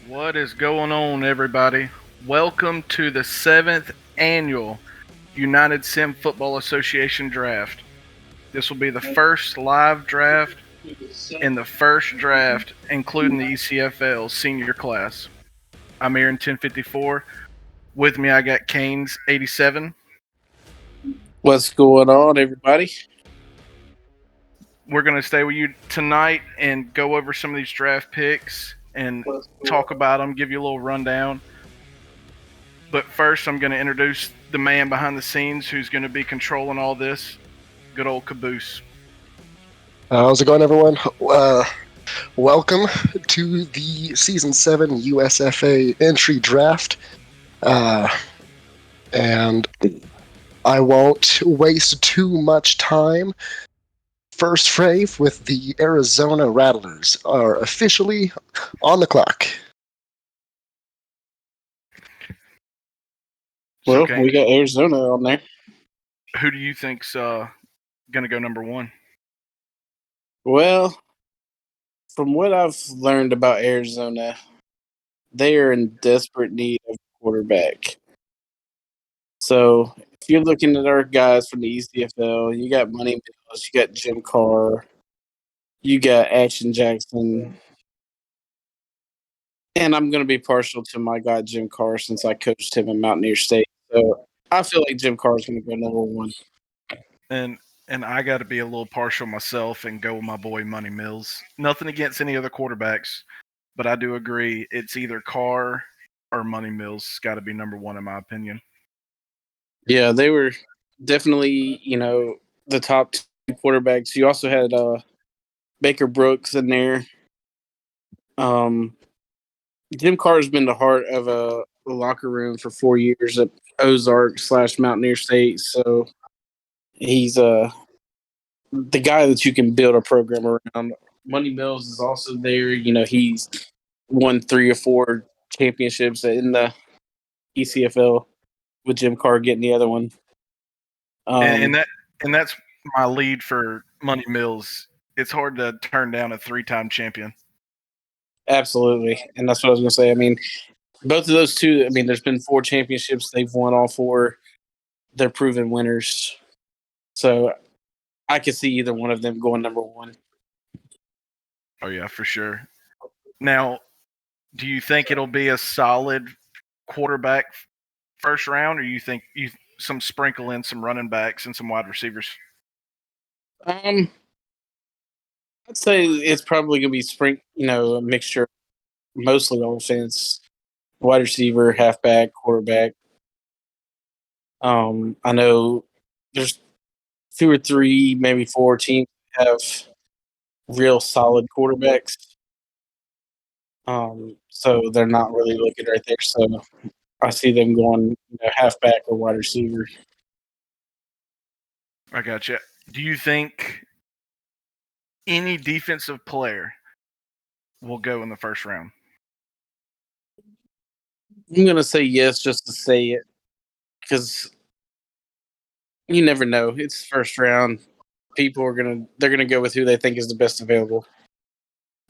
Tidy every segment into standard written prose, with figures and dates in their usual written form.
What is going on, everybody? Welcome to the 7th annual United Sim Football Association draft. This will be the first live draft and the first draft, including the ECFL senior class. I'm Aaron 1054. With me, I got Canes 87. What's going on, everybody? We're going to stay with you tonight and go over some of these draft picks and talk about them, give you a little rundown. But first, I'm going to introduce the man behind the scenes who's going to be controlling all this. Good old Caboose. How's it going, everyone? Welcome to the Season 7 USFA entry draft. And I won't waste too much time. First Frave with the Arizona Rattlers are officially on the clock. Well, So, we got Arizona on there. who do you think's going to go number one? Well, from what I've learned about Arizona, they are in desperate need of a quarterback. So, if you're looking at our guys from the ECFL, you got Money Mills, you got Jim Carr, you got Action Jackson, and I'm going to be partial to my guy Jim Carr since I coached him in Mountaineer State. So, I feel like Jim Carr is going to go number one. And I got to be a little partial myself and go with my boy Money Mills. Nothing against any other quarterbacks, but I do agree it's either Carr or Money Mills. It's got to be number one in my opinion. Yeah, they were definitely, the top two quarterbacks. You also had Baker Brooks in there. Jim Carr's been the heart of a locker room for 4 years at Ozark/Mountaineer State. So he's the guy that you can build a program around. Money Mills is also there. He's won 3 or 4 championships in the ECFL with Jim Carr getting the other one. And that's my lead for Money Mills. It's hard to turn down a 3-time champion. Absolutely. And that's what I was going to say. I mean, both of those two, there's been 4 championships. They've won all 4. They're proven winners. So I could see either one of them going number one. Oh, yeah, for sure. Now, do you think it'll be a solid quarterback first round, or you think some sprinkle in some running backs and some wide receivers? I'd say it's probably going to be a mixture, mostly offense, wide receiver, halfback, quarterback. I know there's 2 or 3, maybe 4 teams have real solid quarterbacks. So they're not really looking right there. So I see them going halfback or wide receiver. I gotcha. Do you think any defensive player will go in the first round? I'm going to say yes just to say it because you never know. It's first round. People are they're gonna go with who they think is the best available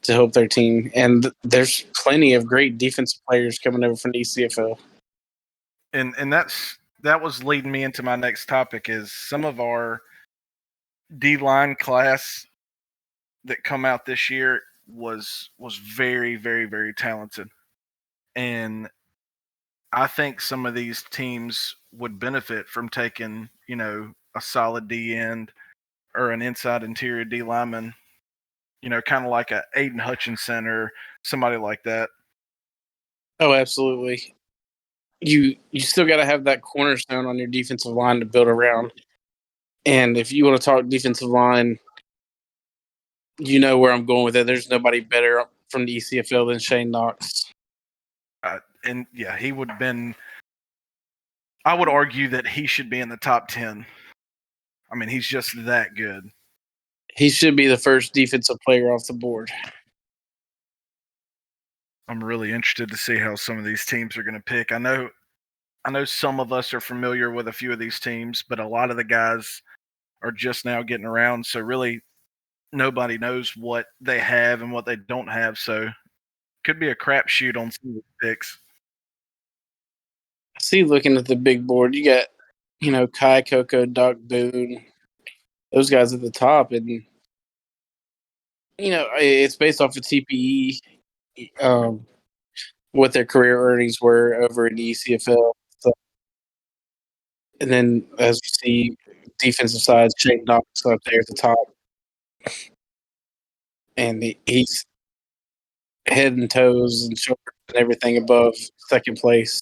to help their team, and there's plenty of great defensive players coming over from the ECFL. And that was leading me into my next topic is some of our D-line class that come out this year was very, very, very talented. And I think some of these teams would benefit from taking, a solid D end or an inside interior D lineman, kind of like a Aiden Hutchinson or somebody like that. Oh, absolutely. You still got to have that cornerstone on your defensive line to build around. And if you want to talk defensive line, you know where I'm going with it. There's nobody better from the ECFL than Shane Knox. And yeah, he would have been. I would argue that he should be in the top 10. I mean, he's just that good. He should be the first defensive player off the board. I'm really interested to see how some of these teams are going to pick. I know some of us are familiar with a few of these teams, but a lot of the guys are just now getting around. So really, nobody knows what they have and what they don't have. So could be a crapshoot on some of the picks. I see, looking at the big board, you got, Kai Coco, Doc Boone, those guys at the top. And, it's based off of TPE, what their career earnings were over in the ECFL. So, and then, as you see, defensive side, Shane Knox up there at the top. And he's head and toes and shoulders and everything above second place.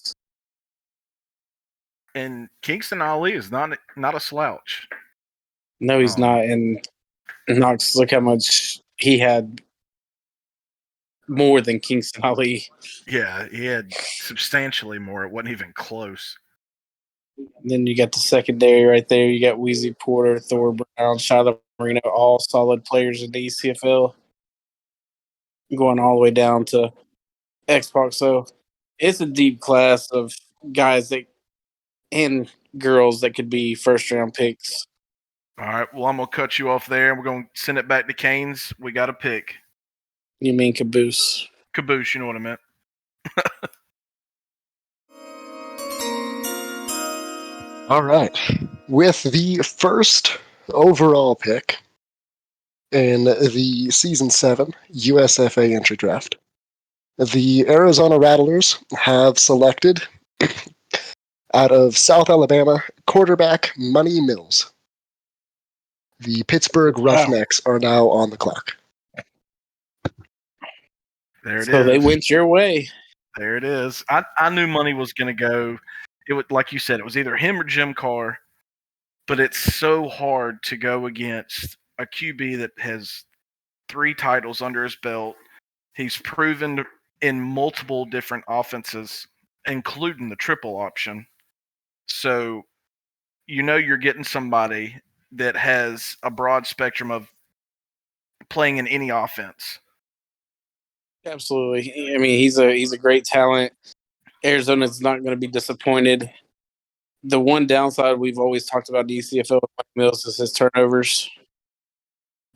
And Kingston Ali is not a slouch. No, he's not. And Knox, look how much he had more than Kingston Ali. Yeah, he had substantially more. It wasn't even close. And then you got the secondary right there. You got Weezy Porter, Thor Brown, Shiloh Marino, all solid players in the ECFL. Going all the way down to Xbox. So it's a deep class of guys and girls that could be first round picks. All right, well, I'm going to cut you off there. We're going to send it back to Canes. We got a pick. You mean Caboose? Caboose, you know what I meant. All right. With the first overall pick in the Season 7 USFA entry draft, the Arizona Rattlers have selected, out of South Alabama, quarterback Money Mills. The Pittsburgh Roughnecks are now on the clock. There it is. So they went your way. There it is. I knew Money was going to go. It would, like you said, it was either him or Jim Carr. But it's so hard to go against a QB that has 3 titles under his belt. He's proven in multiple different offenses, including the triple option. So you're getting somebody that has a broad spectrum of playing in any offense. Absolutely. I mean, he's a great talent. Arizona's not going to be disappointed. The one downside we've always talked about the ECFL with Mike Mills is his turnovers.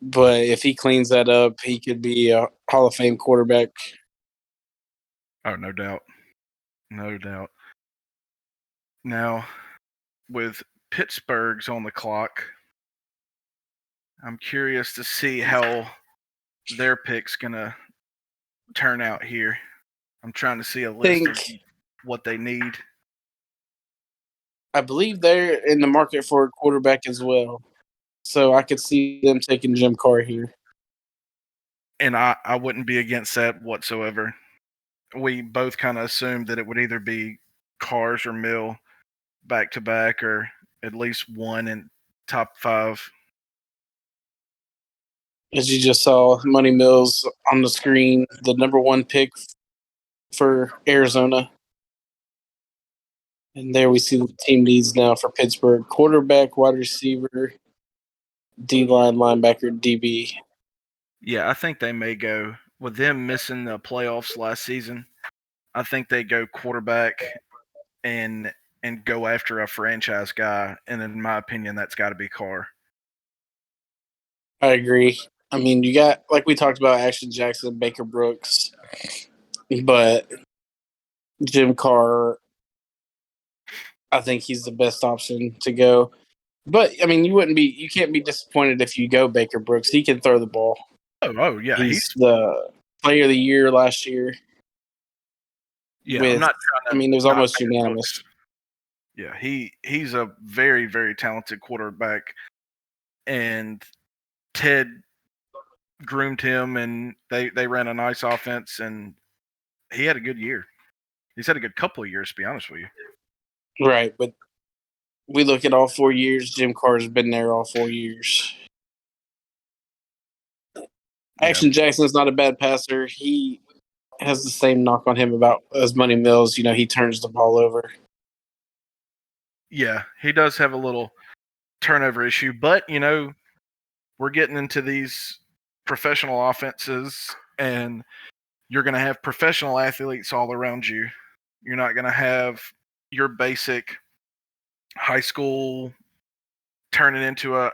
But if he cleans that up, he could be a Hall of Fame quarterback. Oh, no doubt. No doubt. Now, with Pittsburgh's on the clock, I'm curious to see how their pick's going to turn out here. I'm trying to see a list of what they need. I believe they're in the market for a quarterback as well. So I could see them taking Jim Carr here. And I wouldn't be against that whatsoever. We both kind of assumed that it would either be Cars or Mill back to back, or at least one in top 5. As you just saw, Money Mills on the screen, the number 1 pick for Arizona. And there we see what the team needs now for Pittsburgh. Quarterback, wide receiver, D-line, linebacker, DB. Yeah, I think they may go, with them missing the playoffs last season, I think they go quarterback and go after a franchise guy. And in my opinion, that's got to be Carr. I agree. I mean, you got, like we talked about, Ashton Jackson, Baker Brooks, but Jim Carr, I think he's the best option to go. But I mean, you can't be disappointed if you go Baker Brooks. He can throw the ball. Oh yeah, he's the player of the year last year. Yeah, I'm not trying to. I mean, it was almost unanimous. Yeah, he's a very, very talented quarterback, and Ted groomed him, and they ran a nice offense, and he had a good year. He's had a good couple of years, to be honest with you. Right, but we look at all 4 years. Jim Carr's been there all 4 years. Action Jackson's not a bad passer. He has the same knock on him about as Money Mills. He turns the ball over. Yeah, he does have a little turnover issue, but we're getting into these professional offenses, and you're going to have professional athletes all around you. You're not going to have your basic high school turning into a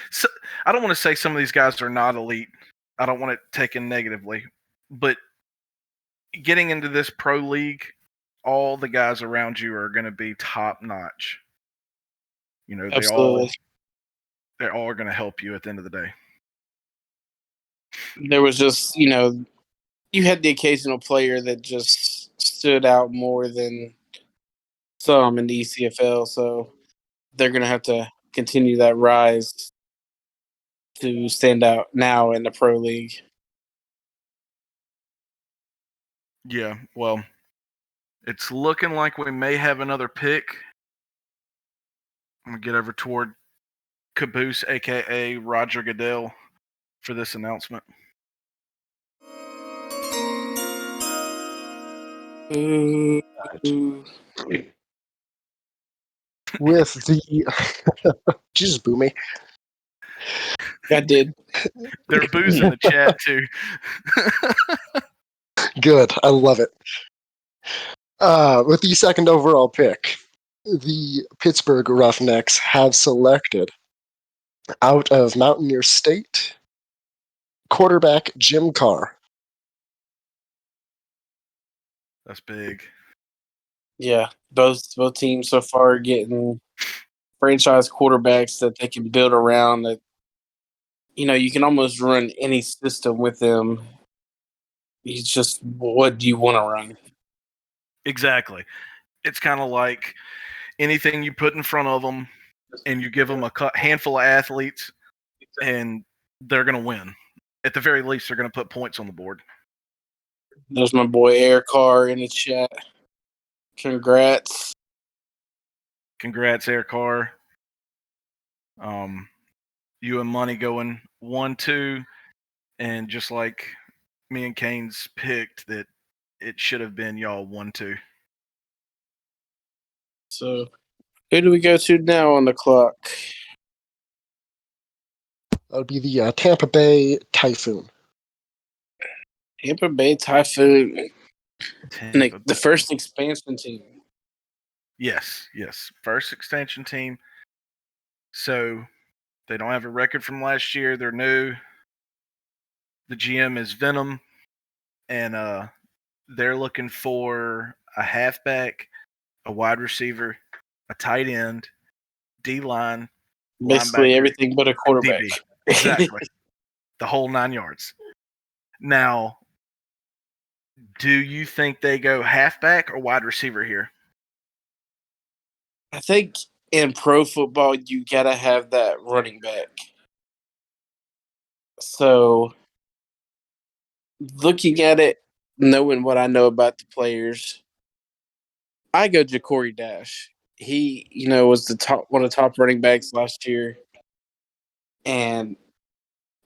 so, I don't want to say some of these guys are not elite. I don't want it taken negatively, but getting into this pro league, all the guys around you are going to be top notch. You know, Absolutely. they're all going to help you at the end of the day. There was just, you had the occasional player that just stood out more than some in the ECFL, so they're going to have to continue that rise to stand out now in the pro league. Yeah, well, it's looking like we may have another pick. I'm going to get over toward Caboose, a.k.a. Roger Goodell, for this announcement. With the Jesus, boo me. I did. They're boos in the chat too. Good, I love it. With the second overall pick, the Pittsburgh Roughnecks have selected, out of Mountaineer State, quarterback Jim Carr. That's big. Yeah, both teams so far are getting franchise quarterbacks that they can build around. That you can almost run any system with them. It's just, what do you want to run? Exactly. It's kind of like anything you put in front of them, and you give them a handful of athletes, and they're going to win. At the very least, they're going to put points on the board. There's my boy Air Carr in the chat. Congrats. Congrats, Air Carr. You and Money going 1-2, and just like me and Kane's picked, that it should have been y'all 1-2. So, who do we go to now on the clock? That would be the Tampa Bay Typhoon. Tampa Bay Typhoon. Tampa The Bay. first expansion team. Yes. First expansion team. So they don't have a record from last year. They're new. The GM is Venom, and they're looking for a halfback, a wide receiver, a tight end, D-line, Basically linebacker, everything but a quarterback. DB. Exactly. The whole 9 yards. Now, do you think they go halfback or wide receiver here? I think in pro football, you got to have that running back. So, looking at it, knowing what I know about the players, I go Ja'Cory Dash. He, was one of the top running backs last year, and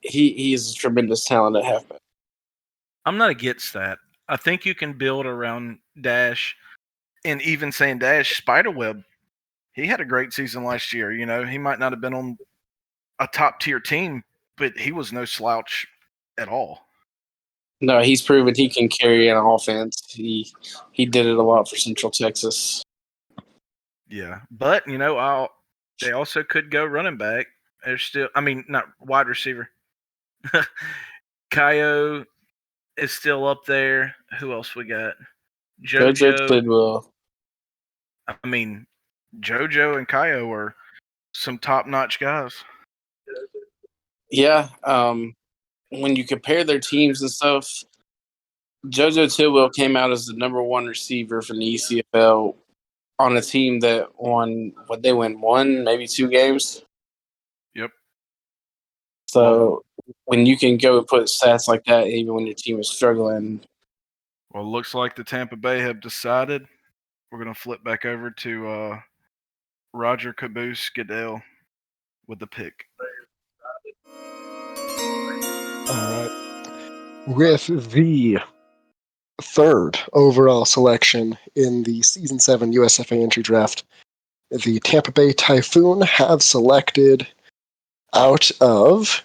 he is a tremendous talent at halfback. I'm not against that. I think you can build around Dash, and even saying Dash, Spiderweb, he had a great season last year. He might not have been on a top-tier team, but he was no slouch at all. No, he's proven he can carry an offense. He did it a lot for Central Texas. Yeah, but they also could go running back. They're still, not wide receiver. Kaio is still up there. Who else we got? JoJo Tidwell. JoJo and Kaio are some top-notch guys. Yeah, when you compare their teams and stuff, JoJo Tidwell came out as the number one receiver from the ECFL on a team that won, they win 1, maybe 2 games. Yep. So when you can go and put stats like that, even when your team is struggling. Well, it looks like the Tampa Bay have decided we're going to flip back over to Roger Caboose Goodell with the pick. All right. With the third overall selection in the Season 7 USFA entry draft, the Tampa Bay Typhoon have selected, out of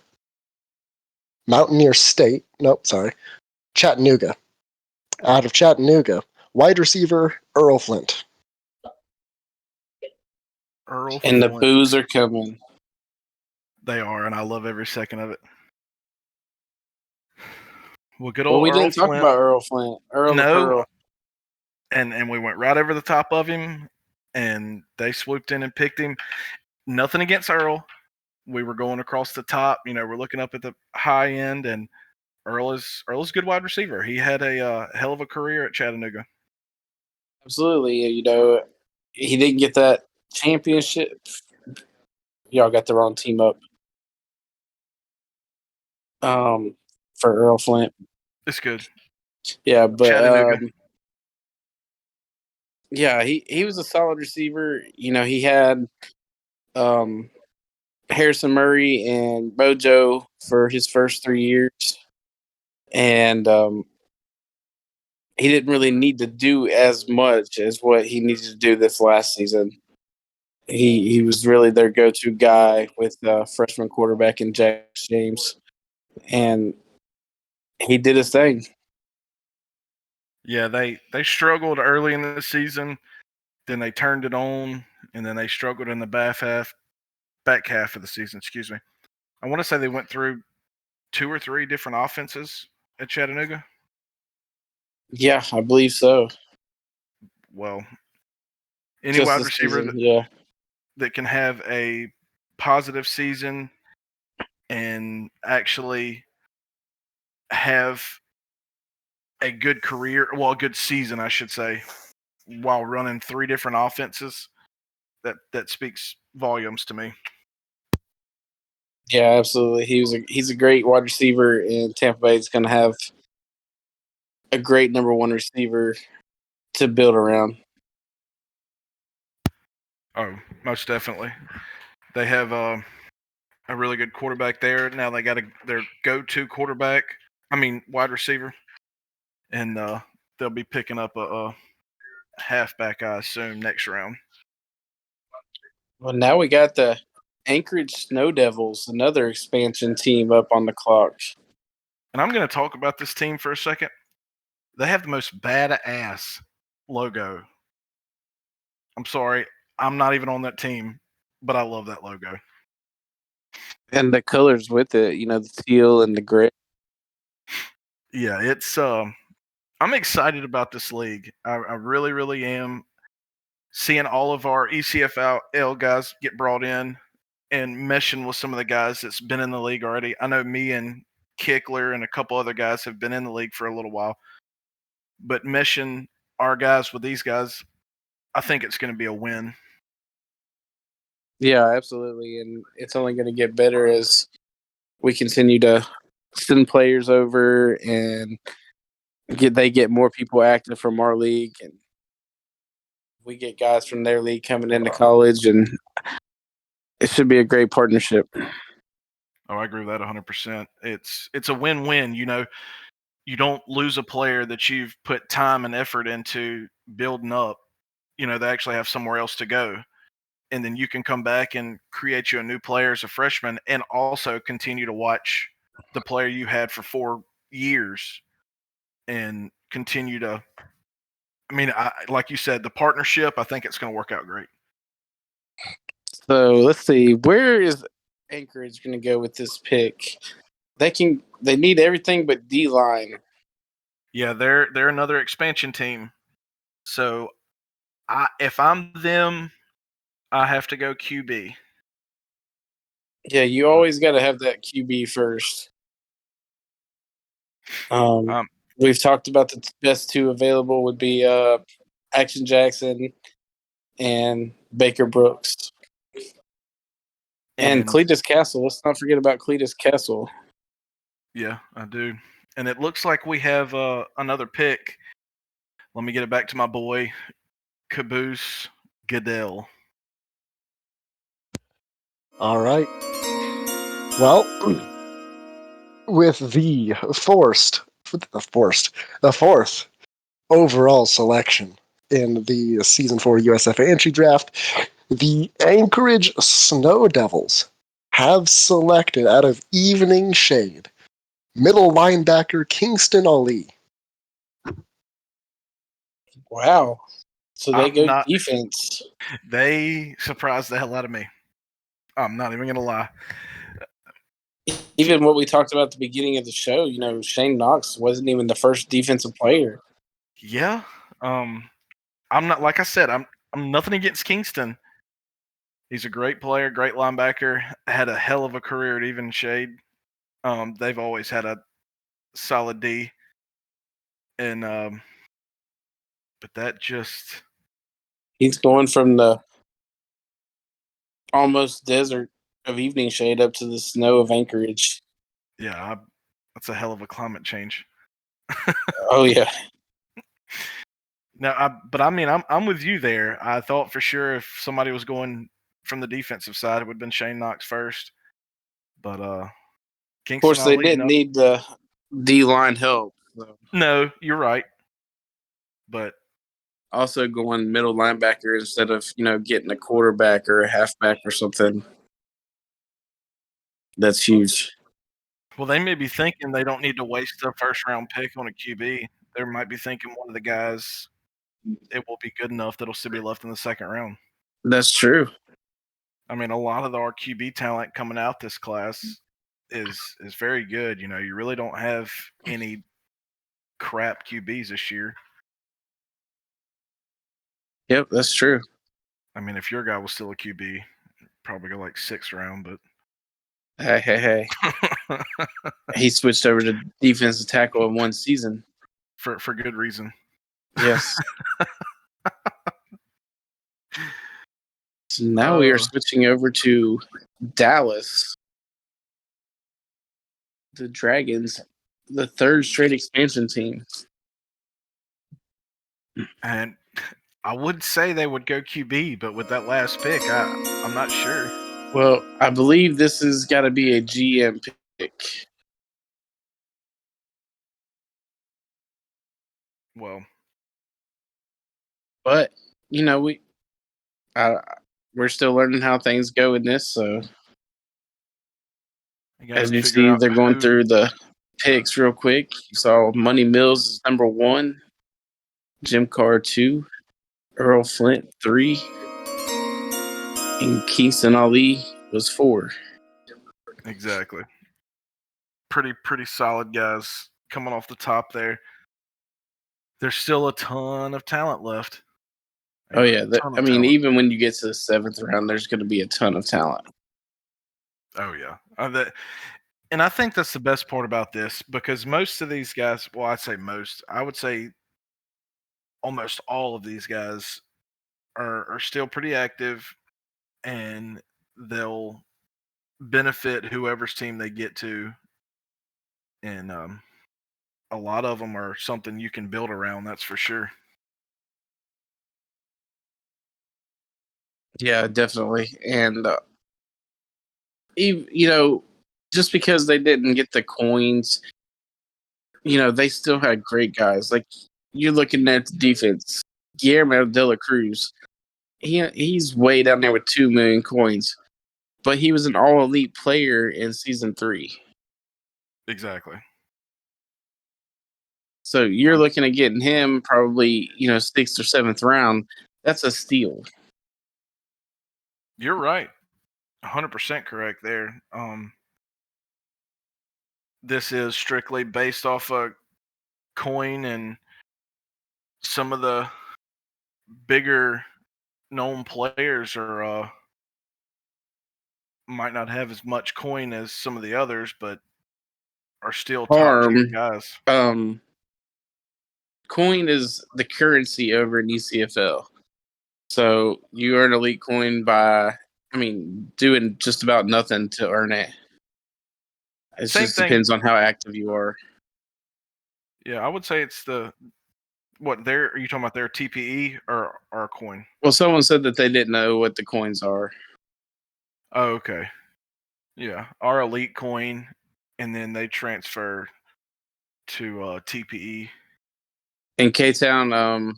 Mountaineer State, Chattanooga. Out of Chattanooga, wide receiver Earl Flint. Earl And the Flint. boos are coming. They are, and I love every second of it. Well, good Well, old we Earl didn't talk Flint. about Earl Flint. Earl the No, Pearl. and we went right over the top of him, and they swooped in and picked him. Nothing against Earl. We were going across the top. We're looking up at the high end, and Earl is a good wide receiver. He had a hell of a career at Chattanooga. Absolutely. He didn't get that championship. Y'all got the wrong team up. For Earl Flint. It's good. Yeah, but Chattanooga. yeah, he was a solid receiver. He had Harrison Murray and Bojo for his first 3 years, and he didn't really need to do as much as what he needed to do this last season. He was really their go-to guy with freshman quarterback in Jack James, and he did his thing. Yeah, they struggled early in the season, then they turned it on, and then they struggled in the back half of the season. Excuse me. I want to say they went through 2 or 3 different offenses at Chattanooga. Yeah, I believe so. Well, any Just wide this receiver season, that can have a positive season and actually have a good career, well, a good season, I should say, while running 3 different offenses, that speaks volumes to me. Yeah, absolutely. He's a great wide receiver, and Tampa Bay is going to have a great number 1 receiver to build around. Oh, most definitely. They have a really good quarterback there. Now they got their go-to wide receiver, and they'll be picking up a halfback, I assume, next round. Well, now we got the Anchorage Snow Devils, another expansion team up on the clock. And I'm going to talk about this team for a second. They have the most badass logo. I'm sorry, I'm not even on that team, but I love that logo. And the colors with it, the teal and the gray. Yeah, it's I'm excited about this league. I really, really am. Seeing all of our ECFL guys get brought in and meshing with some of the guys that's been in the league already. I know me and Kickler and a couple other guys have been in the league for a little while, but meshing our guys with these guys, I think it's going to be a win. Yeah, absolutely. And it's only going to get better as we continue to send players over and they get more people active from our league, and we get guys from their league coming into college, and it should be a great partnership. Oh, I agree with that 100%. It's a win-win. You don't lose a player that you've put time and effort into building up. They actually have somewhere else to go. And then you can come back and create you a new player as a freshman and also continue to watch the player you had for 4 years and continue to like you said, the partnership, I think it's going to work out great. So let's see, where is Anchorage going to go with this pick? They need everything but D-line. Yeah, they're another expansion team. So if I'm them, I have to go QB. Yeah, you always got to have that QB first. We've talked about the best 2 available would be Action Jackson and Baker Brooks. And Cletus Castle. Let's not forget about Cletus Castle. Yeah, I do. And it looks like we have another pick. Let me get it back to my boy, Caboose Goodell. All right. Well, with the fourth overall selection in the Season 4 USFA entry draft, the Anchorage Snow Devils have selected out of Evening Shade middle linebacker Kingston Ali. Wow. So they go not, defense. They surprised the hell out of me. I'm not even going to lie. Even what we talked about at the beginning of the show, Shane Knox wasn't even the first defensive player. Yeah. I'm not, like I said, I'm nothing against Kingston. He's a great player, great linebacker, had a hell of a career at Even Shade. They've always had a solid D. And but that just He's going from the almost desert of Evening Shade up to the snow of Anchorage. yeah, that's a hell of a climate change. Oh yeah. Now, but I mean, I'm with you there. I thought for sure if somebody was going from the defensive side, it would have been Shane Knox first. But Of Kingston course, they Ali, didn't need the D line help. So. No, you're right. But Also going middle linebacker instead of getting a quarterback or a halfback or something. That's huge. well, they may be thinking they don't need to waste a first round pick on a QB. They might be thinking one of the guys, it will be good enough that'll still be left in the second round. That's true. I mean, a lot of our QB talent coming out this class is very good. You really don't have any crap QBs this year. Yep, that's true. I mean, if your guy was still a QB, probably go like sixth round, but Hey. He switched over to defensive tackle in one season. for good reason. Yes. So now we are switching over to Dallas. The Dragons, the third straight expansion team. And I would say they would go QB, but with that last pick, I'm not sure. Well, I believe this has got to be a GM pick. Well, but we're still learning how things go in this. So as you see, they're going through the picks real quick. You saw Money Mills is number 1, Jim Carr 2, Earl Flint 3, and Kingston Ali was 4. Exactly. Pretty solid guys coming off the top there. There's still a ton of talent left. Oh yeah, even when you get to the 7th round, there's going to be a ton of talent. Oh yeah, and I think that's the best part about this, because most of these guys, well, I would say almost all of these guys are still pretty active, and they'll benefit whoever's team they get to, and a lot of them are something you can build around. That's for sure. Yeah, definitely. And just because they didn't get the coins, they still had great guys. Like, you're looking at the defense, Guillermo de la Cruz. He's way down there with 2 million coins, but he was an all-elite player in season 3. Exactly. So you're looking at getting him probably 6th or 7th round. That's a steal. You're right. 100% correct there. This is strictly based off a coin, and some of the bigger known players are might not have as much coin as some of the others, but are still top tier guys. Coin is the currency over in ECFL. So you earn elite coin by, doing just about nothing to earn it. It just depends on how active you are. Yeah, I would say it's are you talking about their TPE or our coin? Well, someone said that they didn't know what the coins are. Oh, okay. Yeah, our elite coin, and then they transfer to TPE. In K-Town,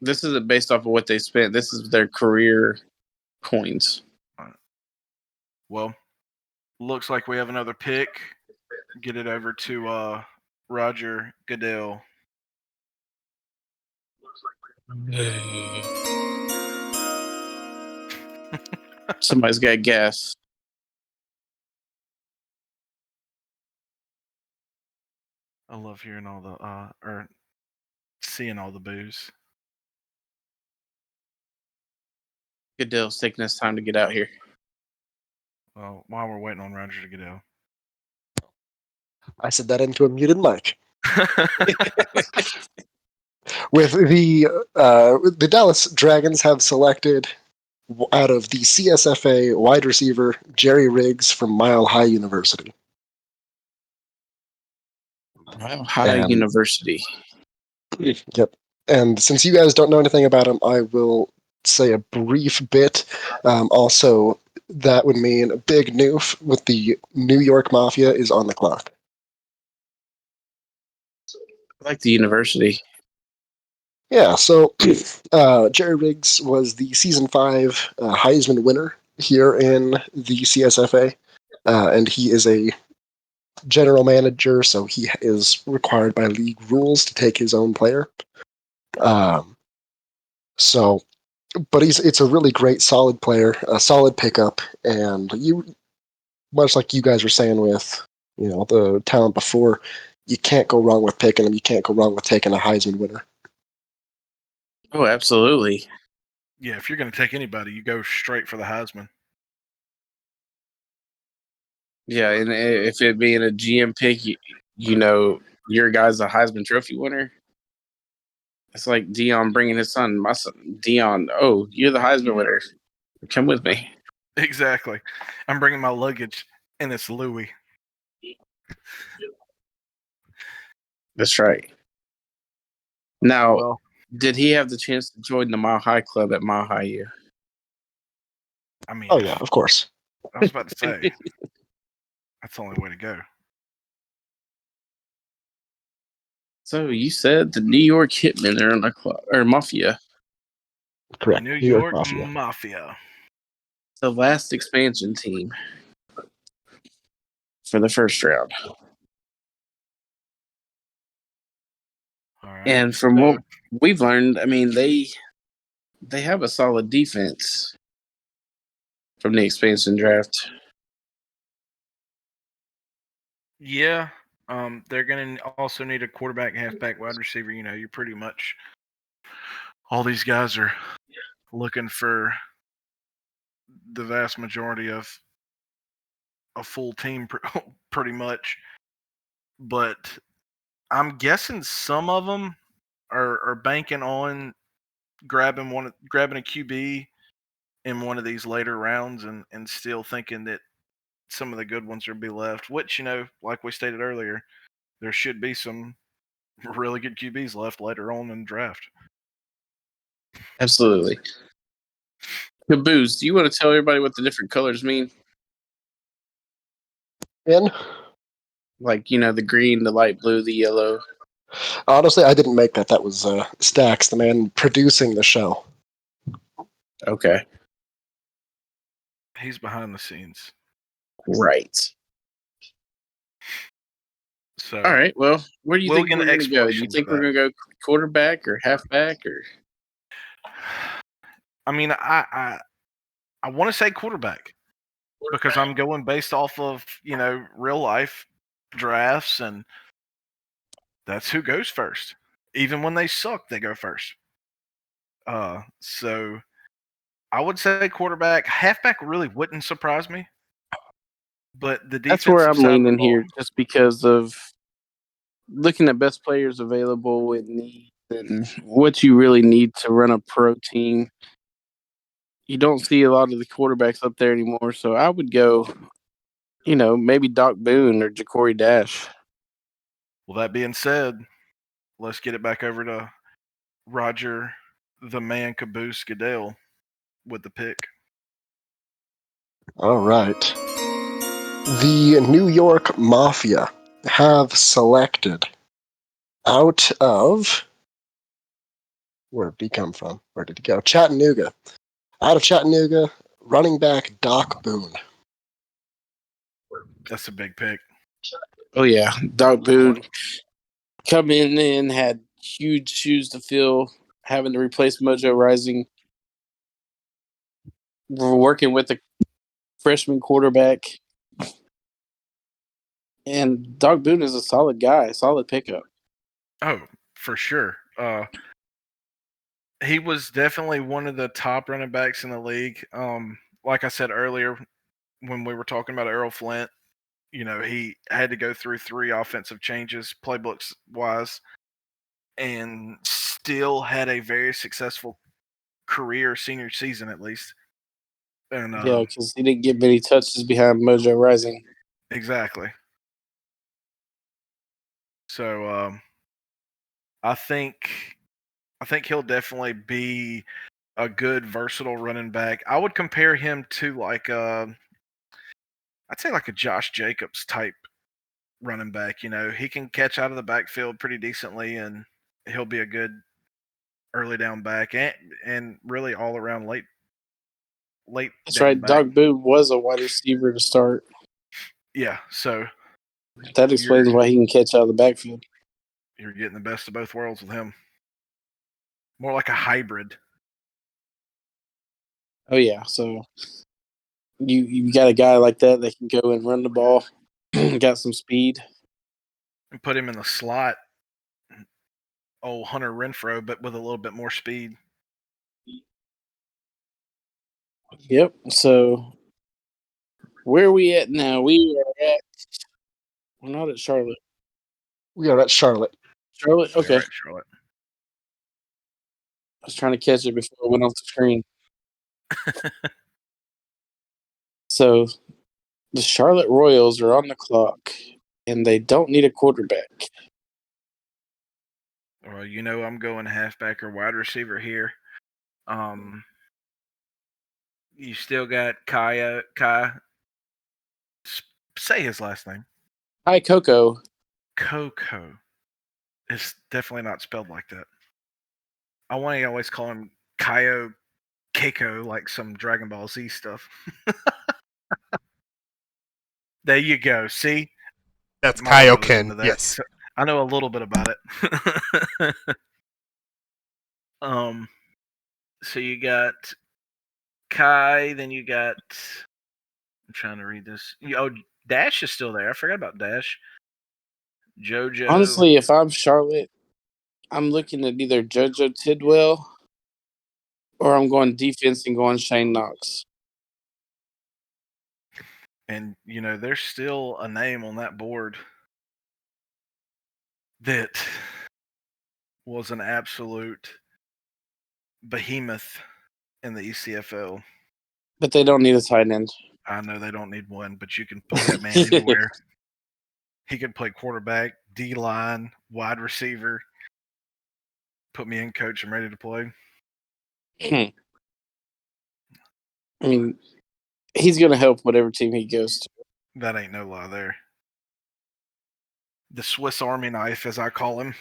this isn't based off of what they spent. This is their career coins. Well, looks like we have another pick. Get it over to Roger Goodell. Somebody's got gas. I love hearing all the or seeing all the boos. Goodell's taking his time to get out here. Well, while we're waiting on Roger to get out. I said that into a muted mic. With the Dallas Dragons have selected out of the CSFA wide receiver Jerry Riggs from Mile High University. Mile High And- University. Yep. And since you guys don't know anything about him, I will say a brief bit. Also, that would mean a big noof with the New York Mafia is on the clock. I like the university. Yeah, so Jerry Riggs was the Season 5 Heisman winner here in the CSFA, and he is a general manager, so he is required by league rules to take his own player. But it's a really great, solid player, a solid pickup, and much like you guys were saying with the talent before, you can't go wrong with picking him. You can't go wrong with taking a Heisman winner. Oh, absolutely. Yeah, if you're going to take anybody, you go straight for the Heisman. Yeah, and if it being a GM pick, your guy's a Heisman Trophy winner. It's like Dion bringing his son. My son, Dion. Oh, you're the Heisman winner. Come with me. Exactly. I'm bringing my luggage, and it's Louis. That's right. Now, Well, did he have the chance to join the Mile High Club at Mile High U? I mean, Oh yeah, of course. I was about to say, that's the only way to go. So you said the New York Hitmen are in the club, or Mafia, Correct. New York Mafia. the last expansion team for the first round. All right. And from what we've learned, I mean, they have a solid defense from the expansion draft. Yeah. They're going to also need a quarterback, halfback, wide receiver. You're pretty much all these guys are looking for the vast majority of a full team, pretty much. But I'm guessing some of them are banking on grabbing a QB in one of these later rounds and still thinking that some of the good ones will be left, which, like we stated earlier, there should be some really good QBs left later on in the draft. Absolutely. Caboose, do you want to tell everybody what the different colors mean? In? Like, the green, the light blue, the yellow. Honestly, I didn't make that. That was Stax, the man producing the show. Okay. He's behind the scenes. Right. So, all right. Well, where do you think we're going to go? Do you explanations think of we're going to go quarterback or halfback or? I mean, I want to say quarterback because I'm going based off of, real life drafts, and that's who goes first. Even when they suck, they go first. So I would say quarterback. Halfback really wouldn't surprise me. But the That's where I'm defensive side of the leaning ball, here, just because of looking at best players available with needs and what you really need to run a pro team. You don't see a lot of the quarterbacks up there anymore, so I would go, maybe Doc Boone or Ja'Cory Dash. Well, that being said, let's get it back over to Roger, the man Caboose Goodell, with the pick. All right. The New York Mafia have selected out of... Where did he come from? Where did he go? Chattanooga. Out of Chattanooga, running back Doc Boone. That's a big pick. Oh, yeah. Doc Boone come in and had huge shoes to fill, having to replace Mojo Rising. We're working with a freshman quarterback. And Doug Boone is a solid guy, solid pickup. Oh, for sure. He was definitely one of the top running backs in the league. Like I said earlier, when we were talking about Errol Flint, he had to go through 3 offensive changes, playbooks wise, and still had a very successful career, senior season at least. And Yeah, because he didn't get many touches behind Mojo Rising. exactly. So I think he'll definitely be a good versatile running back. I would compare him to I'd say like a Josh Jacobs type running back. He can catch out of the backfield pretty decently, and he'll be a good early down back and really all around late That's down right. back. Doug Boone was a wide receiver to start. Yeah, so That explains why he can catch out of the backfield. You're getting the best of both worlds with him. More like a hybrid. Oh yeah, so you got a guy like that can go and run the ball, got some speed, And put him in the slot. Oh, Hunter Renfro, but with a little bit more speed. Yep. So where are we at now? We're not at Charlotte. We are at Charlotte. Charlotte? Okay. Right, Charlotte. I was trying to catch it before it went off the screen. So the Charlotte Royals are on the clock, and they don't need a quarterback. Well, I'm going halfback or wide receiver here. You still got Kai. Say his last name. Hi, Coco. Coco. It's definitely not spelled like that. I want to always call him Kaio Keiko, like some Dragon Ball Z stuff. There you go. See? That's My wife was into Kaioken, that, yes. so I know a little bit about it. So you got Kai, then you got. I'm trying to read this. Dash is still there. I forgot about Dash. JoJo. Honestly, if I'm Charlotte, I'm looking at either JoJo Tidwell or I'm going defense and going Shane Knox. And there's still a name on that board that was an absolute behemoth in the ECFL. But they don't need a tight end. I know they don't need one, but you can put that man anywhere. He could play quarterback, D-line, wide receiver. Put me in, coach. I'm ready to play. I mean, he's going to help whatever team he goes to. That ain't no lie there. The Swiss Army knife, as I call him.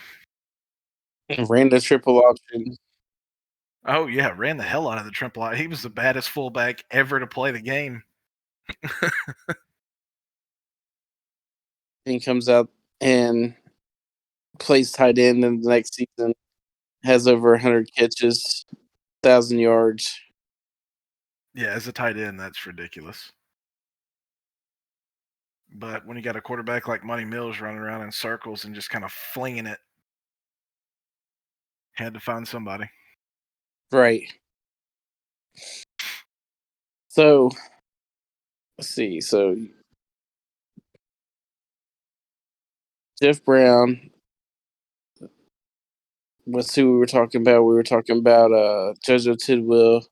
Ran the triple option. Oh, yeah, ran the hell out of the triple option. He was the baddest fullback ever to play the game. He comes out and plays tight end in the next season. Has over 100 catches, 1,000 yards. Yeah, as a tight end, that's ridiculous. But when you got a quarterback like Money Mills running around in circles and just kind of flinging it, had to find somebody. Right. So, let's see. So, Jeff Brown. Let's see what we were talking about. We were talking about JoJo Tidwell,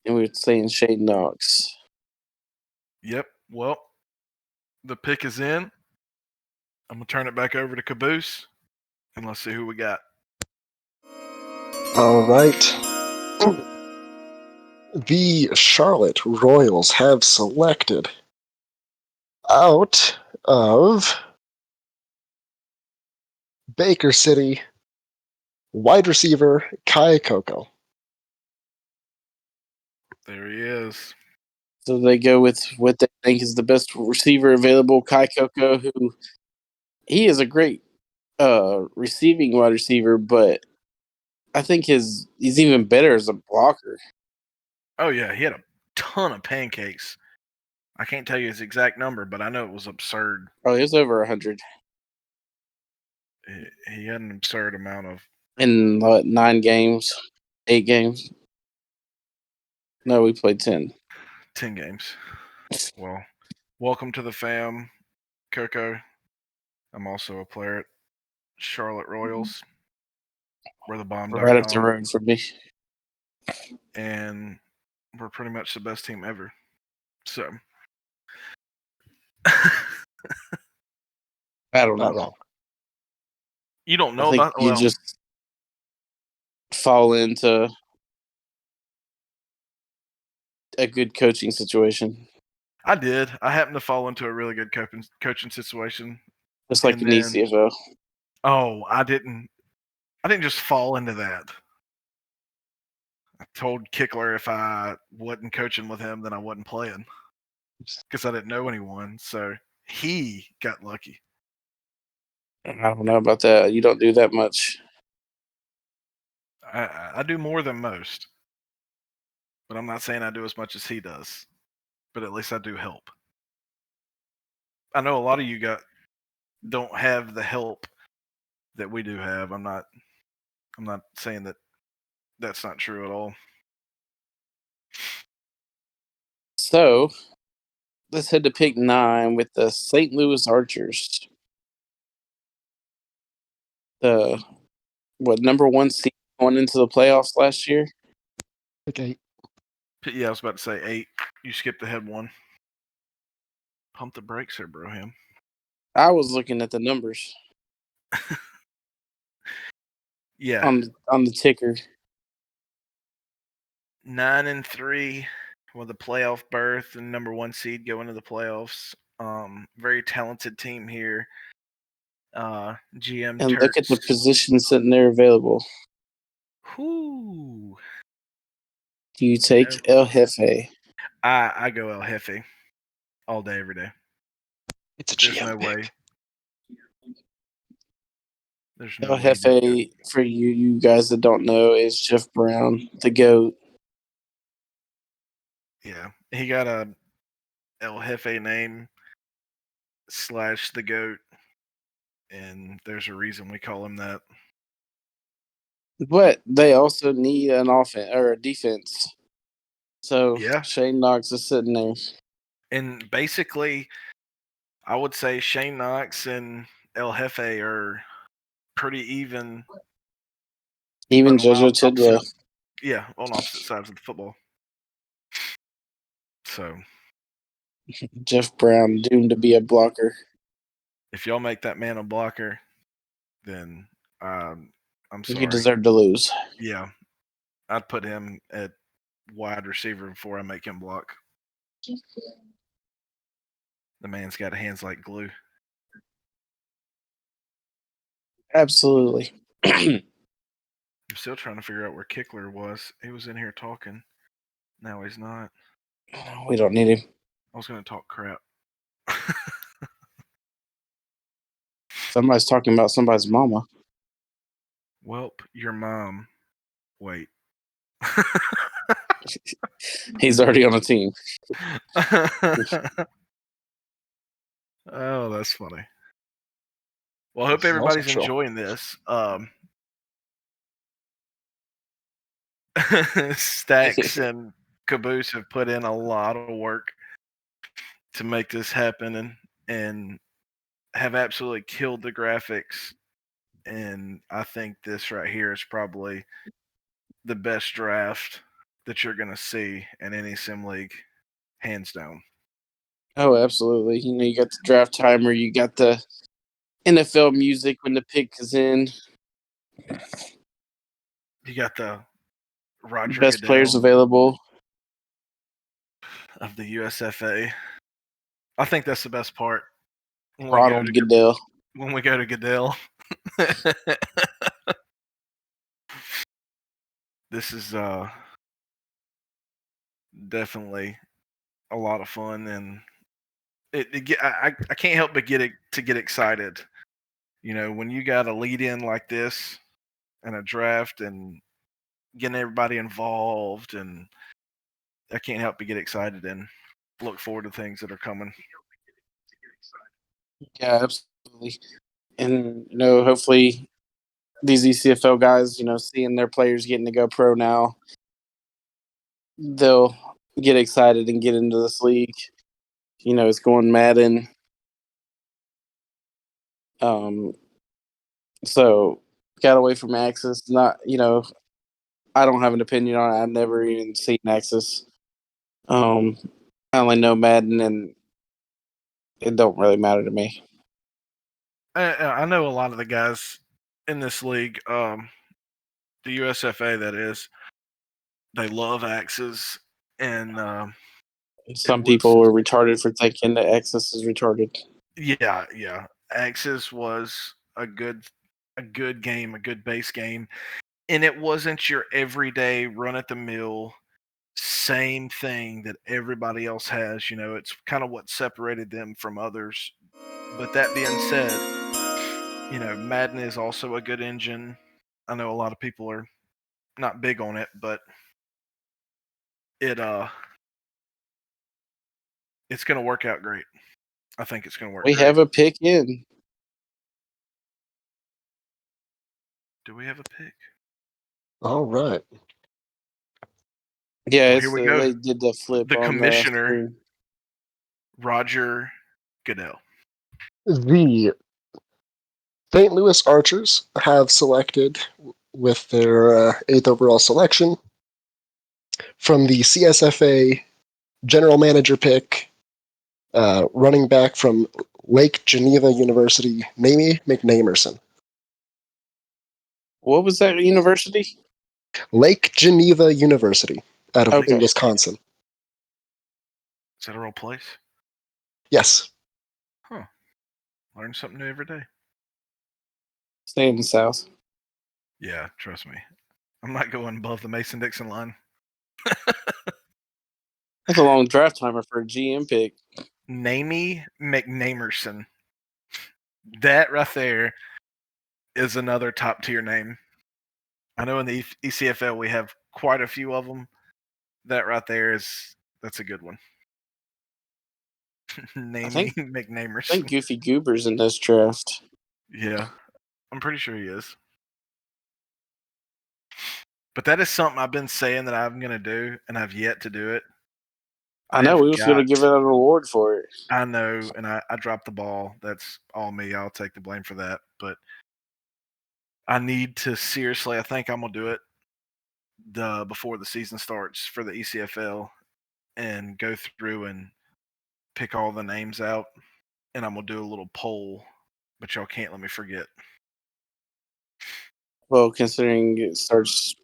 and we were saying Shane Knox. Yep. Well, the pick is in. I'm going to turn it back over to Caboose, and let's see who we got. All right. The Charlotte Royals have selected out of Baker City wide receiver Kai Coco. There he is. So they go with what they think is the best receiver available, Kai Coco, who he is a great receiving wide receiver, but I think he's even better as a blocker. Oh, yeah, he had a ton of pancakes. I can't tell you his exact number, but I know it was absurd. Oh, it was over 100 He had an absurd amount of. in 9 games, 8 games. No, we played 10. 10 games. Well, welcome to the fam, Coco. I'm also a player at Charlotte Royals. We're the bomb.com. Right up the road for me. And we're pretty much the best team ever. So. I don't Not know. wrong. You don't know I think about you just fall into a good coaching situation. I did. I happened to fall into a really good coaching situation. Just like And an then- ECFO. Oh, I didn't just fall into that. I told Kickler if I wasn't coaching with him, then I wasn't playing because I didn't know anyone. So he got lucky. I don't know about that. You don't do that much. I do more than most, but I'm not saying I do as much as he does. But at least I do help. I know a lot of you don't have the help that we do have. I'm not saying that that's not true at all. So let's head to pick 9 with the St. Louis Archers. The number 1 seed going into the playoffs last year? Okay. Yeah, I was about to say 8. You skipped ahead one. Pump the brakes there, Broham. I was looking at the numbers. Yeah. On the ticker. 9-3 with a playoff berth and number 1 seed going to the playoffs. Very talented team here. GM And Turks. look at the positions sitting there available. Whoo. Do you take El Jefe? I go El Jefe all day, every day. It's a There's GM no pick. way. There's no El way. Jefe, for you guys that don't know, is Jeff Brown, the GOAT. Yeah, he got a El Jefe name / the GOAT, and there's a reason we call him that. But they also need an offense or a defense. So Yeah. Shane Knox is sitting there. And basically, I would say Shane Knox and El Jefe are pretty even. Even but on JoJo Tidwell. opposite- Yeah, on opposite sides of the football. So Jeff Brown doomed to be a blocker. if y'all make that man a blocker, then I'm sorry. He deserved to lose. Yeah, I'd put him at wide receiver before I make him block. The man's got hands like glue. Absolutely. I'm still trying to figure out where Kickler was. He was in here talking. Now he's not. We don't need him. I was going to talk crap. Somebody's talking about somebody's mama. Welp, your mom. Wait. He's already on a team. Oh, that's funny. Well, I hope This is also everybody's true. enjoying this. Stacks and Caboose have put in a lot of work to make this happen and have absolutely killed the graphics. And I think this right here is probably the best draft that you're going to see in any sim league, hands down. Oh, absolutely. You know, you got the draft timer, you got the NFL music when the pick is in. You got the Roger Best Goodell players available. of the USFA. I think that's the best part. Ronald Goodell. When we go to Goodell. This is definitely a lot of fun, and I can't help but get excited. You know, when you got a lead in like this and a draft and getting everybody involved, and I can't help but get excited. And look forward to things that are coming. Yeah, absolutely. And hopefully these ECFL guys, seeing their players getting to go pro now, they'll get excited and get into this league. It's going Madden. So got away from Axis. Not, I don't have an opinion on it. I've never even seen Axis. I only know Madden, and it don't really matter to me. I know a lot of the guys in this league, the USFA that is, they love Axes, and Some people are retarded for thinking that Axis is retarded. Yeah. Axis was a good game, a good base game, and it wasn't your everyday run at the mill same thing that everybody else has. It's kind of what separated them from others. But that being said, Madden is also a good engine. I know a lot of people are not big on it, but it's going to work out great. I think it's going to work We great. have a pick in. Do we have a pick? All right. Yeah, Well, here we go. They did the flip The on commissioner, the screen. Roger Goodell. The St. Louis Archers have selected, with their 8th overall selection, from the CSFA general manager pick, running back from Lake Geneva University, Mamie McNamerson. What was that university? Lake Geneva University, out of Wisconsin. Is that a real place? Yes. Huh. Learn something new every day. Stay in the South. Yeah, trust me. I'm not going above the Mason-Dixon line. That's a long draft timer for a GM pick. Mamie McNamerson. That right there is another top-tier name. I know in the ECFL we have quite a few of them. That right there that's a good one. Mamie McNamerson. I think Goofy Goober's in this draft. Yeah, I'm pretty sure he is. But that is something I've been saying that I'm going to do, and I've yet to do it. I know, we was going to give it an award for it. I know, and I dropped the ball. That's all me. I'll take the blame for that. But I need to seriously, I think I'm going to do it before the season starts for the ECFL and go through and pick all the names out. And I'm going to do a little poll, but y'all can't let me forget. Well, considering it starts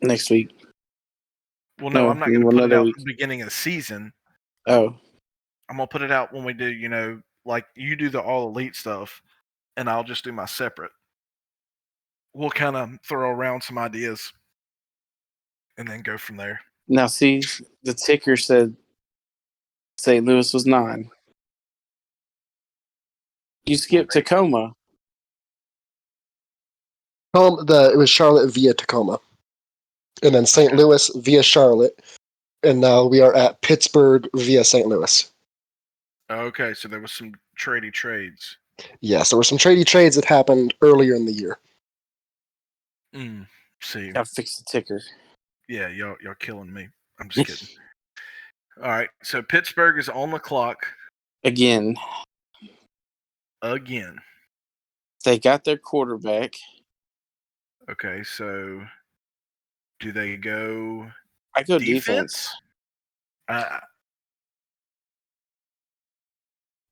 next week. Well, no, I'm not going to put it out at the beginning of the season. Oh. I'm going to put it out when we do, like you do the all elite stuff, and I'll just do my separate. We'll kind of throw around some ideas and then go from there. Now, see, the ticker said St. Louis was 9. You skipped Tacoma. It was Charlotte via Tacoma. And then St. Louis via Charlotte. And now we are at Pittsburgh via St. Louis. Okay, so there was some tradey trades. Yes, there were some tradey trades that happened earlier in the year. See. Gotta fix the ticker. Yeah, y'all killing me. I'm just kidding. All right, so Pittsburgh is on the clock. Again. They got their quarterback. Okay, so do they go I go defense. The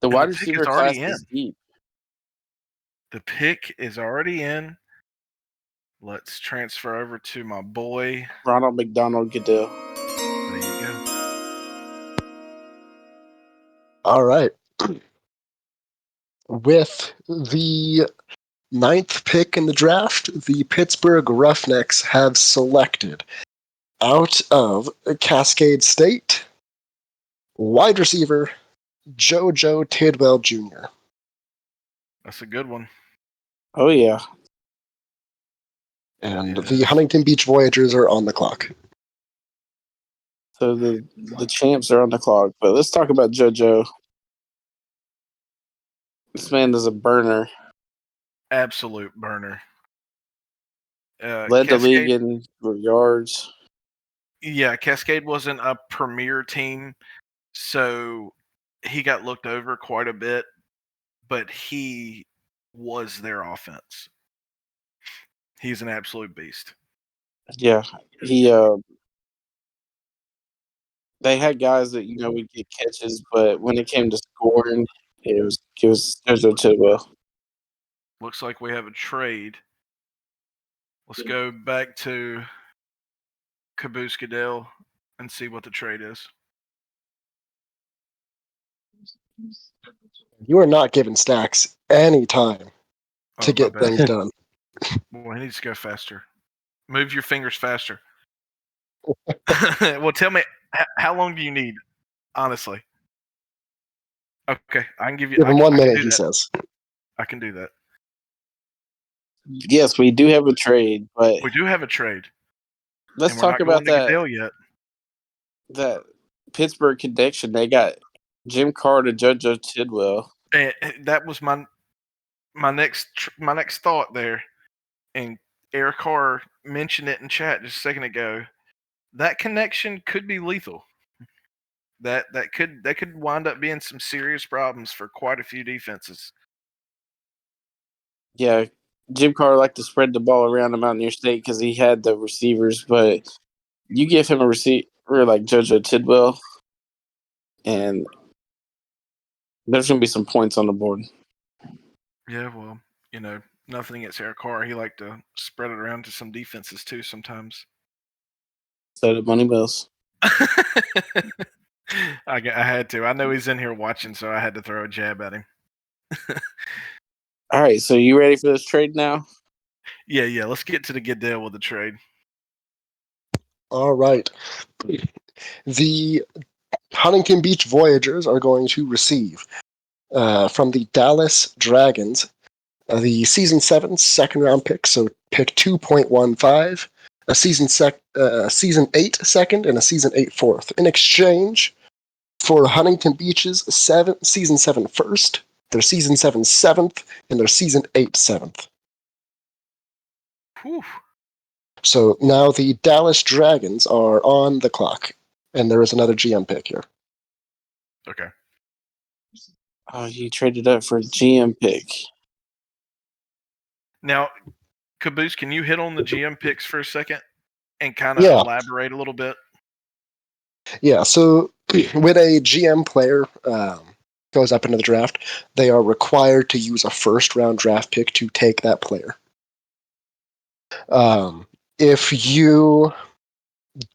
wide receiver class is deep. The pick is already in. Let's transfer over to my boy Ronald McDonald Goodell. There you go. All right. With the 9th pick in the draft, the Pittsburgh Roughnecks have selected, out of Cascade State, wide receiver JoJo Tidwell Jr. That's a good one. Oh, yeah. And the Huntington Beach Voyagers are on the clock. So the champs are on the clock, but let's talk about JoJo. This man is a burner. Absolute burner. Led the league in yards. Yeah, Cascade wasn't a premier team, so he got looked over quite a bit, but he was their offense. He's an absolute beast. Yeah, he. They had guys that would get catches, but when it came to scoring, it was JoJo Tidwell. Looks like we have a trade. Let's go back to Caboose Goodell and see what the trade is. You are not giving Stacks any time to Oh, my get bad. things done. Well, he needs to go faster. Move your fingers faster. Well, tell me, how long do you need? Honestly. Okay, I can give you. Give him 1 I can minute, do he that. says. I can do that. Yes, we do have a trade, but We do have a trade. let's and we're talk not about going to Goodell yet. that Pittsburgh connection. They got Jim Carr to JoJo Tidwell. And that was my next thought there. And Eric Carr mentioned it in chat just a second ago. That connection could be lethal. That could wind up being some serious problems for quite a few defenses. Yeah, Jim Carr liked to spread the ball around the Mountaineer State because he had the receivers, but you give him a receiver like JoJo Tidwell, and there's going to be some points on the board. Yeah, well, nothing against Eric Carr. He liked to spread it around to some defenses too sometimes. So did Money Mills. I had to. I know he's in here watching, so I had to throw a jab at him. All right, so you ready for this trade now? Yeah. Let's get to the Goodell with the trade. All right. The Huntington Beach Voyagers are going to receive from the Dallas Dragons the Season 7 second-round pick, so pick 2.15, a Season 8 second, and a Season 8 fourth, in exchange for Huntington Beach's Season 7 first, their Season 7 seventh, and their Season 8 seventh. Whew. So now the Dallas Dragons are on the clock, and there is another GM pick here. Okay. Oh, you traded up for a GM pick. Now, Caboose, can you hit on the GM picks for a second and kind of elaborate a little bit? Yeah, so when a GM player goes up into the draft, they are required to use a first-round draft pick to take that player. If you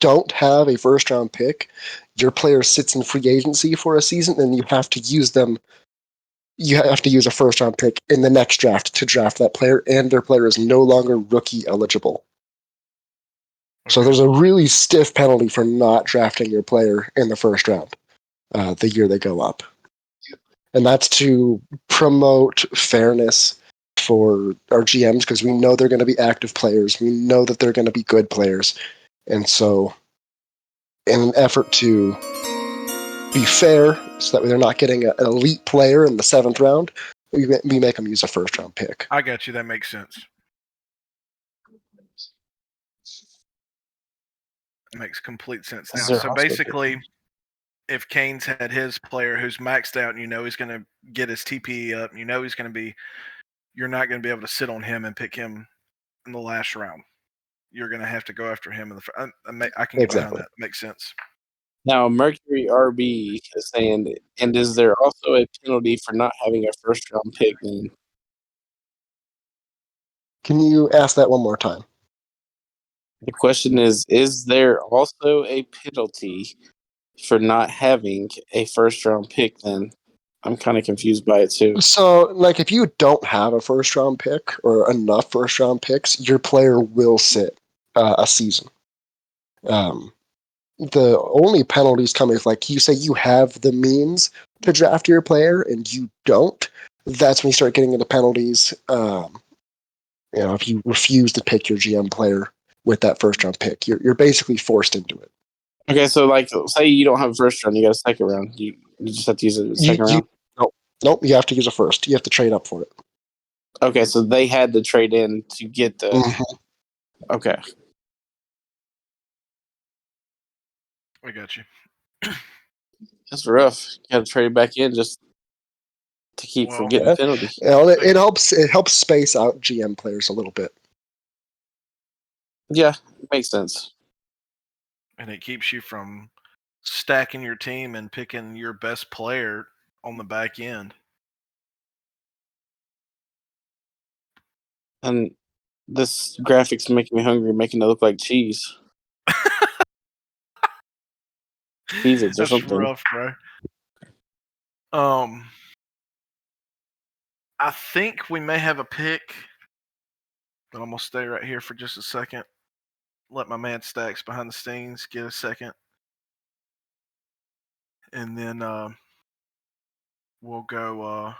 don't have a first-round pick, your player sits in free agency for a season, and you have to use them. You have to use a first-round pick in the next draft to draft that player, and their player is no longer rookie eligible. Okay. So there's a really stiff penalty for not drafting your player in the first round, the year they go up. And that's to promote fairness for our GMs, because we know they're going to be active players. We know that they're going to be good players. And so in an effort to be fair, so that they're not getting an elite player in the 7th round, we make them use a first-round pick. I got you. That makes sense. It makes complete sense now. So basically, if Canes had his player who's maxed out and he's going to get his TPE up, he's going to be, you're not going to be able to sit on him and pick him in the last round. You're going to have to go after him in the I can get behind that. Makes sense. Now, Mercury RB is saying, and is there also a penalty for not having a first-round pick? Then? Can you ask that one more time? The question is there also a penalty for not having a first-round pick? Then I'm kind of confused by it too. So, if you don't have a first-round pick or enough first-round picks, your player will sit a season. The only penalties come if, you say you have the means to draft your player and you don't. That's when you start getting into penalties. If you refuse to pick your GM player with that first-round pick, you're basically forced into it. Okay, so like, say you don't have a first round, you got a second round. You just have to use a second round. Nope, you have to use a first. You have to trade up for it. Okay, so they had to trade in to get the. Mhm. Okay, I got you. that's rough. You got to trade back in just to keep from Well, getting Yeah. the penalty. It helps space out GM players a little bit. Yeah, makes sense. and it keeps you from stacking your team and picking your best player on the back end. And this graphics making me hungry, making it look like cheese. Cheez-Its or That's something. rough, bro. I think we may have a pick, but I'm gonna stay right here for just a second. Let my man Stacks behind the scenes get a second, and then we'll go.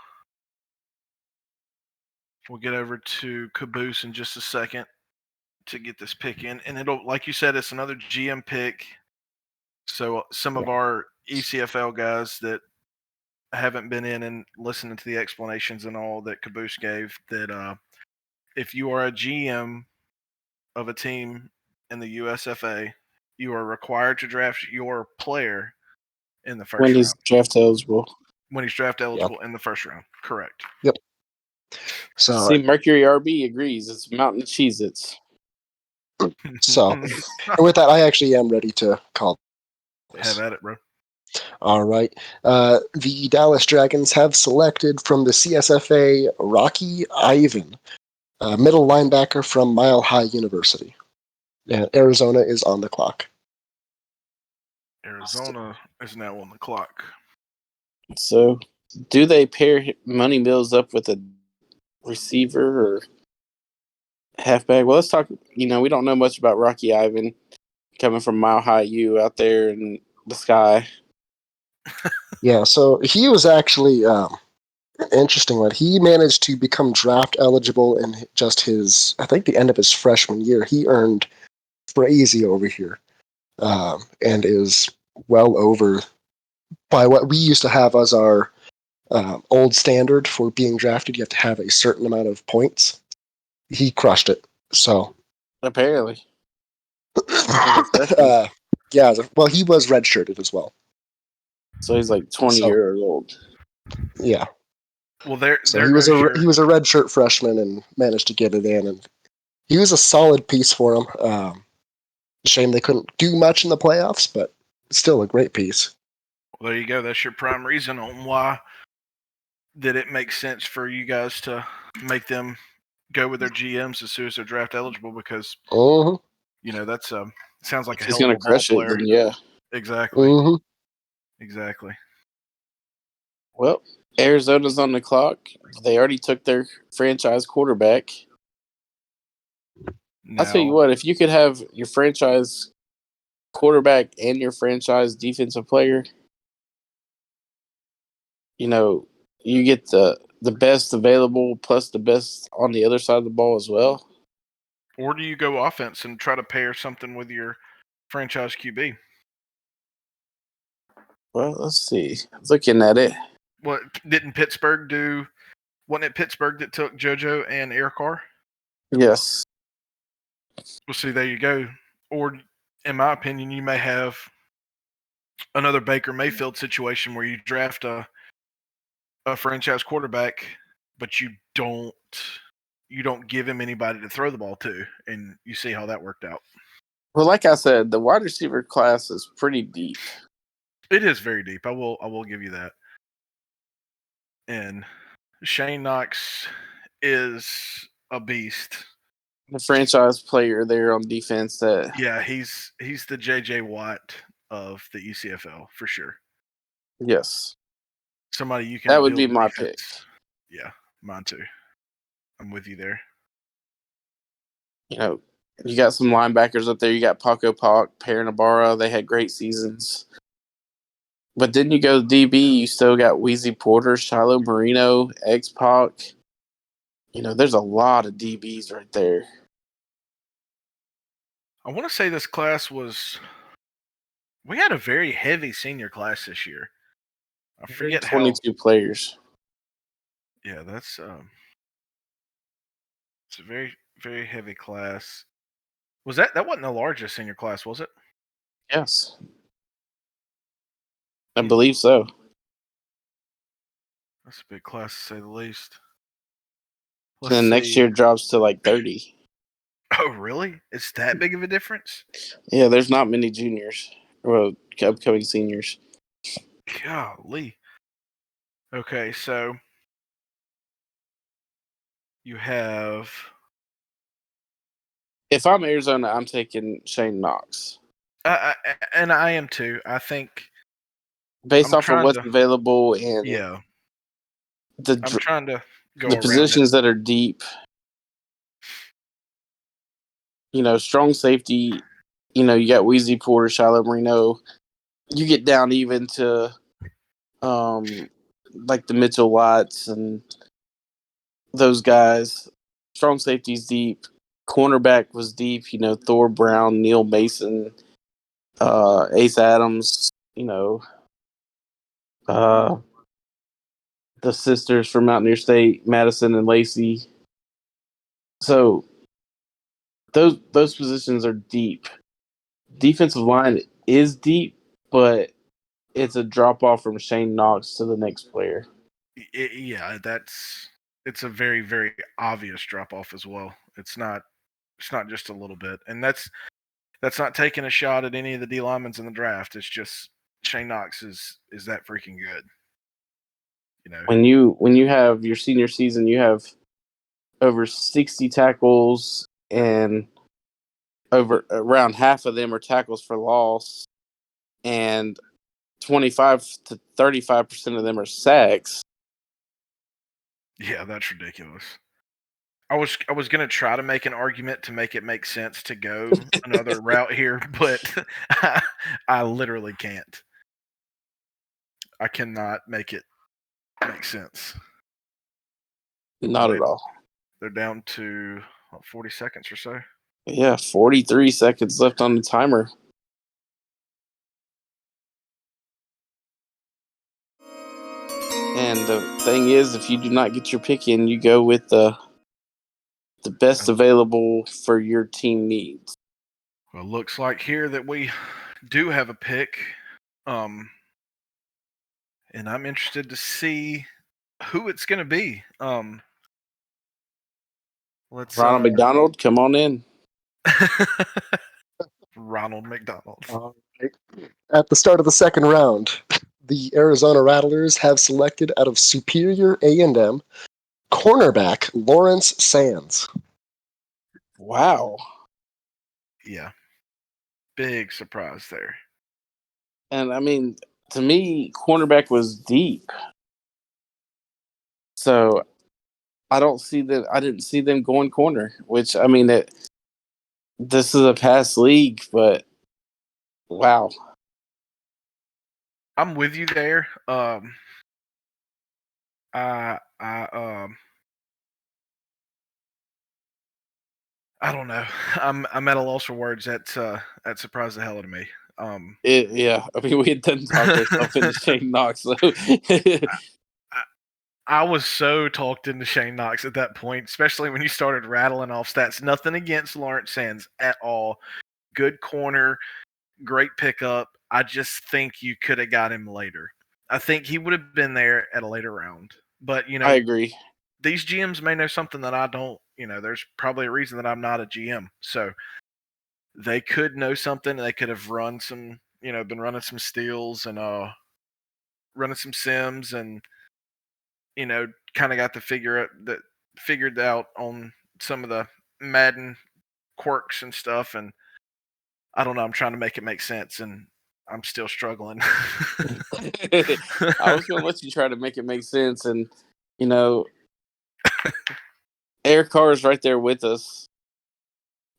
We'll get over to Caboose in just a second to get this pick in, and it'll, like you said, it's another GM pick. So some of our ECFL guys that haven't been in and listening to the explanations and all that Caboose gave, that if you are a GM of a team in the USFA, you are required to draft your player in the first When round. he's draft eligible. When he's draft eligible in the first round. Correct. Yep. So, See, Mercury RB agrees. It's Mountain Cheez-Its. and with that, I actually am ready to call this. Have at it, bro. All right. The Dallas Dragons have selected from the CSFA Rocky Ivan, middle linebacker from Mile High University. And Arizona is on the clock. Arizona is now on the clock. So, do they pair Money Mills up with a receiver or halfback? Well, let's talk. We don't know much about Rocky Ivan coming from Mile High U out there in the sky. Yeah, so he was actually interesting one. He managed to become draft eligible in just I think the end of his freshman year. He earned crazy over here, and is well over by what we used to have as our old standard for being drafted. You have to have a certain amount of points. He crushed it. So Apparently. yeah, well, he was redshirted as well. So he's like 20 years old. Yeah. Well, there he was goes he was a redshirt freshman and managed to get it in, and he was a solid piece for him. Shame they couldn't do much in the playoffs, but still a great piece. Well, there you go. That's your prime reason on why that it makes sense for you guys to make them go with their GMs as soon as they're draft eligible, because that's sounds like if a he's hell of gonna a ball crush it, player. then yeah. Exactly. Exactly. Well, Arizona's on the clock. They already took their franchise quarterback. Now, I'll tell you what, if you could have your franchise quarterback and your franchise defensive player, you get the best available plus the best on the other side of the ball as well. Or do you go offense and try to pair something with your franchise QB? Well, let's see. Looking at it. What didn't Pittsburgh do? Wasn't it Pittsburgh that took JoJo and Eric Carr? Yes. Well, see, there you go. Or, in my opinion, you may have another Baker Mayfield situation where you draft a franchise quarterback, but you don't give him anybody to throw the ball to, and you see how that worked out. Well, like I said, the wide receiver class is pretty deep. It is very deep. I will give you that. And Shane Knox is a beast. The franchise player there on defense he's the JJ Watt of the ECFL for sure. Yes. Somebody you can That would build be my defense. pick. Yeah, mine too. I'm with you there. You got some linebackers up there. You got Paco Pac, Paranabara. They had great seasons. But then you go to DB, you still got Wheezy Porter, Shiloh Marino, X-Pac. There's a lot of DBs right there. I want to say this class was We had a very heavy senior class this year. I forget how. 22 players. Yeah, that's it's a very, very heavy class. That wasn't the largest senior class, was it? Yes. I believe so. That's a big class to say the least. And then next year drops to like 30. Oh, really? It's that big of a difference? Yeah, there's not many juniors or upcoming seniors. Golly. Okay, so you have. If I'm Arizona, I'm taking Shane Knox. And I am too. I think based I'm off of what's trying to- available and Yeah, the I'm trying to go the around positions it. that are deep. You know, strong safety. You know, you got Weezy Porter, Shiloh Marino. You get down even to like the Mitchell Watts and those guys. Strong safety's deep. Cornerback was deep. You know, Thor Brown, Neil Mason, Ace Adams. You know, the sisters from Mountaineer State, Madison and Lacey. So those positions are deep. Defensive line is deep, but it's a drop off from Shane Knox to the next player. Yeah, it's a very, very obvious drop off as well. It's not just a little bit, and that's not taking a shot at any of the D linemen in the draft. It's just Shane Knox is that freaking good. You know, When you have your senior season, you have over 60 tackles, and over around half of them are tackles for loss, and 25 to 35% of them are sacks. yeah, that's ridiculous. I was gonna try to make an argument to make it make sense to go another route here, but I literally can't. I cannot make it make sense. Not at all. They're down to 40 seconds or so. Yeah, 43 seconds left on the timer. And the thing is, if you do not get your pick in, you go with the best available for your team needs. Well, looks like here that we do have a pick. And I'm interested to see who it's going to be. Let's Ronald McDonald, come on in. Ronald McDonald. Right. At the start of the second round, the Arizona Rattlers have selected out of Superior A&M cornerback Lawrence Sands. Wow. Yeah. Big surprise there. And I mean, to me, cornerback was deep. So I didn't see them going corner, which I mean this is a past league, but wow. I'm with you there. I don't know. I'm at a loss for words. That surprised the hell out of me. Yeah, I mean, we had done talked ourselves into Shane Knox. So. I was so talked into Shane Knox at that point, especially when you started rattling off stats. Nothing against Lawrence Sands at all. Good corner, great pickup. I just think you could have got him later. I think he would have been there at a later round. But, I agree. These GMs may know something that I don't. There's probably a reason that I'm not a GM. So they could know something. They could have run some, been running some steals and running some sims and, kind of got to figured out on some of the Madden quirks and stuff. And I don't know. I'm trying to make it make sense, and I'm still struggling. I was going to let you try to make it make sense, and Air Car's right there with us.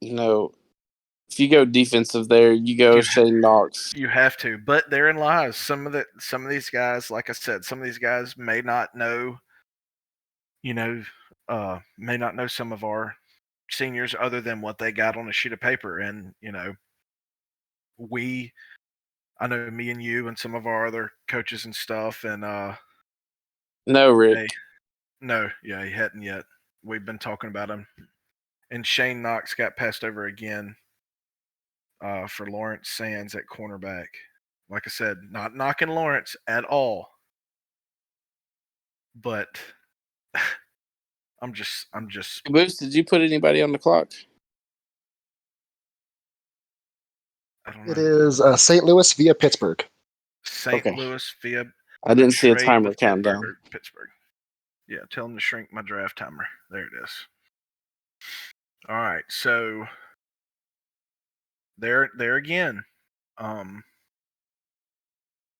If you go defensive there, you go Shane Knox. You have to, but therein lies some of these guys. Like I said, some of these guys may not know. May not know some of our seniors other than what they got on a sheet of paper, and I know me and you and some of our other coaches and stuff, and No, Rick. hey, no, yeah, he hadn't yet. We've been talking about him, and Shane Knox got passed over again for Lawrence Sands at cornerback. Like I said, not knocking Lawrence at all, but I'm just. Caboose, did you put anybody on the clock? I don't know. It is St. Louis via Pittsburgh. St. Okay. Louis via. I didn't see a trade timer with countdown. Pittsburgh. Yeah, tell him to shrink my draft timer. There it is. All right, so there again.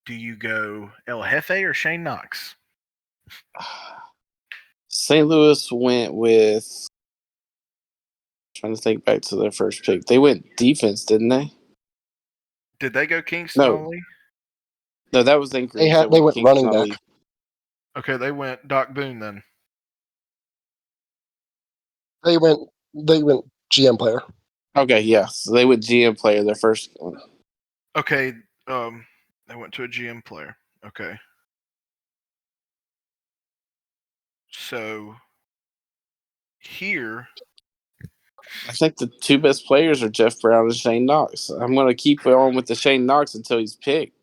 Do you go El Jefe or Shane Knox? St. Louis went with. Trying to think back to their first pick. They went defense, didn't they? Did they go Kingston No. only? No, that was Anchorage. They went running Kingston back. only. Okay, they went Doc Boone then. They went GM player. Okay, yeah. So they went GM player, their first one. Okay, they went to a GM player. Okay. So here, I think the two best players are Jeff Brown and Shane Knox. I'm going to keep on with the Shane Knox until he's picked.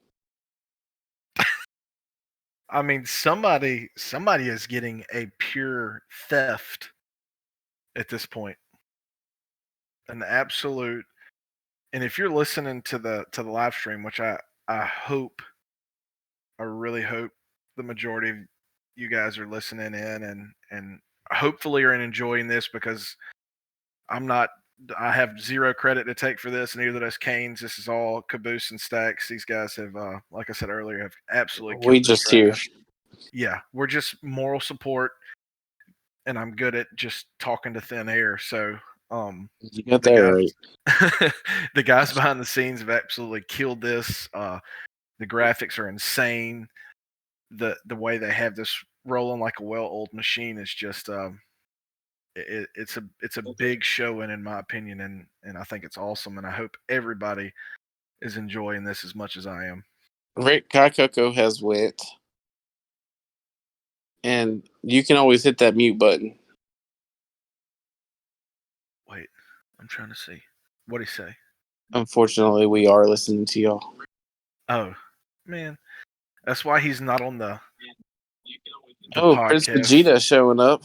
I mean, somebody is getting a pure theft at this point. An absolute. And if you're listening to the live stream, which I really hope the majority of you guys are listening in and hopefully are enjoying this, because I have zero credit to take for this, and neither does Canes. This is all Caboose and Stacks. These guys have, like I said earlier, have absolutely killed We this just draft. here. Yeah, we're just moral support, and I'm good at just talking to thin air. So, You got that right. the guys behind the scenes have absolutely killed this. The graphics are insane. The way they have this rolling like a well-oiled machine is just it's a big showing, in my opinion, and I think it's awesome, and I hope everybody is enjoying this as much as I am. Rick Kakoko has went. And you can always hit that mute button. Wait, I'm trying to see. What'd he say? Unfortunately, we are listening to y'all. Oh, man. That's why he's not on the Prince podcast. Vegeta showing up.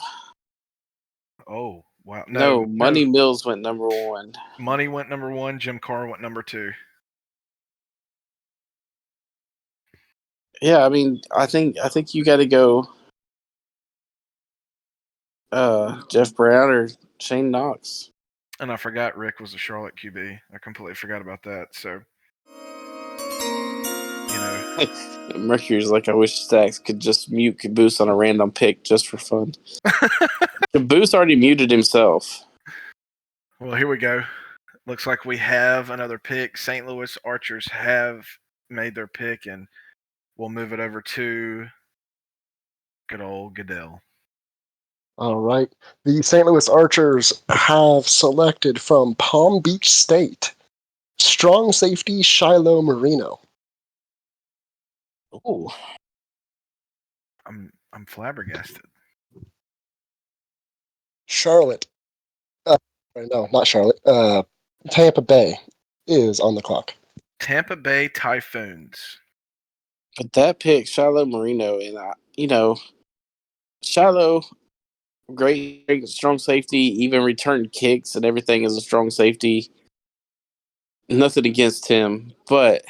Oh, wow. No, Money Mills went number one. Money went number one. Jim Carr went number two. Yeah, I mean, I think you got to go Jeff Brown or Shane Knox. And I forgot Rick was a Charlotte QB. I completely forgot about that. So, you know. Mercury's like, I wish Stacks could just mute Caboose on a random pick just for fun. Caboose already muted himself. Well, here we go. Looks like we have another pick. St. Louis Archers have made their pick, and we'll move it over to good old Goodell. All right. The St. Louis Archers have selected from Palm Beach State strong safety Shiloh Marino. Oh, I'm flabbergasted. Charlotte. No, not Charlotte. Tampa Bay is on the clock. Tampa Bay Typhoons. but that pick, Shiloh Marino, and Shiloh, great, strong safety, even returned kicks and everything as a strong safety. Nothing against him, but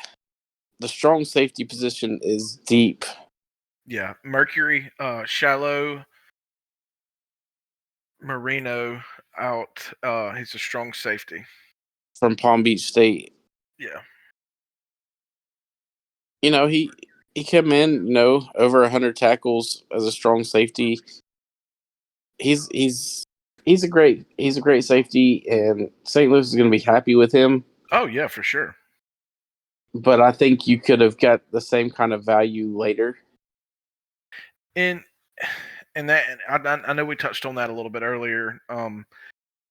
the strong safety position is deep. Yeah, Mercury, Shiloh Marino out. He's a strong safety From Palm Beach State. Yeah. He came in, over 100 tackles as a strong safety. He's a great safety, and St. Louis is going to be happy with him. Oh yeah, for sure. But I think you could have got the same kind of value later. And that, I know we touched on that a little bit earlier,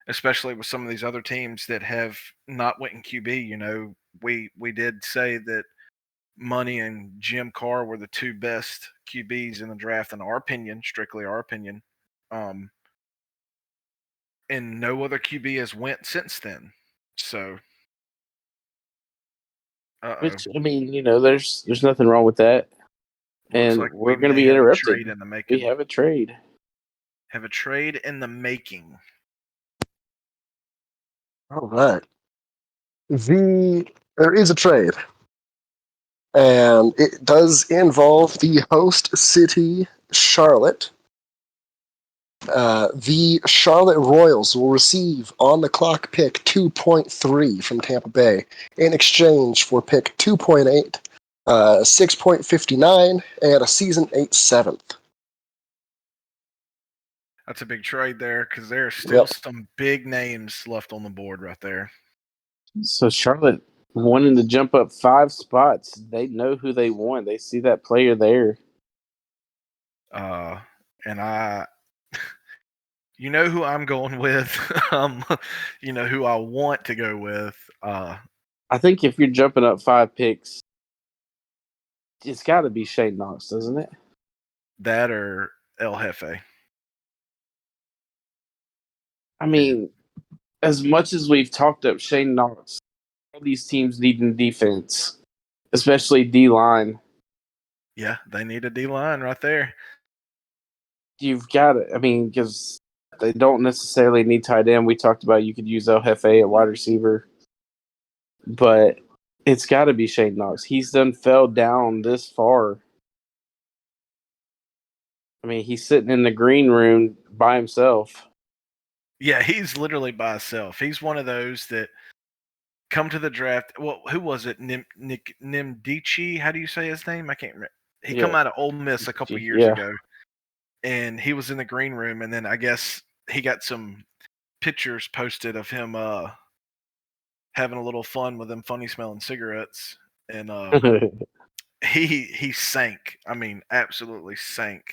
especially with some of these other teams that have not went in QB. We did say that Money and Jim Carr were the two best QBs in the draft, in our opinion, strictly our opinion. And no other QB has went since then. So, Which, I mean, there's nothing wrong with that. looks And like we're we going to may be have a interrupted. trade in the making. We have a trade. Have a trade in the making. All right. There is a trade, and it does involve the host city, Charlotte. The Charlotte Royals will receive on-the-clock pick 2.3 from Tampa Bay in exchange for pick 2.8, 6.59, and a season 8 seventh. That's a big trade there because there are still some big names left on the board right there. So Charlotte wanting to jump up 5 spots. They know who they want. They see that player there. And you know who I'm going with. You know who I want to go with. I think if you're jumping up 5 picks, it's got to be Shane Knox, doesn't it? That or El Jefe. I mean, as much as we've talked up Shane Knox, all these teams need defense, especially D-line. Yeah, they need a D-line right there. You've got it. I mean, because they don't necessarily need tight end. We talked about you could use El Jefe at wide receiver. But it's got to be Shane Knox. He's done fell down this far. I mean, he's sitting in the green room by himself. Yeah, he's literally by himself. He's one of those that come to the draft. Well, who was it? Nimdici? How do you say his name? I can't remember. He come out of Ole Miss a couple years ago, and he was in the green room. And then I guess he got some pictures posted of him having a little fun with them funny smelling cigarettes, and he sank. I mean, absolutely sank.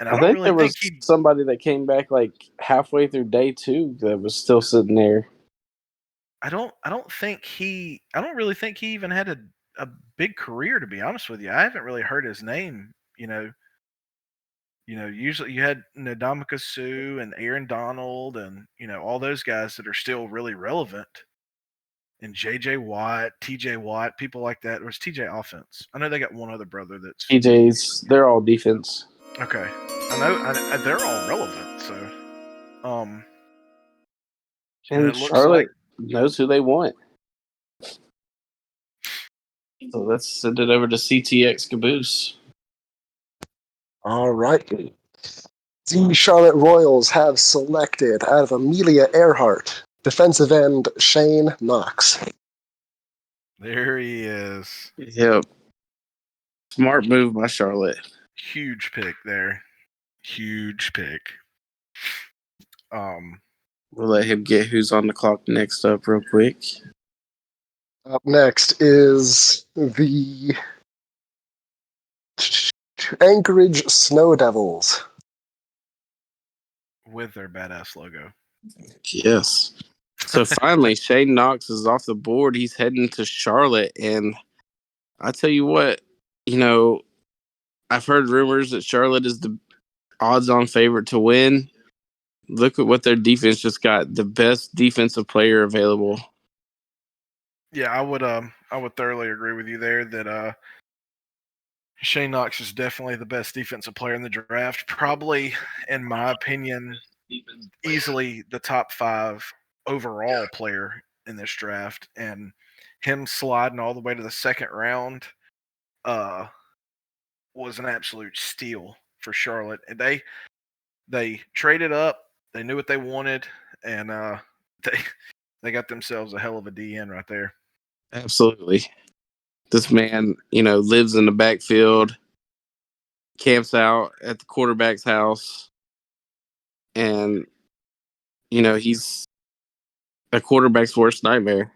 And I don't think really there was think somebody that came back like halfway through day 2 that was still sitting there. I don't really think he even had a big career, to be honest with you. I haven't really heard his name. Usually you had Ndamukong Suh and Aaron Donald and all those guys that are still really relevant. And J.J. Watt, T.J. Watt, people like that. Or was T.J. offense? I know they got one other brother that's TJ's, they're all defense. okay. I know they're all relevant. So, and it looks Charlotte knows who they want. So let's send it over to CTX Caboose. All right. The Charlotte Royals have selected out of Amelia Earhart, defensive end Shane Knox. there he is. Yep. Smart move by Charlotte. Huge pick there. Huge pick. We'll let him get who's on the clock next up real quick. Up next is the Anchorage Snow Devils. With their badass logo. Yes. So finally, Shane Knox is off the board. He's heading to Charlotte. And I tell you what, I've heard rumors that Charlotte is the odds-on favorite to win. Look at what their defense just got. The best defensive player available. Yeah, I would thoroughly agree with you there that Shane Knox is definitely the best defensive player in the draft. Probably, in my opinion, easily the top 5 overall player in this draft. And him sliding all the way to the second round was an absolute steal for Charlotte. And they traded up. They knew what they wanted, and they got themselves a hell of a DN right there. Absolutely. This man, lives in the backfield, camps out at the quarterback's house, and, he's a quarterback's worst nightmare.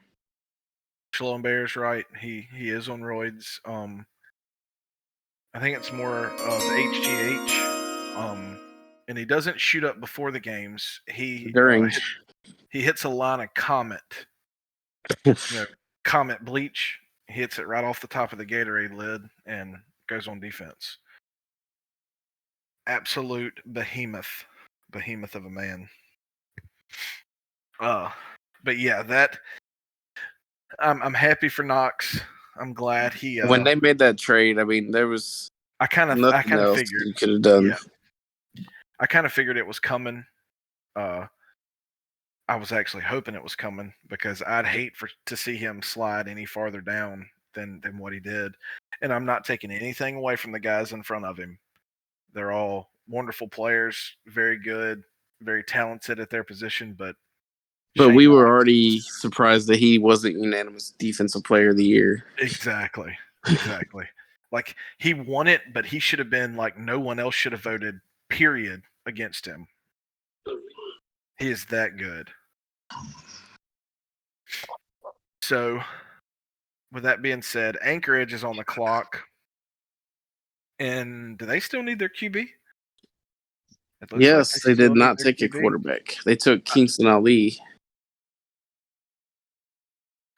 Shalom Bear's right. He is on roids. I think it's more of HGH. And he doesn't shoot up before the games. He hits a line of Comet. Comet bleach. hits it right off the top of the Gatorade lid and goes on defense. Absolute behemoth of a man. But yeah, that I'm happy for Knox. I'm glad he. When they made that trade, I mean, there was I kind of else figured you could have done. Yeah, I kind of figured it was coming. I was actually hoping it was coming because I'd hate to see him slide any farther down than what he did. And I'm not taking anything away from the guys in front of him. They're all wonderful players, very good, very talented at their position, but we Shane were Knox, already surprised that he wasn't unanimous defensive player of the year. Exactly. Like he won it, but he should have been like no one else should have voted, period, against him. He is that good. So, with that being said, Anchorage is on the clock. And do they still need their QB? Yes, they did not take a quarterback. They took Kingston Ali.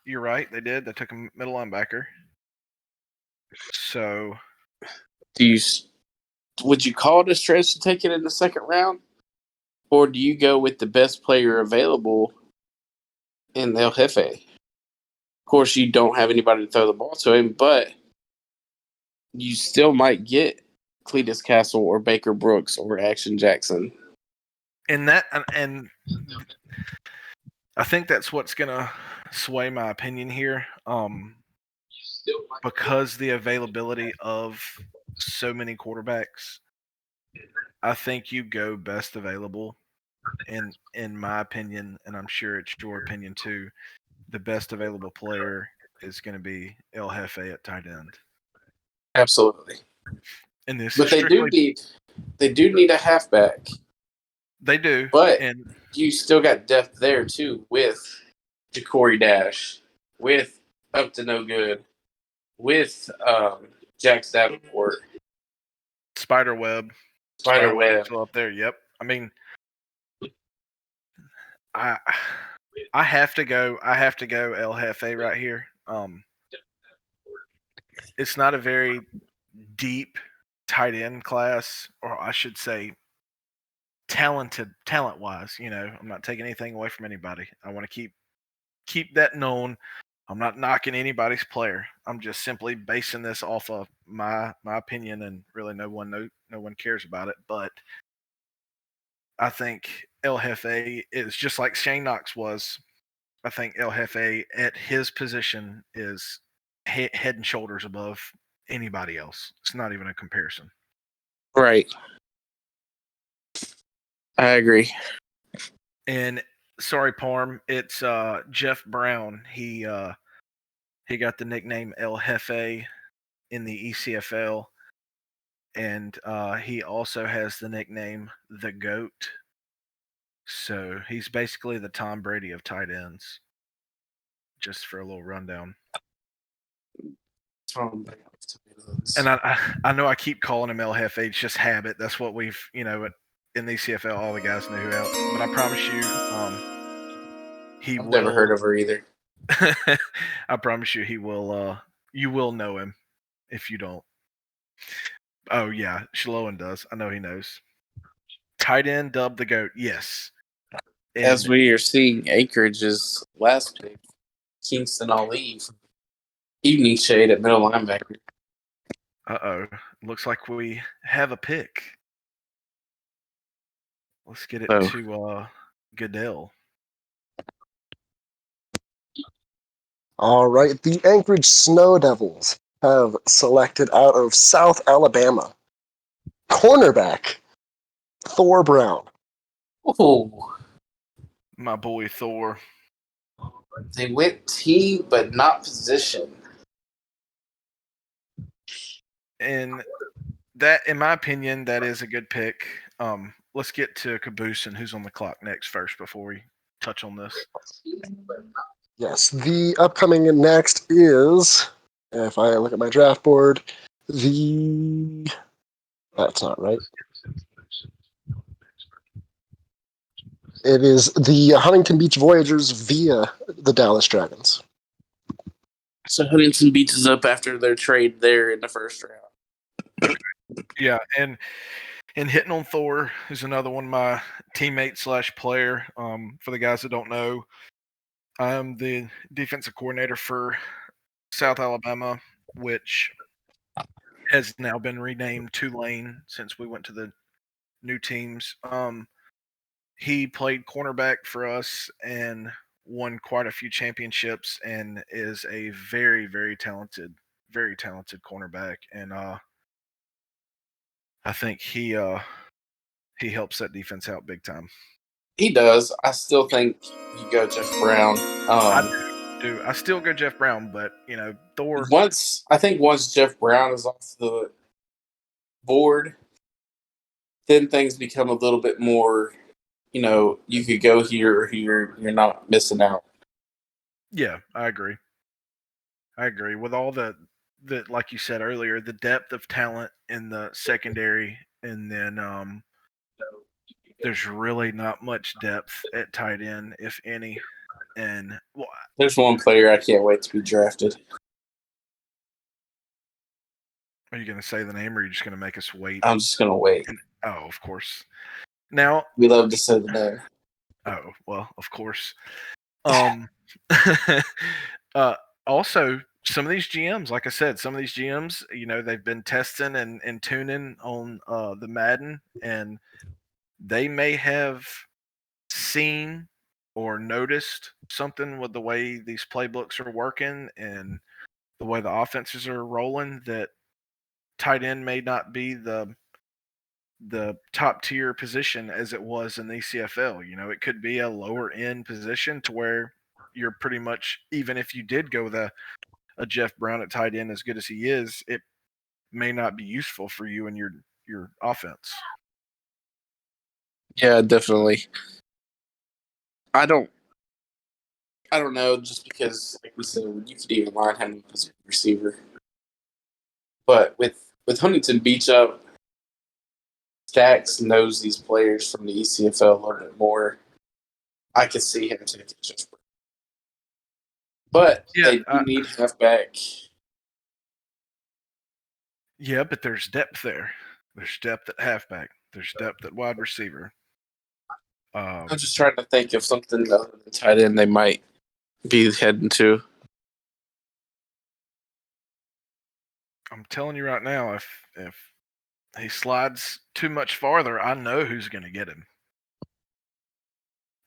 You're right, they did. They took a middle linebacker. So, would you call it a stretch to take it in the second round? Or do you go with the best player available in El Jefe? Of course, you don't have anybody to throw the ball to him, but you still might get Cletus Castle or Baker Brooks or Action Jackson. And I think that's what's going to sway my opinion here. Because the availability of so many quarterbacks, I think you go best available. In my opinion, and I'm sure it's your opinion too, the best available player is going to be El Jefe at tight end. Absolutely. And this but they do need a halfback. They do. But you still got depth there too with Ja'Cory Dash, with Up to No Good, with Jack Davenport. Spiderweb still up there. Yep. I mean, I have to go El Jefe right here. It's not a very deep tight end class, or I should say talent-wise. I'm not taking anything away from anybody. I want to keep that known. I'm not knocking anybody's player. I'm just simply basing this off of my opinion, and really no one cares about it. But I think El Jefe is just like Shane Knox was. I think El Jefe at his position is head and shoulders above anybody else. It's not even a comparison. Right. I agree. And sorry, Parm, it's Jeff Brown. He got the nickname El Jefe in the ECFL, and he also has the nickname the GOAT. So he's basically the Tom Brady of tight ends. Just for a little rundown. And I know I keep calling him El Jefe. It's just habit. That's what we've, in the CFL, all the guys know who else. But I promise you, I've never heard of her either. I promise you, he will. You will know him if you don't. Oh yeah, Shaloan does. I know he knows. Tight end dubbed the GOAT. Yes. And as we are seeing, Anchorage's last pick, Kingston Ali, evening shade at middle linebacker. Looks like we have a pick. Let's get it to Goodell. All right, the Anchorage Snow Devils have selected out of South Alabama cornerback Thor Brown. Oh, my boy Thor. They went team, but not position. And that, in my opinion, that is a good pick. Let's get to Caboose and who's on the clock next first before we touch on this. Yes, the upcoming next is, if I look at my draft board, that's not right. It is the Huntington Beach Voyagers via the Dallas Dragons. So Huntington Beach is up after their trade there in the first round. Yeah, and hitting on Thor is another one of my teammates / player. For the guys that don't know, I'm the defensive coordinator for South Alabama, which has now been renamed Tulane since we went to the new teams. He played cornerback for us and won quite a few championships and is a very, very talented cornerback. And I think he helps that defense out big time. He does. I still think you go Jeff Brown. I still go Jeff Brown, but Thor. Once Jeff Brown is off the board, then things become a little bit more. You could go here or here. You're not missing out. Yeah, I agree. With all the like you said earlier, the depth of talent in the secondary, and then there's really not much depth at tight end, if any. And there's one player I can't wait to be drafted. Are you going to say the name, or are you just going to make us wait? I'm just going to wait. Oh, of course. Now we love to say the name. Oh, well, of course. Also, some of these GMs, like I said, they've been testing and tuning on the Madden, and they may have seen or noticed something with the way these playbooks are working and the way the offenses are rolling, that tight end may not be the top tier position as it was in the ECFL. It could be a lower end position to where you're pretty much, even if you did go with a Jeff Brown at tight end, as good as he is, it may not be useful for you and your offense. Yeah, definitely. I don't know, just because, like we said, you could even line him as a receiver. But with Huntington Beach up, Stacks knows these players from the ECFL a little bit more. I could see him taking Jeff Brown. But they do need halfback. Yeah, but there's depth there. There's depth at halfback. There's depth at wide receiver. I'm just trying to think of something other than tight end they might be heading to. I'm telling you right now, if he slides too much farther, I know who's going to get him.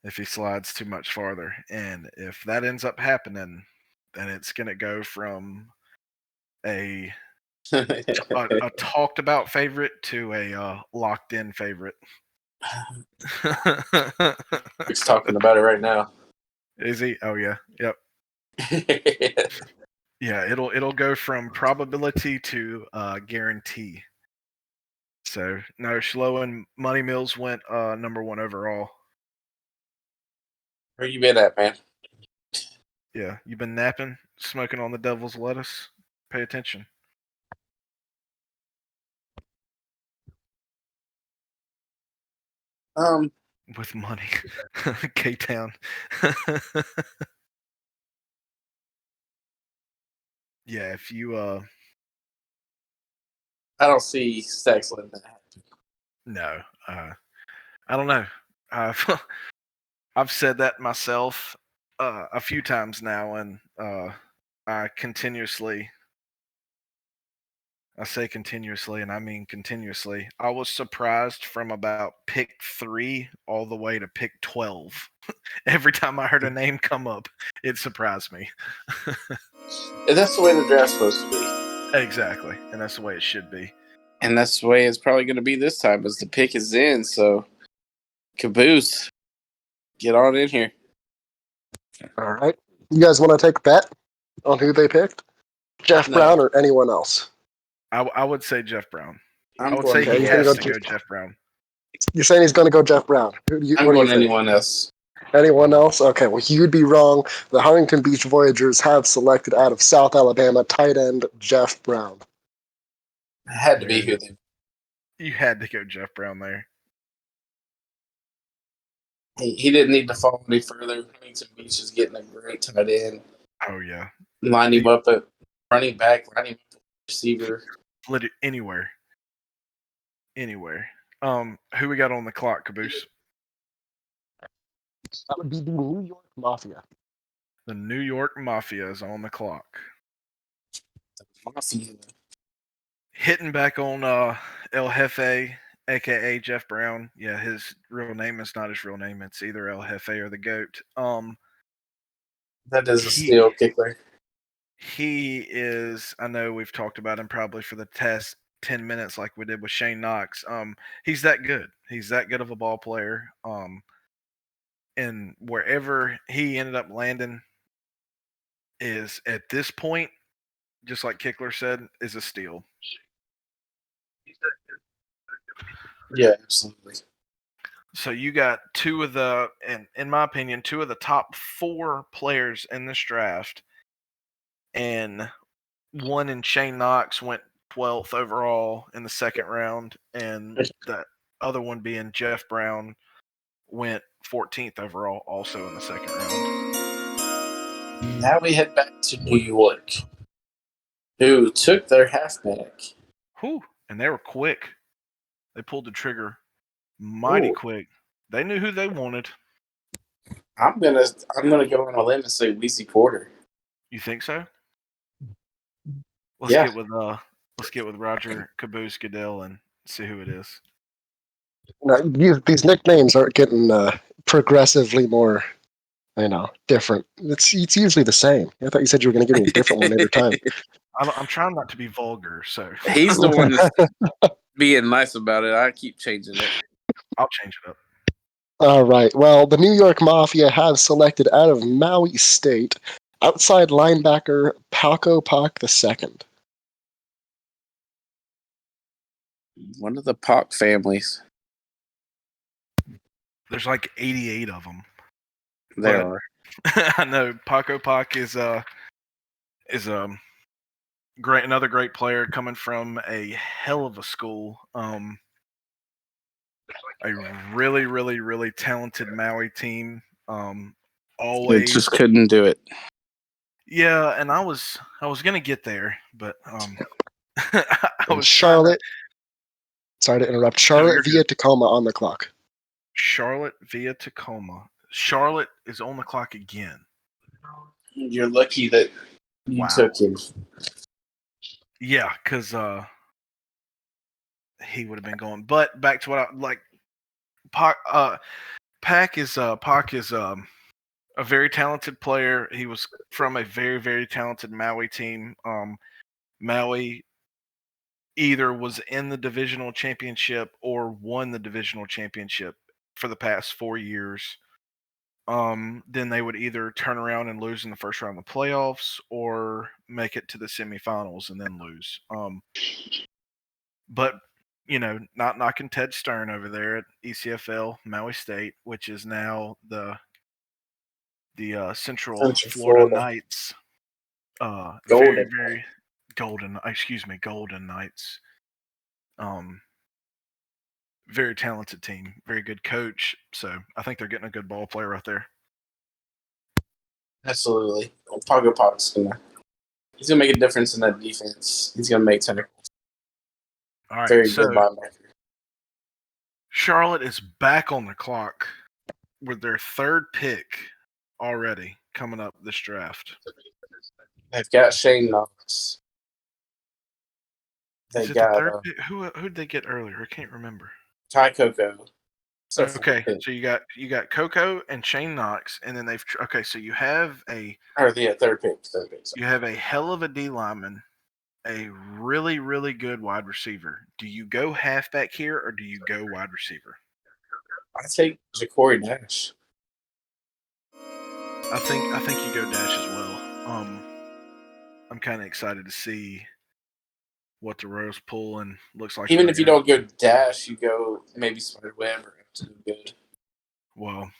If he slides too much farther, and if that ends up happening, then it's going to go from a talked about favorite to a locked in favorite. He's talking about it right now. Is he? Oh yeah. Yep. Yeah, it'll go from probability to guarantee. So no, Schlo and Money Mills went number 1 overall. Where you been at, man? Yeah, you been napping, smoking on the devil's lettuce? Pay attention. With money. K-Town. Yeah, if you I don't see Stacks letting that happen. No. I don't know. I've said that myself a few times now, and I say continuously, and I mean continuously. I was surprised from about pick 3 all the way to pick 12. Every time I heard a name come up, it surprised me. And that's the way the draft's supposed to be. Exactly, and that's the way it should be. And that's the way it's probably going to be this time, as the pick is in. So, caboose, get on in here. All right. You guys want to take a bet on who they picked? Jeff Brown or anyone else? I would say Jeff Brown. I would say he has to go Jeff Brown. You're saying he's going to go Jeff Brown. I'm going anyone else. Anyone else? Okay, well, you'd be wrong. The Huntington Beach Voyagers have selected out of South Alabama tight end Jeff Brown. It had to be who they... You had to go Jeff Brown there. He didn't need to fall any further. Huntington Beach is getting a great tight end. Oh yeah, Line him up at running back, line him up at receiver. Anywhere. Who we got on the clock, Caboose? That would be the New York Mafia. The New York Mafia is on the clock. Mafia. Hitting back on El Jefe, aka Jeff Brown. Yeah, his real name is not his real name. It's either El Jefe or the Goat. That is a steal kicker. He is. I know we've talked about him probably for the test 10 minutes like we did with Shane Knox. He's that good. He's that good of a ball player. And wherever he ended up landing is at this point, just like Kickler said, is a steal. Yeah, absolutely. So you got two of the, in my opinion, two of the top 4 players in this draft, and one in Shane Knox went 12th overall in the second round, and the other one being Jeff Brown went 14th overall, also in the second round. Now we head back to New York, who took their halfback. Whew, and they were quick. They pulled the trigger mighty quick. They knew who they wanted. I'm gonna go on a limb and say Weezy Porter. You think so? Yeah. Let's get with Roger Caboose Goodell and see who it is. Now, these nicknames are getting progressively more, different. It's usually the same. I thought you said you were going to give me a different one every time. I'm trying not to be vulgar, so He's the one that's being nice about it. I keep changing it. I'll change it up. All right. Well, the New York Mafia have selected out of Maui State outside linebacker Paco Pac II. One of the Pac families. There's like 88 of them. There are. I know Paco Pac is great, another great player coming from a hell of a school. A really, really, really talented Maui team. Always It just couldn't do it. Yeah, and I was gonna get there, but I was Charlotte. Sorry to interrupt. Charlotte via Tacoma on the clock. Charlotte via Tacoma. Charlotte is on the clock again. You're lucky that you took him. Yeah, because he would have been going. But back to what I like. Pac is a very talented player. He was from a very, very talented Maui team. Maui either was in the divisional championship or won the divisional championship for the past 4 years. Then they would either turn around and lose in the first round of the playoffs or make it to the semifinals and then lose. But not knocking Ted Stern over there at ECFL Maui State, which is now the Central Florida Knights. Very, very Golden Knights. Very talented team, very good coach. So I think they're getting a good ball player right there. Absolutely. Paco Pac's he's gonna make a difference in that defense. He's gonna make tackles. All right, very so good linebacker. Charlotte is back on the clock with their third pick already coming up this draft. They've got Shane Knox. Is it the third pick? Who'd they get earlier? I can't remember. Ty Coco. Okay, so you got Coco and Shane Knox, and then so you have third pick. You have a hell of a D lineman, a really, really good wide receiver. Do you go halfback here or do you go wide receiver? I take Ja'Cory Dash. I think you go Dash as well. I'm kind of excited to see what the Rose pull and looks like. Even if you don't go Dash, you go maybe Spiderweb or to do good. Well,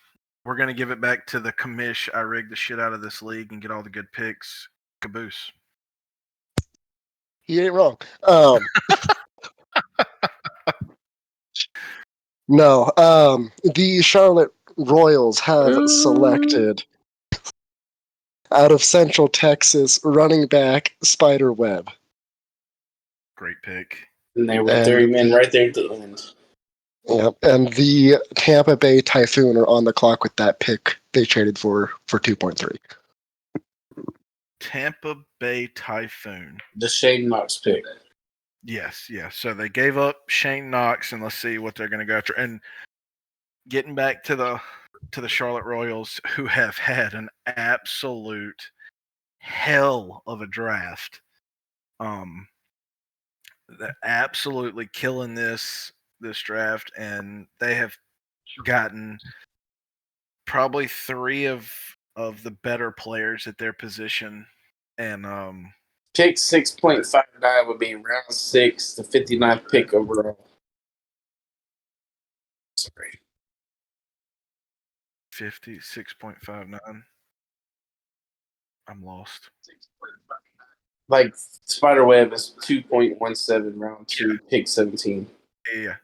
we're gonna give it back to the commish. I rigged the shit out of this league and get all the good picks. Caboose. He ain't wrong. No. The Charlotte Royals have selected out of Central Texas, running back Spider Webb. Great pick. And they were And- 30 men right there at the end. Yep, and the Tampa Bay Typhoon are on the clock with that pick they traded for 2.3. Tampa Bay Typhoon. The Shane Knox pick. Yes. So they gave up Shane Knox, and let's see what they're going to go after. And getting back to the Charlotte Royals, who have had an absolute hell of a draft. They're absolutely killing this draft, and they have gotten probably three of the better players at their position. And Pick 6.59 would be round 6, the 59th pick overall. Sorry. 56.59. I'm lost. Like Spiderweb is 2.17 round 2, pick 17. Yeah.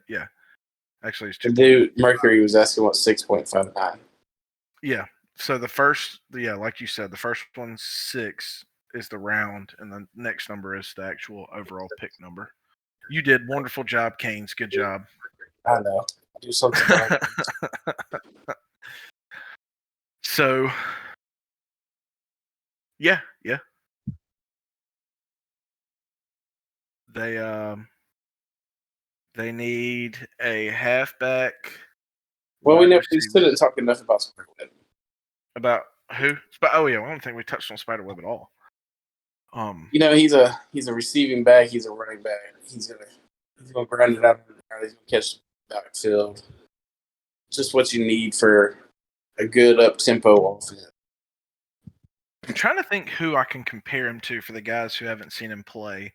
Actually, it's The 2. dude Mercury was asking what 6.59. Yeah. So the first, like you said, the first one 6 is the round, and the next number is the actual overall pick number. You did wonderful job, Canes. Good job. I know. Do something about it. So, yeah. They need a halfback. Well, we wide still didn't talk enough about Spiderweb. About who? Oh yeah, I don't think we touched on Spiderweb at all. You know, he's a receiving back. He's a running back. He's gonna grind it out. He's gonna catch the backfield. Just what you need for a good up tempo offense. I'm trying to think who I can compare him to for the guys who haven't seen him play.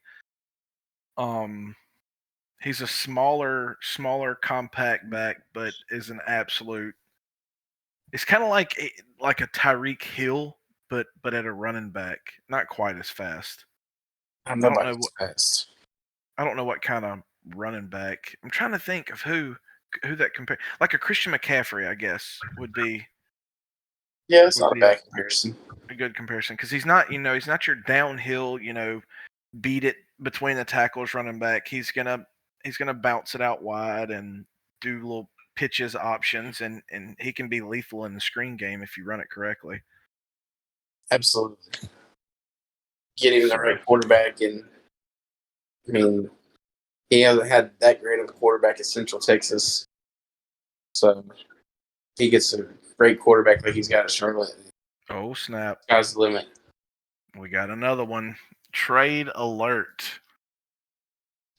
He's a smaller, compact back, but is an absolute. It's kind of like a Tyreek Hill, but at a running back, not quite as fast. I don't know what kind of running back. I'm trying to think of who that compare, like a Christian McCaffrey, I guess, would be. Yeah, it's not a bad comparison. A good comparison, because he's not your downhill, beat it between the tackles running back. He's gonna bounce it out wide and do little pitches options, and he can be lethal in the screen game if you run it correctly. Absolutely. Getting the right quarterback, and I mean, he hasn't had that great of a quarterback at Central Texas, so he gets a great quarterback like he's got at Charlotte. Oh snap! Sky's the limit. We got another one. Trade alert.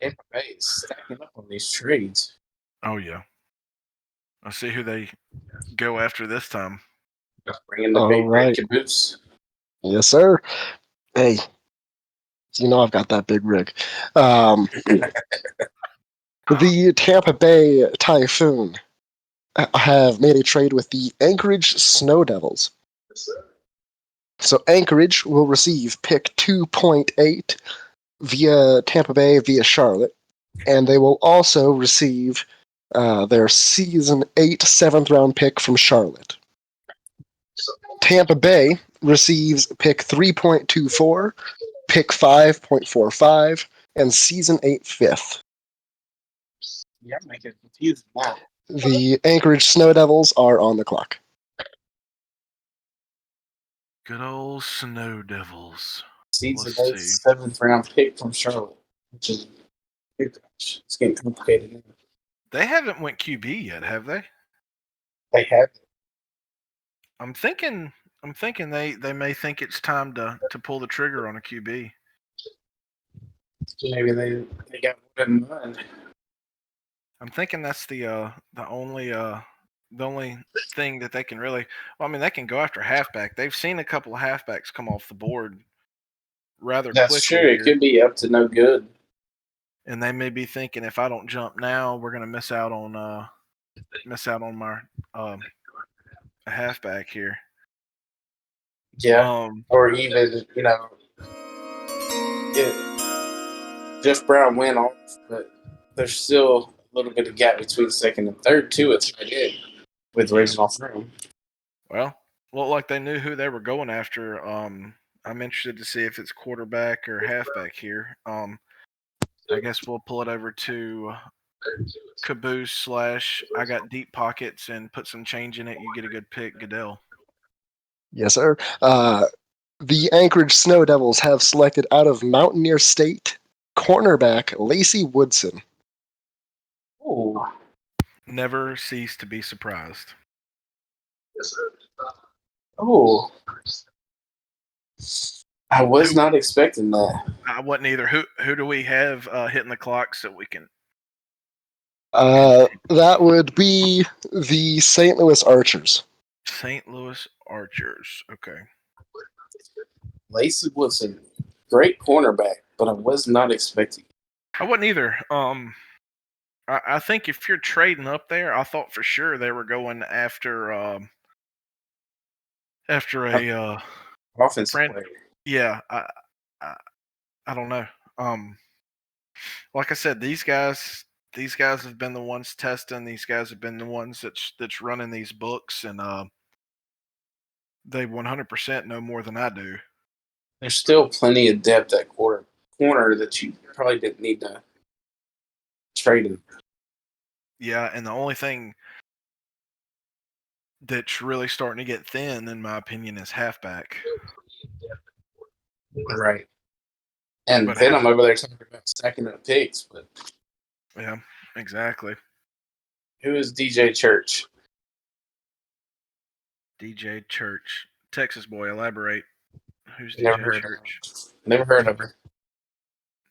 Tampa Bay is stacking up on these trades. Oh yeah. Let's see who they go after this time. Bringing the big red caboose. Yes, sir. Hey, I've got that big rig. The Tampa Bay Typhoon have made a trade with the Anchorage Snow Devils. So Anchorage will receive pick 2.8 via Tampa Bay via Charlotte, and they will also receive their season 8 7th round pick from Charlotte. Tampa Bay receives pick 3.24, pick 5.45, and season 8 5th. Yeah, I'm making it confused now. The Anchorage Snow Devils are on the clock. Good old Snow Devils. Season 8 7th round pick from Charlotte, which is it's getting complicated now. They haven't went QB yet, have they? They have. I'm thinking they may think it's time to pull the trigger on a QB. Maybe they got one in mind. I'm thinking that's the only thing that they can really. Well, I mean, they can go after halfback. They've seen a couple of halfbacks come off the board rather quickly. That's true. It could be up to no good. And they may be thinking, if I don't jump now, we're gonna miss out on my a halfback here. Yeah. Or even, Jeff Brown went off, but there's still a little bit of gap between second and third too. It's right in with Regional Firm. Well, Well, like they knew who they were going after. I'm interested to see if it's quarterback or halfback here. I guess we'll pull it over to Caboose / I got deep pockets and put some change in it. You get a good pick, Goodell. Yes, sir. The Anchorage Snow Devils have selected out of Mountaineer State cornerback Lacey Woodson. Oh, Never cease to be surprised. oh! I was not expecting that. I wasn't either. Who do we have hitting the clock so we can? That would be the St. Louis Archers. St. Louis Archers. Okay. Lacey Wilson, great cornerback, but I was not expecting. I wasn't either. I think if you're trading up there, I thought for sure they were going after a Offensive friend. player. Yeah, I don't know. Like I said, these guys have been the ones testing. These guys have been the ones that's running these books, and they 100% know more than I do. There's still plenty of depth at corner that you probably didn't need to trade him. Yeah, and the only thing that's really starting to get thin, in my opinion, is halfback. Right. And But then I'm over there talking about stacking up picks, but yeah, exactly. who is DJ Church? DJ Church, Texas boy. Elaborate. Who's Never DJ heard Church? of her. Never heard of her.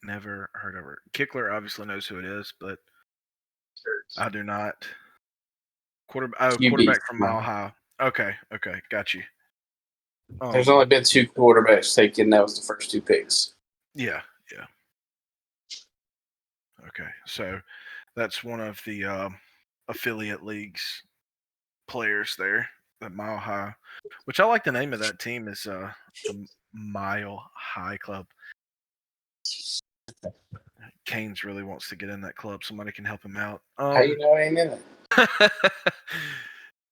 Never heard of her. Kickler obviously knows who it is, but I do not. Quarterback from Mile High. Okay, got you. There's only been 2 quarterbacks taken. That was the first 2 picks. Yeah. Okay, so that's one of the affiliate leagues players there, the Mile High, which I like the name of that team is the Mile High Club. Canes really wants to get in that club. Somebody can help him out. How you know I ain't in it?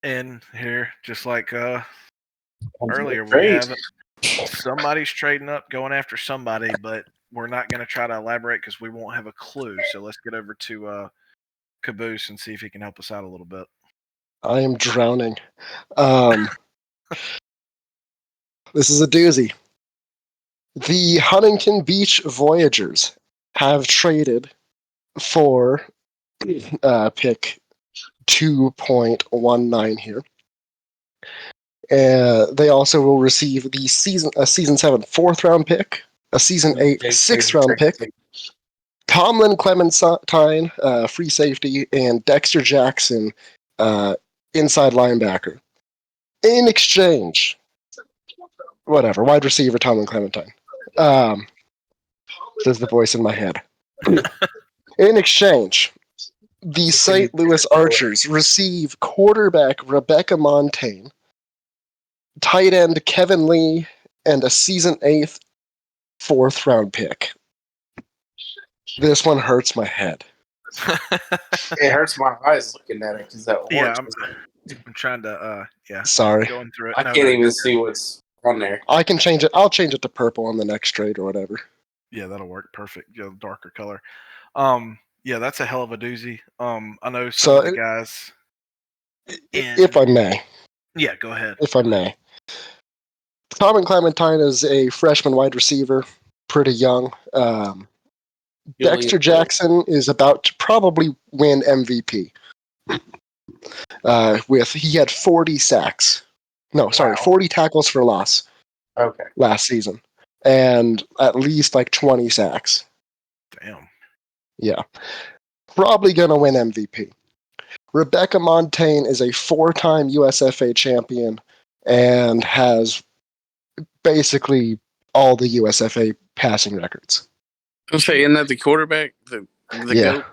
And here, just like earlier, we Great. have somebody's trading up, going after somebody, but we're not going to try to elaborate because we won't have a clue. So let's get over to Caboose and see if he can help us out a little bit. I am drowning. This is a doozy. The Huntington Beach Voyagers have traded for pick 2.19 here. They also will receive the season 7 4th round pick, a season 8 6th round pick, Tomlin Clementine, free safety, and Dexter Jackson, inside linebacker. In exchange, wide receiver Tomlin Clementine. Says the voice in my head. In exchange, the St. Louis Archers receive quarterback Rebecca Montaigne, tight end Kevin Lee, and a season 8 4th round pick. This one hurts my head. It hurts my eyes looking at it because that orange. Yeah, I'm trying to. Sorry. Going through it. I can't even see what's on there. I can change it. I'll change it to purple on the next trade or whatever. Yeah, that'll work perfect. Darker color. Yeah, that's a hell of a doozy. I know some of the guys. If I may. Yeah, go ahead. If I may. Tomlin Clementine is a freshman wide receiver, pretty young. Dexter Jackson is about to probably win MVP. He had 40 sacks. No, sorry, 40 tackles for loss. Okay. Last season, and at least like 20 sacks. Damn. Yeah, probably gonna win MVP. Rebecca Montaigne is a 4-time USFA champion and has basically all the USFA passing records. Okay, isn't that the quarterback? The GOAT?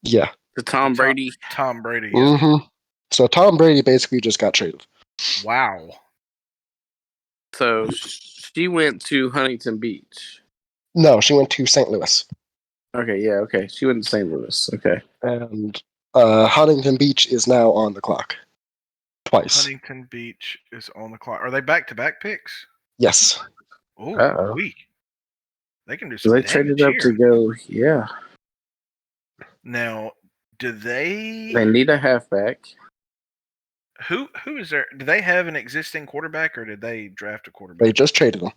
Yeah. The Tom Brady? Tom Brady. Yeah. Mm-hmm. So Tom Brady basically just got traded. Wow. So she went to Huntington Beach. No, she went to St. Louis. Okay, yeah, okay. She went to St. Louis. Okay. And Huntington Beach is now on the clock. twice. Huntington Beach is on the clock. Are they back-to-back picks? Yes. Oh, Uh-oh. they can do So some they damage traded up here. to go. Yeah. Now, do they? They need a halfback. Who is there? Do they have an existing quarterback, or did they draft a They quarterback? just traded him.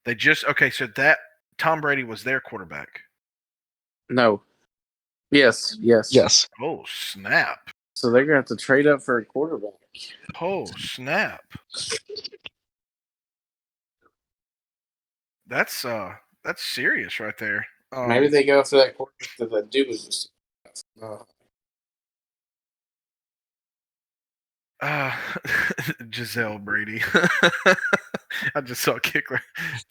They just okay. So that Tom Brady was their quarterback. No. Yes. Yes. Oh snap! So they're gonna have to trade up for a quarterback. Oh snap! That's serious right there. Maybe they go for that quarterback that the dude was just. Giselle Brady. I just saw a kicker.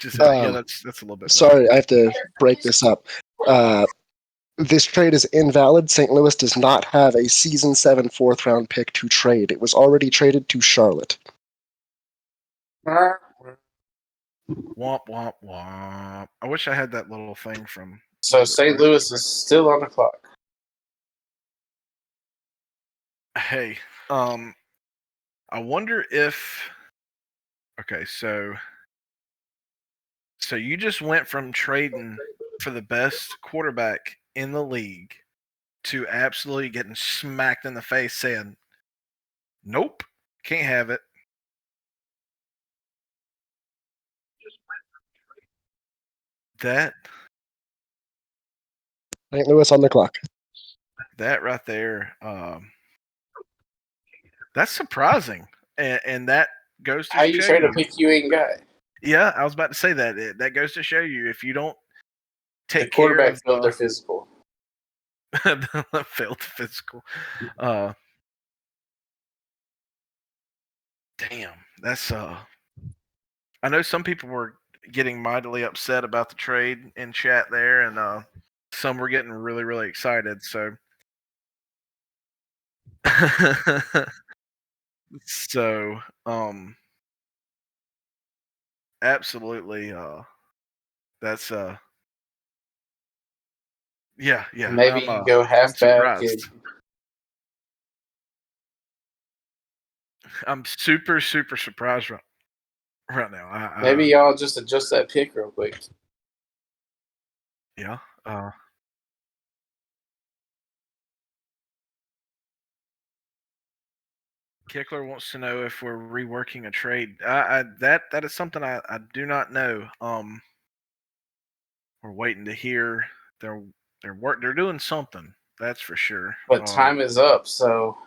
Giselle. Yeah, that's a little bit better. Sorry, I have to break this up. This trade is invalid. St. Louis does not have a Season 7 4th-round pick to trade. It was already traded to Charlotte. Womp womp womp. I wish I had that little thing from. So St. Louis is still on the clock. Hey, I wonder if. Okay, so you just went from trading for the best quarterback in the league to absolutely getting smacked in the face saying, nope, can't have it. That St. Louis on the clock. That right there, that's surprising. And that goes to How you show trade a you. pick you ain't got? Yeah, I was about to say that. That goes to show you if you don't The take care quarterback of failed their physical. failed physical. Damn, that's I know some people were getting mightily upset about the trade in chat there, and some were getting really, really excited. So, so absolutely, that's yeah. Maybe you go I'm halfback. surprised. I'm super, super surprised right now. Maybe y'all just adjust that pick real quick. Yeah. Kickler wants to know if we're reworking a trade. That is something I do not know. We're waiting to hear. They're doing something. That's for sure. But time is up, so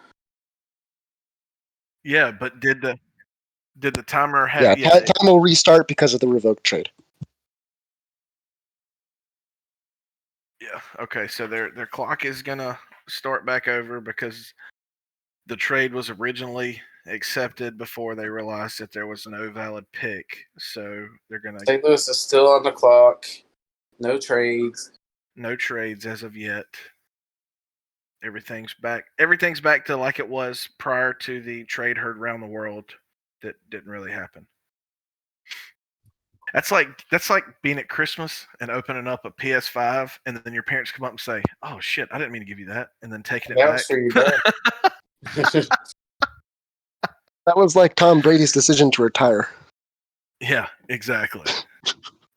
yeah. But did the timer have? Yeah, Yeah. time will restart because of the revoked trade. Yeah. Okay. So their clock is gonna start back over because the trade was originally accepted before they realized that there was no valid pick. So they're gonna St. Louis is still on the clock. No trades. no trades as of yet. Everything's back. Everything's back to like it was prior to the trade heard around the world that didn't really happen. That's like being at Christmas and opening up a PS5, and then your parents come up and say, "Oh shit, I didn't mean to give you that," and then taking it That back. was for your dad. That was like Tom Brady's decision to retire. Yeah, exactly.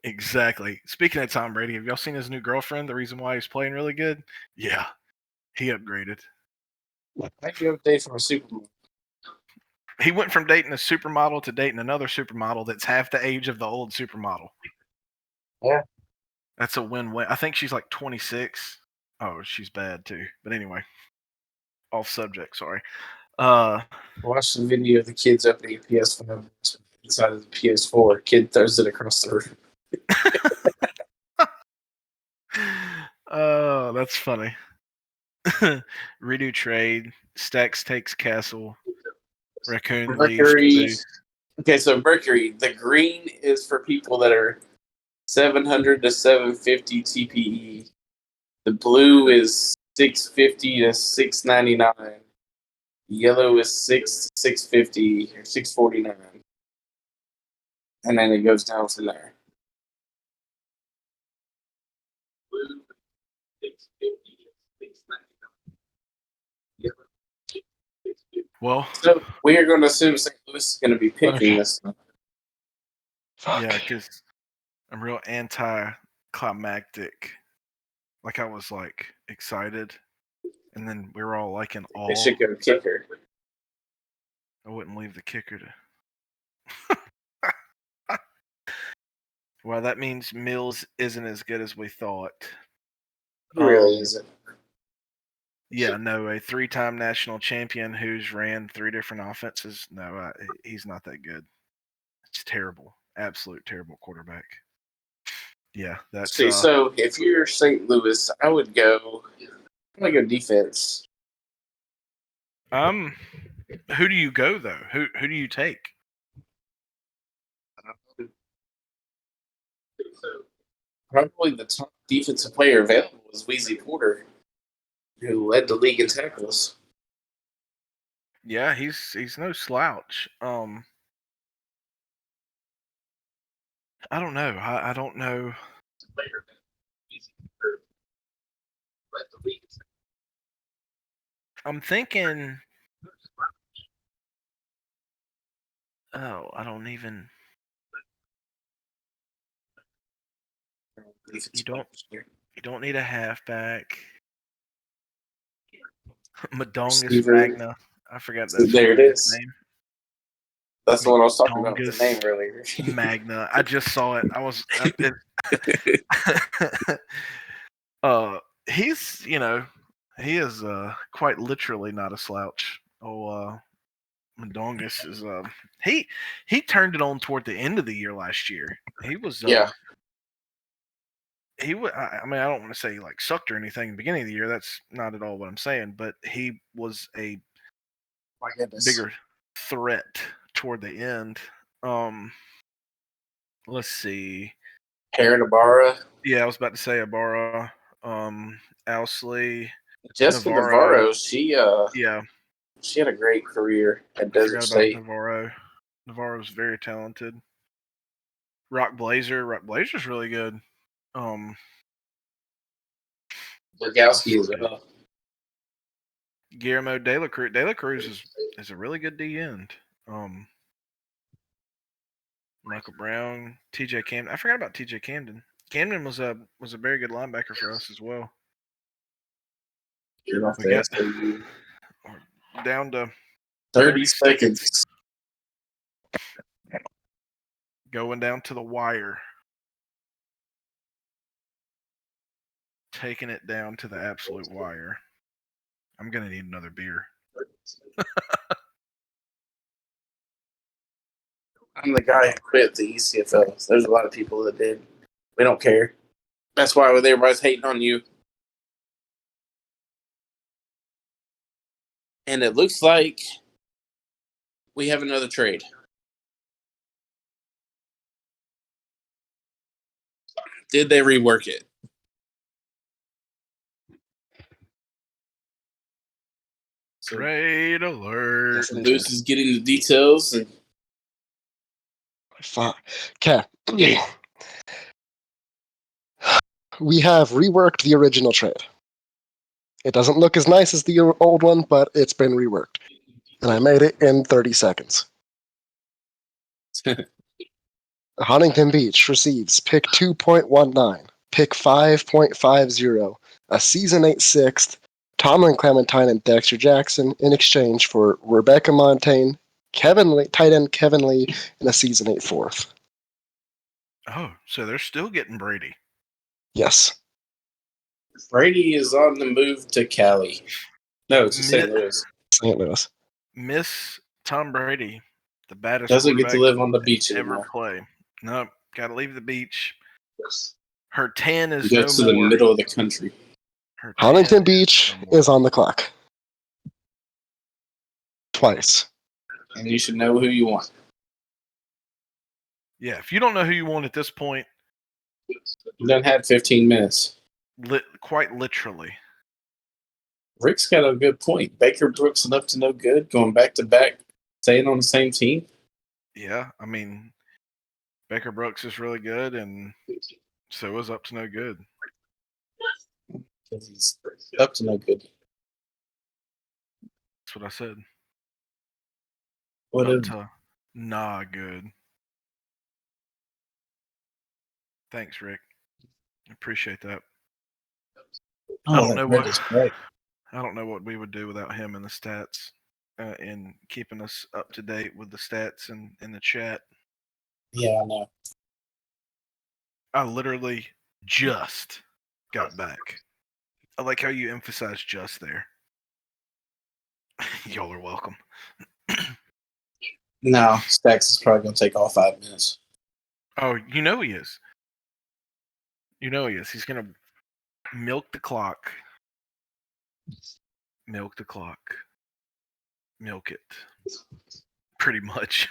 Exactly. Speaking of Tom Brady, have y'all seen his new girlfriend? The reason why he's playing really good? Yeah, he upgraded. Thank you update from a supermodel. He went from dating a supermodel to dating another supermodel that's half the age of the old supermodel. Yeah. That's a win-win. I think she's like 26. Oh, she's bad too. But anyway, off subject. Sorry. Watch the video of the kids opening a PS5 inside of the PS4. Kid throws it across the room. Oh, that's funny. Redo trade. Stacks takes castle. Raccoon Mercury. leaves. Okay, so Mercury. The green is for people that are 700 to 750 TPE. The blue is 650 to 699. Yellow is 650 or 649. And then it goes down from there. Blue 650 to 699. Yellow 650. Well, So we are going to assume St. Louis is going to be picking this one. Fuck. yeah, because I'm real anti-climactic. Like I was like excited, and then we were all like in They awe. should go kicker. I wouldn't leave the kicker to. Well, that means Mills isn't as good as we thought. He really isn't. Yeah, no, a 3-time national champion who's ran 3 different offenses. No, he's not that good. It's terrible, absolute terrible quarterback. Yeah, that's. See, so if you're St. Louis, I would go. I'm gonna go defense. Who do you go though? Who do you take? Probably the top defensive player available was Weezy Porter, who led the league in tackles. Yeah, he's no slouch. I don't know. I don't know. I'm thinking. Oh, I don't even. You don't need a halfback. Madongus Receiver. Magna. I forgot that. There it is. Name. That's the one I was talking about with the Madongus name earlier. Magna. I just saw it. I was. He's he is quite literally not a slouch. Madongus is he turned it on toward the end of the year last year. He was Yeah. He would. I mean, I don't want to say he like sucked or anything in the beginning of the year. That's not at all what I'm saying. But he was a My goodness. bigger threat toward the end. Let's see. Karen Ibarra. Yeah, I was about to say Ibarra. Owsley. Jessica Navarro. Navarro, Yeah, she had a great career at I Desert forgot State. about Navarro. Navarro's very talented. Rock Blazer's really good. Legowski as well. Guillermo De La Cruz. De La Cruz is a really good D end. Michael Brown, TJ Camden. I forgot about TJ Camden. Camden was a very good linebacker for us as well. Get off We the got down to 30 seconds. Going down to the wire. Taking it down to the absolute wire. I'm gonna need another beer. I'm the guy who quit the ECFL. There's a lot of people that did. We don't care. That's why everybody's hating on you. And it looks like we have another trade. Did they rework it? So Trade alert. Booth is getting the details. And Fuck. Okay. We have reworked the original trade. It doesn't look as nice as the old one, but it's been reworked. And I made it in 30 seconds. Huntington Beach receives pick 2.19, pick 5.50, a season 8 sixth, Tomlin Clementine and Dexter Jackson in exchange for Rebecca Montaigne, tight end Kevin Lee, and a season 8 fourth. Oh, so they're still getting Brady. Yes. Brady is on the move to Cali. No, to St. Louis. St. Louis. Miss Tom Brady, the baddest Doesn't get to quarterback live on the beach ever anymore. play. Nope, got to leave the beach. Her tan is He no goes to more. the middle of the country. Her Huntington tan Beach no more. is on the clock. Twice. And you should know who you want. Yeah, if you don't know who you want at this point, You done had 15 minutes. quite literally. Rick's got a good point. Baker Brooks enough to no good, going back to back, staying on the same team. Yeah, I mean, Baker Brooks is really good, and so is up to no good. Because he's up to no good. That's what I said. What up if, to nah good. Thanks, Rick. Appreciate that. I don't know what I don't know what we would do without him in the stats, in keeping us up to date with the stats and in the chat. Yeah, I know. I literally just got back. I like how you emphasize just there. Y'all are welcome. No, Stacks is probably going to take all 5 minutes. Oh, you know he is. You know he is. He's going to milk the clock. Milk the clock. Milk it. Pretty much.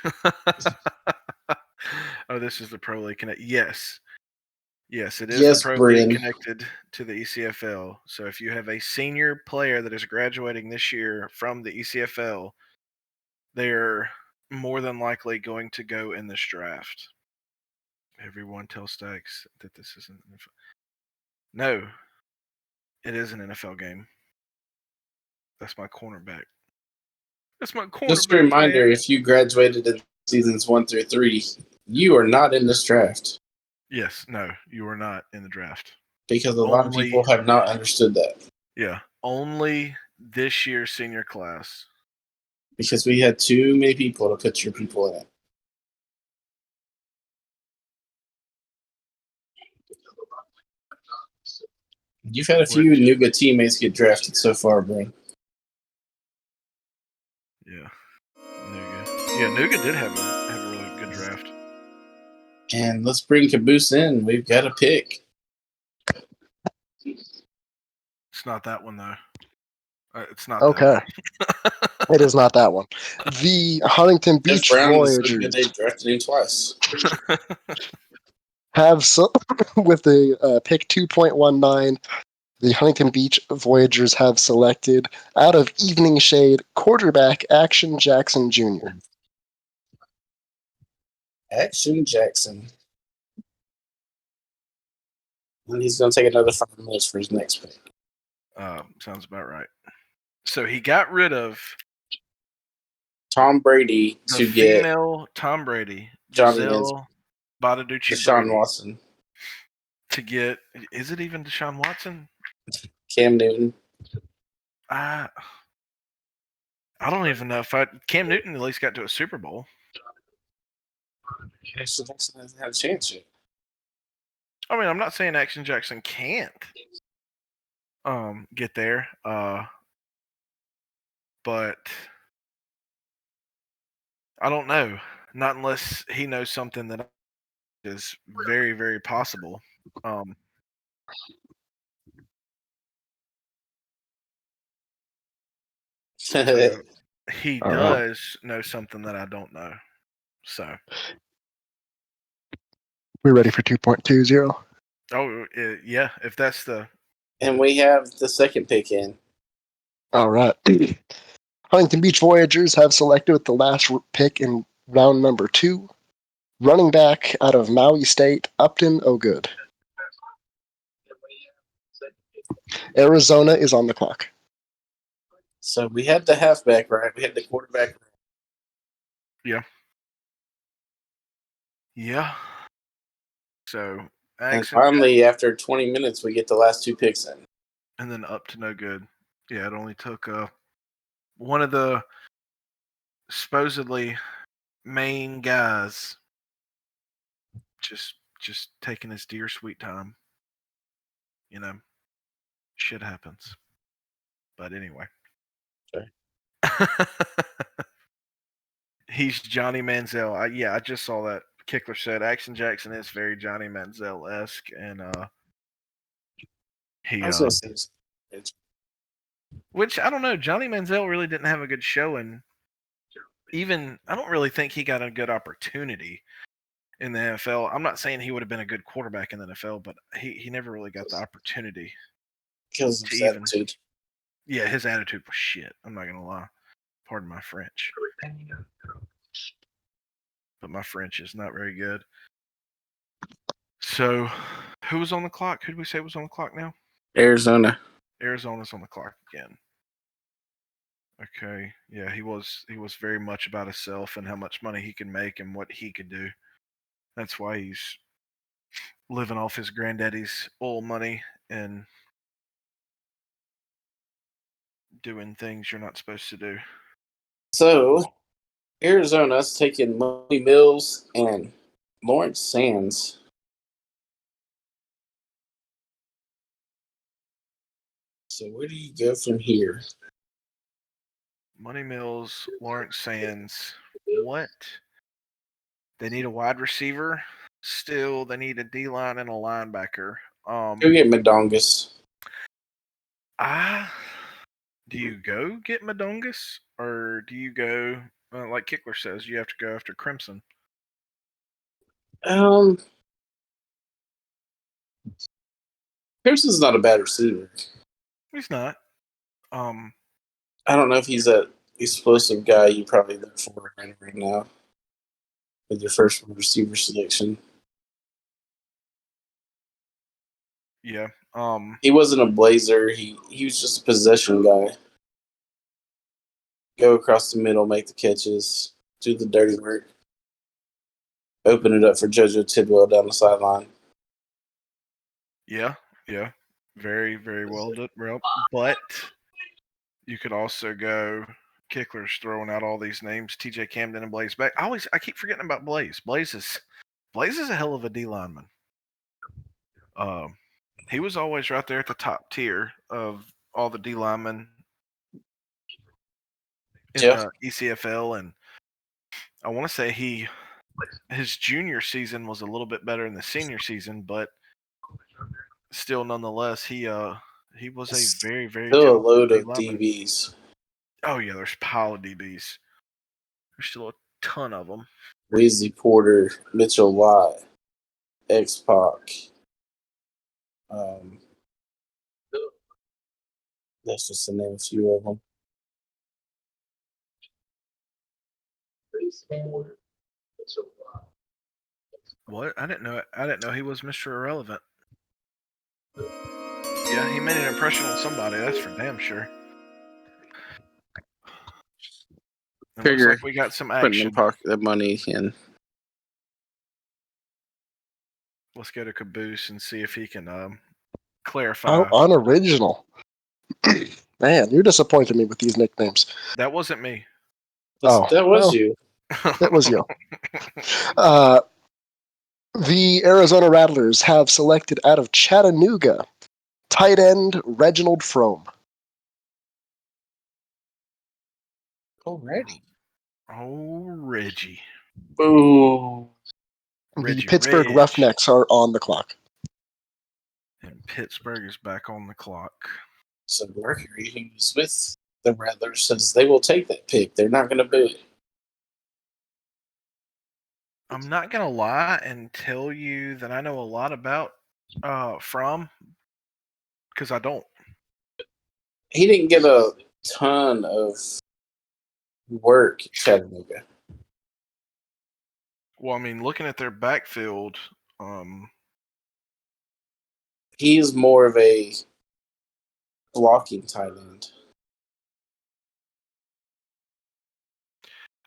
Oh, this is the Pro League Connect. Yes. Yes, it is Yes, the Pro Bryn. League connected to the ECFL. So if you have a senior player that is graduating this year from the ECFL, they're more than likely going to go in this draft. Everyone tell Stacks that this isn't NFL. No, it is an NFL game. That's my cornerback. That's my cornerback. Just a reminder, man. if you graduated in seasons 1 through 3, you are not in this draft. Yes, no, you are not in the draft. Because a lot of people have not understood that. Yeah, only this year's senior class. Because we had too many people to put your people in it. You've had a few Nuga teammates get drafted so far, Bryn. Yeah, Nuga. Yeah, Nuga did have a really good draft. And let's bring Caboose in. We've got a pick. It's not that one though. It's not. Okay. It is not that one. The Huntington Beach Voyagers They drafted him twice. have with the pick 2.19. The Huntington Beach Voyagers have selected out of Evening Shade quarterback Action Jackson Jr. Action Jackson. And he's going to take another 5 minutes for his next pick. Sounds about right. So he got rid of Tom Brady to get female Tom Brady, Johnny Giselle Bonaducci Deshaun Brady, Watson. To get, is it even Deshaun Watson? Cam Newton. I don't even know if Cam Newton at least got to a Super Bowl. Action Jackson hasn't had a chance yet. I mean, I'm not saying Action Jackson can't get there, but I don't know. Not unless he knows something that is very, very possible. So he does know something that I don't know. So we're ready for 2.20. Oh yeah, if that's the. And we have the second pick in. All right. Huntington Beach Voyagers have selected with the last pick in round number 2, running back out of Maui State, Upton O'Good. Arizona is on the clock. So we had the halfback right. We had the quarterback right. Yeah. Yeah. So and finally, after 20 minutes, we get the last 2 picks in. And then up to no good. Yeah, it only took one of the supposedly main guys just taking his dear sweet time. You know, shit happens. But anyway. Okay. He's Johnny Manziel. I just saw that. Kickler said Action Jackson is very Johnny Manziel-esque, and he. Which I don't know. Johnny Manziel really didn't have a good showing. Even I don't really think he got a good opportunity in the NFL. I'm not saying he would have been a good quarterback in the NFL, but he never really got the opportunity. Because of his attitude. Yeah, his attitude was shit. I'm not gonna lie. Pardon my French. But my French is not very good. So, who was on the clock? Who did we say was on the clock now? Arizona. Arizona's on the clock again. Okay. Yeah, he was very much about himself and how much money he can make and what he could do. That's why he's living off his granddaddy's oil money and doing things you're not supposed to do. So, Arizona's taking Money Mills and Lawrence Sands. So, where do you go from here? Money Mills, Lawrence Sands. What? They need a wide receiver. Still, they need a D line and a linebacker. Go get Madongas. Do you go get Madongas, or do you go like Kickler says? You have to go after Crimson. Pearson's not a bad receiver. He's not. I don't know if he's that explosive guy you probably look for right now with your first receiver selection. Yeah. He wasn't a blazer. He was just a possession guy. Go across the middle, make the catches, do the dirty work, open it up for JoJo Tidwell down the sideline. Yeah. Very, very well done. But you could also go. Kickler's throwing out all these names: TJ Camden and Blaze Beck. I keep forgetting about Blaze. Blaze is a hell of a D lineman. He was always right there at the top tier of all the D linemen in the ECFL, and I want to say his junior season was a little bit better than the senior season, but still, nonetheless, he was a very, very Still a talented load of lineman. DBs. Oh yeah, there's pile of DBs. There's still a ton of them. Weezy Porter, Mitchell Watt, X-Pac. That's just to name a few of them. What? I didn't know he was Mr. Irrelevant. Yeah, he made an impression on somebody. That's for damn sure. It looks like we got some action. Putting the money in. Let's go to Caboose and see if he can clarify. How unoriginal. Man, you're disappointing me with these nicknames. That wasn't me. That was you. That was you. The Arizona Rattlers have selected out of Chattanooga tight end Reginald Frome. Already. Oh, Reggie. Boo. The Pittsburgh Roughnecks are on the clock. And Pittsburgh is back on the clock. So Mercury, who's with the Rattlers, says they will take that pick. They're not going to boo it. I'm not going to lie and tell you that I know a lot about From, because I don't. He didn't get a ton of work at Chattanooga. Well, I mean, looking at their backfield, he is more of a blocking tight end.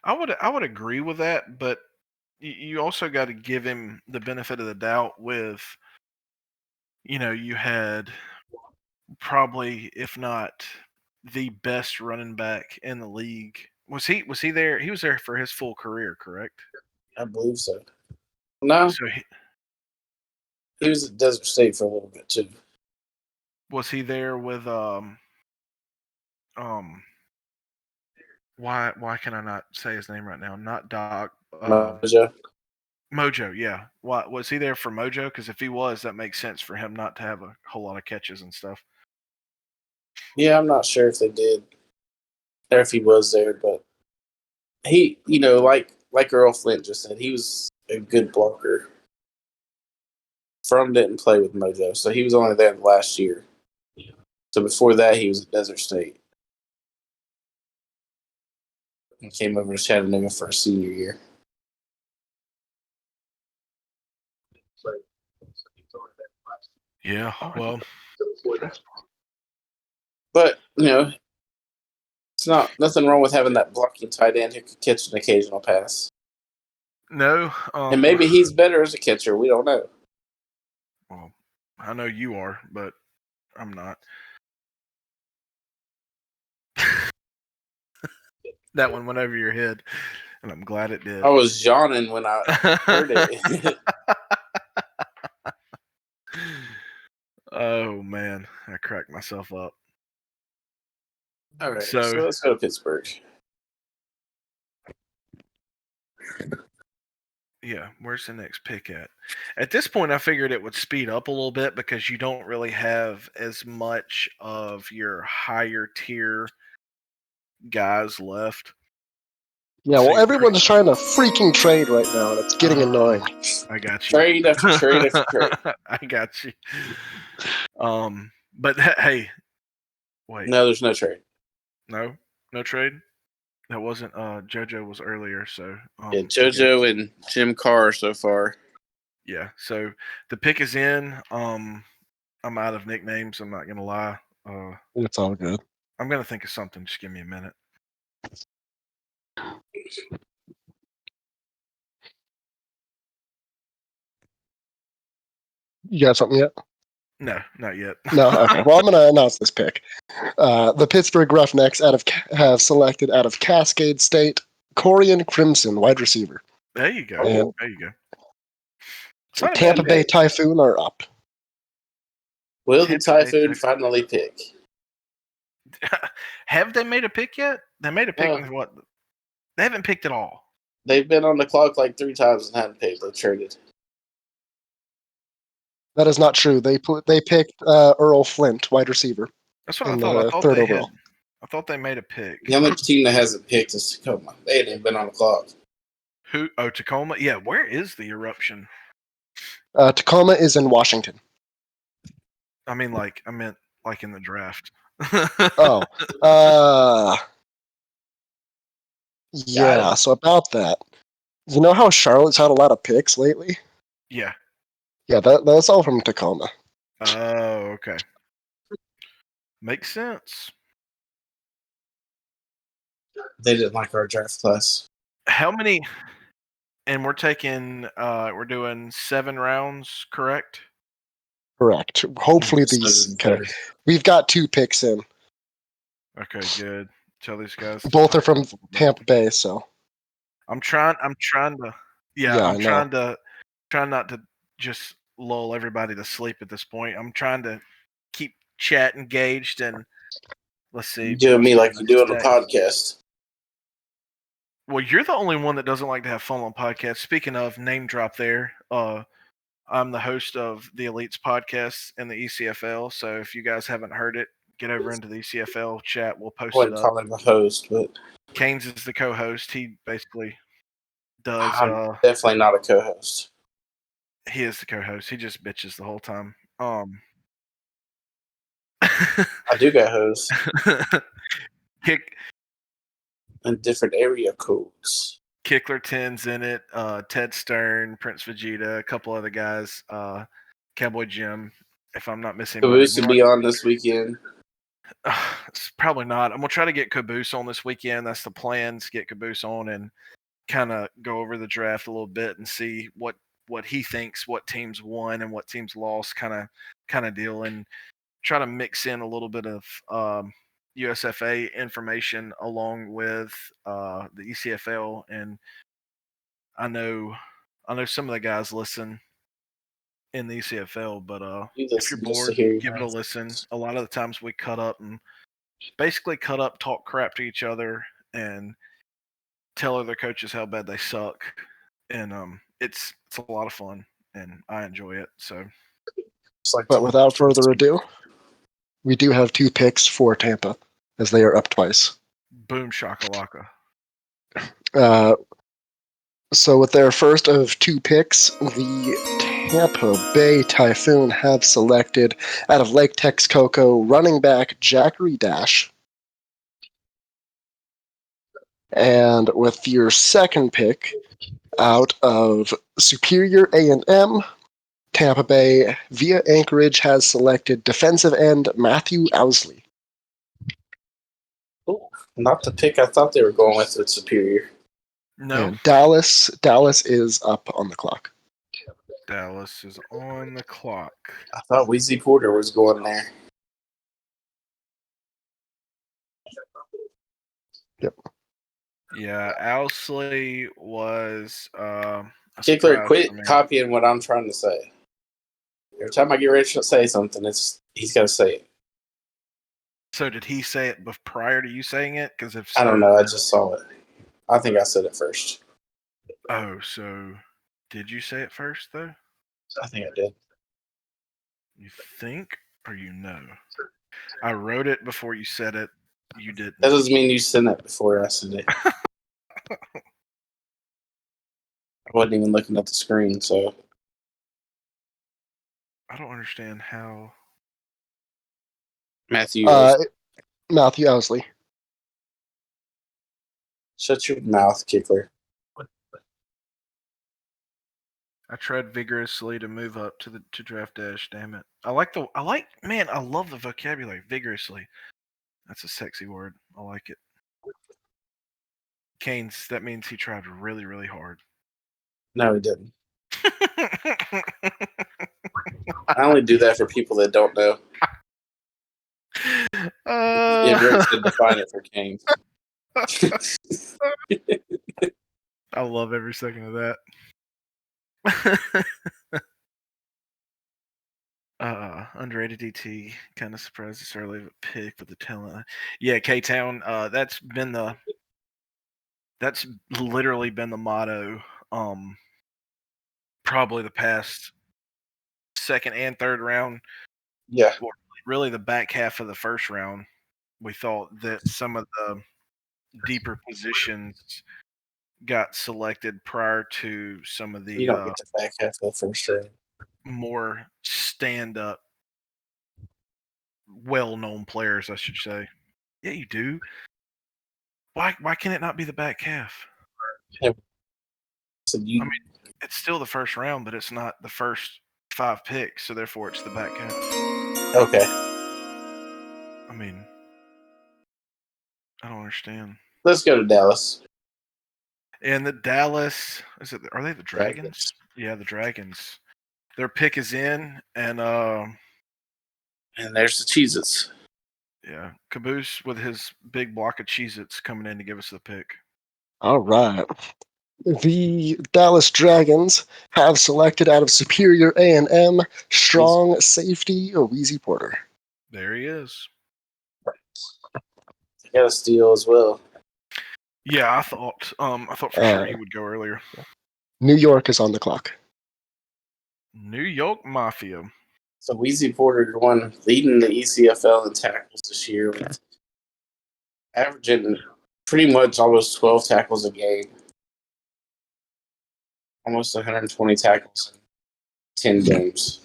I would agree with that, but you also got to give him the benefit of the doubt with, you had probably, if not the best running back in the league. Was he there? He was there for his full career, correct? I believe so. No. So he was at Desert State for a little bit too. Was he there with why can I not say his name right now? Not Doc. Mojo, yeah. Why was he there for Mojo? Because if he was, that makes sense for him not to have a whole lot of catches and stuff. Yeah, I'm not sure if they did, or if he was there, but he, like Earl Flint just said, he was a good blocker. From didn't play with Mojo, so he was only there last year. So before that, he was at Desert State. He came over to Chattanooga for a senior year. Yeah, well. But, It's not nothing wrong with having that blocking tight end who could catch an occasional pass. No. And maybe he's better as a catcher. We don't know. Well, I know you are, but I'm not. That one went over your head, and I'm glad it did. I was yawning when I heard it. Oh man, I cracked myself up. All right, So let's go to Pittsburgh. Yeah, where's the next pick at? At this point, I figured it would speed up a little bit because you don't really have as much of your higher tier guys left. Yeah, So well, you're everyone's trying to freaking trade right now, and it's getting annoying. I got you. Trade after trade after trade. I got you. But hey, wait. No, there's no trade. No trade. That wasn't. JoJo was earlier, so. Yeah, JoJo and Jim Carr so far. Yeah, so the pick is in. I'm out of nicknames. I'm not gonna lie. It's all good. I'm gonna think of something. Just give me a minute. You got something yet? No, not yet. No? Okay. Well, I'm going to announce this pick. The Pittsburgh Roughnecks have selected out of Cascade State, Corian Crimson, wide receiver. There you go. And there you go. Tampa Bay Typhoon are up. Will the Typhoon finally pick? Have they made a pick yet? They made a pick in what? They haven't picked at all. They've been on the clock like 3 times and hadn't picked. They traded. That is not true. They picked Earl Flint, wide receiver. That's what I thought. I thought third they overall. I thought they made a pick. The only team that hasn't picked is Tacoma. They haven't been on the clock. Who? Oh, Tacoma. Yeah. Where is the eruption? Tacoma is in Washington. I mean, I meant like in the draft. Yeah. So about that, you know how Charlotte's had a lot of picks lately? Yeah. Yeah, that's all from Tacoma. Oh, okay. Makes sense. They didn't like our draft class. How many? And we're taking. We're doing 7 rounds, correct? Correct. Hopefully we've got 2 picks in. Okay, good. Tell these guys. Both are from Tampa Bay, so. I'm trying to. Yeah, I'm trying not to just lull everybody to sleep at this point. I'm trying to keep chat engaged and let's see. You doing me like you do on the podcast. Well, you're the only one that doesn't like to have fun on podcasts. Speaking of name drop there, I'm the host of the Elites podcast and the ECFL. So if you guys haven't heard it, get over into the ECFL chat. We'll post it up. Call him a host, but Canes is the co-host. He basically does. I'm definitely not a co-host. He is the co-host. He just bitches the whole time. I do got hosts. Kick and different area codes. Kickler 10's in it. Ted Stern, Prince Vegeta, a couple other guys. Cowboy Jim, if I'm not missing. Caboose will be on this weekend. It's probably not. I'm gonna try to get Caboose on this weekend. That's the plan. To get Caboose on and kind of go over the draft a little bit and see what he thinks, what teams won and what teams lost, kind of deal, and try to mix in a little bit of USFA information along with the ECFL. And I know some of the guys listen in the ECFL, but if you're bored, give it a listen. A lot of the times we cut up, talk crap to each other, and tell other coaches how bad they suck. And it's a lot of fun, and I enjoy it. So, but without further ado, we do have 2 picks for Tampa, as they are up twice. Boom shakalaka. So with their first of 2 picks, the Tampa Bay Typhoon have selected out of Lake Texcoco running back Jackery Dash. And with your second pick, out of Superior A&M, Tampa Bay via Anchorage has selected defensive end Matthew Owsley. Cool. Not the pick I thought they were going with Superior. No. And Dallas is up on the clock. Dallas is on the clock. I thought Weezy Porter was going there. Yep. Yeah, Owsley was a Kickler, surprise quit for me. copying what I'm trying to say. Every time I get ready to say something, he's got to say it. So did he say it prior to you saying it? Because if so, I don't know. I just saw it. I think I said it first. Oh, so did you say it first though? I think I did. You think or you know? I wrote it before you said it. You didn't. That doesn't mean you said that before I said it. I wasn't even looking at the screen, so. I don't understand how. Matthew, Matthew Owsley. shut your mouth, Kickler. I tried vigorously to move up to draft dash. Damn it! I love the vocabulary. Vigorously. That's a sexy word. I like it. Keynes. That means he tried really, really hard. No, he didn't. I only do that for people that don't know. Yeah, Rick should define it for Kane. I love every second of that. Underrated DT, kind of surprised it's early pick with the talent. Yeah, K-Town. That's literally been the motto. Probably the past second and third round. Yeah, or really the back half of the first round. We thought that some of the deeper positions got selected prior to some of you the don't get the back half of the first round. more stand-up, well-known players, I should say. Yeah, you do. Why can it not be the back half? Yeah. So I mean, it's still the first round, but it's not the first 5 picks, so therefore it's the back half. Okay. I mean, I don't understand. Let's go to Dallas. And the Dallas, are they the Dragons? Yeah, the Dragons. Their pick is in, and there's the Cheez-Its. Yeah, Caboose with his big block of Cheez-Its coming in to give us the pick. All right. The Dallas Dragons have selected out of Superior A&M strong safety Weezy Porter. There he is. They got a steal as well. Yeah, I thought for sure he would go earlier. New York is on the clock. New York Mafia. So Weezy Porter, the one leading the ECFL in tackles this year, with averaging pretty much almost 12 tackles a game. Almost 120 tackles in 10 games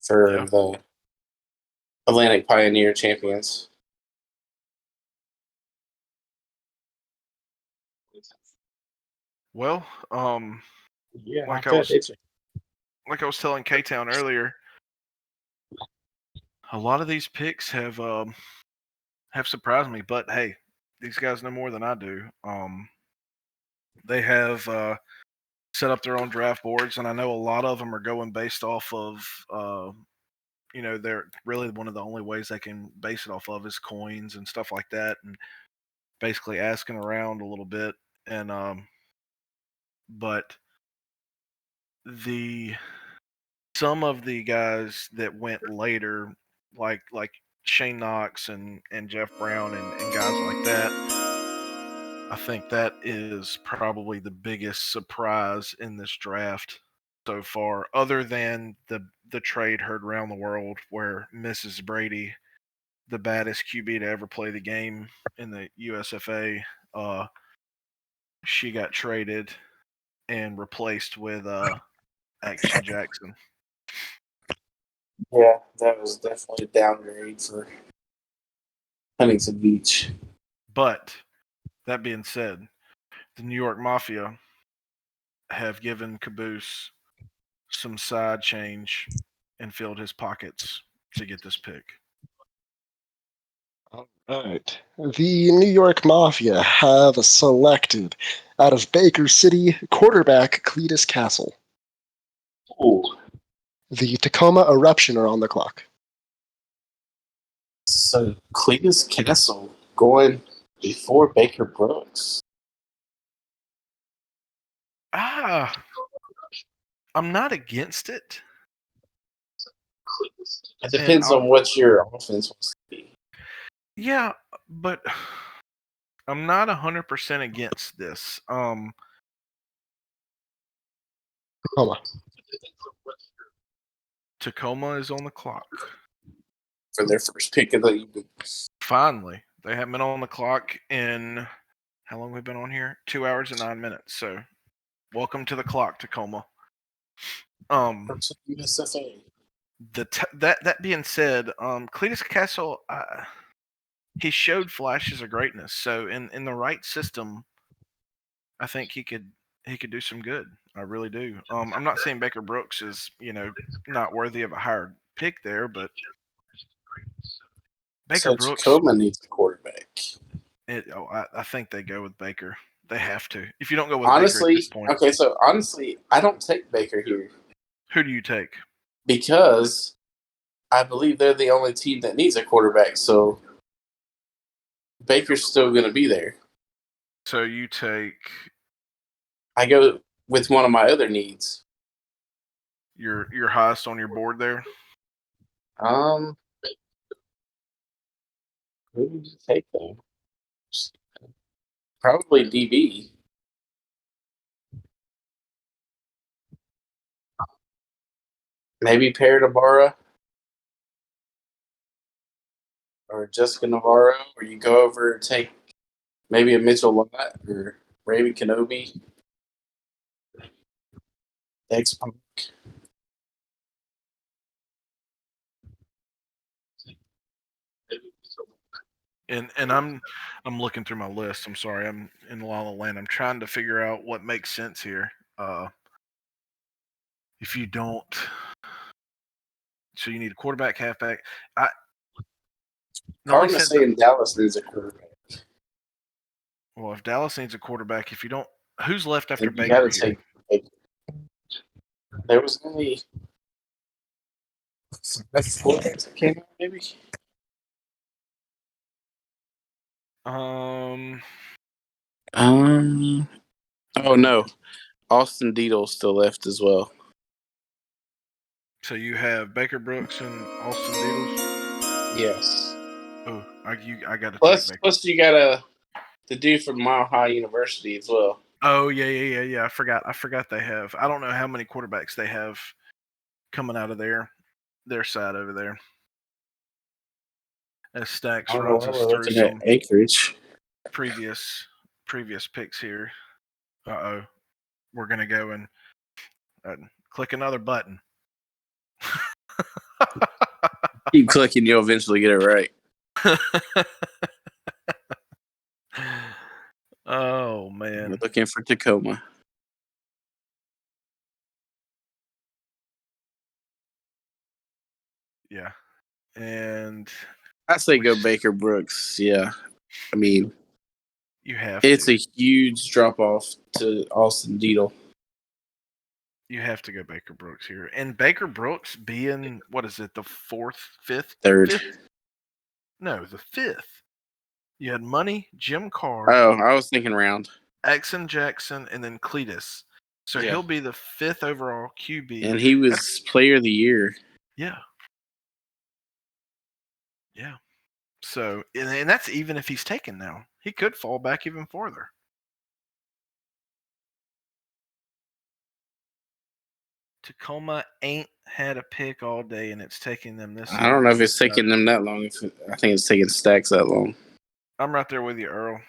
for the Atlantic Pioneer champions. Well, Yeah, like I was telling K-Town earlier, a lot of these picks have surprised me. But hey, these guys know more than I do. They have set up their own draft boards, and I know a lot of them are going based off of they're really one of the only ways they can base it off of is coins and stuff like that, and basically asking around a little bit. And but some of the guys that went later, like Shane Knox and Jeff Brown and guys like that, I think that is probably the biggest surprise in this draft so far, other than the trade heard around the world where Mrs. Brady, the baddest QB to ever play the game in the USFA, she got traded and replaced with Action Jackson. Yeah, that was definitely a downgrade for Huntington Beach. But that being said, the New York Mafia have given Caboose some side change and filled his pockets to get this pick. All right. The New York Mafia have selected out of Baker City quarterback Cletus Castle. Ooh. The Tacoma Eruption are on the clock. So Cletus Castle going before Baker Brooks. I'm not against it. It depends on what your offense wants to be. Yeah, but I'm not 100% against this. Tacoma is on the clock. For their first pick of the evening. Finally. They haven't been on the clock in, how long we've been on here? 2 hours and 9 minutes. So, welcome to the clock, Tacoma. USFA. That being said, Cletus Castle, he showed flashes of greatness. So in the right system, I think he could do some good. I really do. I'm not saying Baker Brooks is not worthy of a higher pick there, but Baker Brooks. Tacoma needs a quarterback. I think they go with Baker. They have to. If you don't go with honestly, Baker at this point, okay. So honestly, I don't take Baker here. Who do you take? Because I believe they're the only team that needs a quarterback. So Baker's still going to be there. So you take. I go with one of my other needs. Your highest on your board there. Who did you take though? Probably DB. Maybe Perry Navarro or Jessica Navarro, or you go over and take maybe a Mitchell Lott or Raven Kenobi. X-Punk. And I'm looking through my list. I'm sorry, I'm in La La Land. I'm trying to figure out what makes sense here. If you don't, so you need a quarterback, halfback. Carmen's saying Dallas needs a quarterback. Well, if Dallas needs a quarterback, if you don't, who's left after you Baker? Gotta take Baker. There was only 4 quarterbacks that came out, maybe. Oh no, Austin Deedle's still left as well. So you have Baker Brooks and Austin Deedles. Yes. Oh, I got to plus take Baker. Plus, you got the dude from Mile High University as well. Oh yeah. I forgot they have. I don't know how many quarterbacks they have coming out of their side over there. As Stacks runs us through some acreage. previous picks here. We're gonna go and click another button. Keep clicking, you'll eventually get it right. Oh man! You're looking for Tacoma. Yeah, and I say go Baker Brooks. Yeah, I mean, you have. It's a huge drop off to Austin Deedle. You have to go Baker Brooks here, and Baker Brooks being what is it, the fifth? No, the 5th. You had Money, Jim Carr. Oh, I was thinking round. Exon Jackson, and then Cletus. So he'll be the 5th overall QB. And he was player of the year. Yeah. Yeah. So, and that's even if he's taken now. He could fall back even farther. Tacoma ain't had a pick all day, and it's taking them this long. I don't know if it's taking them that long. I think it's taking Stacks that long. I'm right there with you, Earl.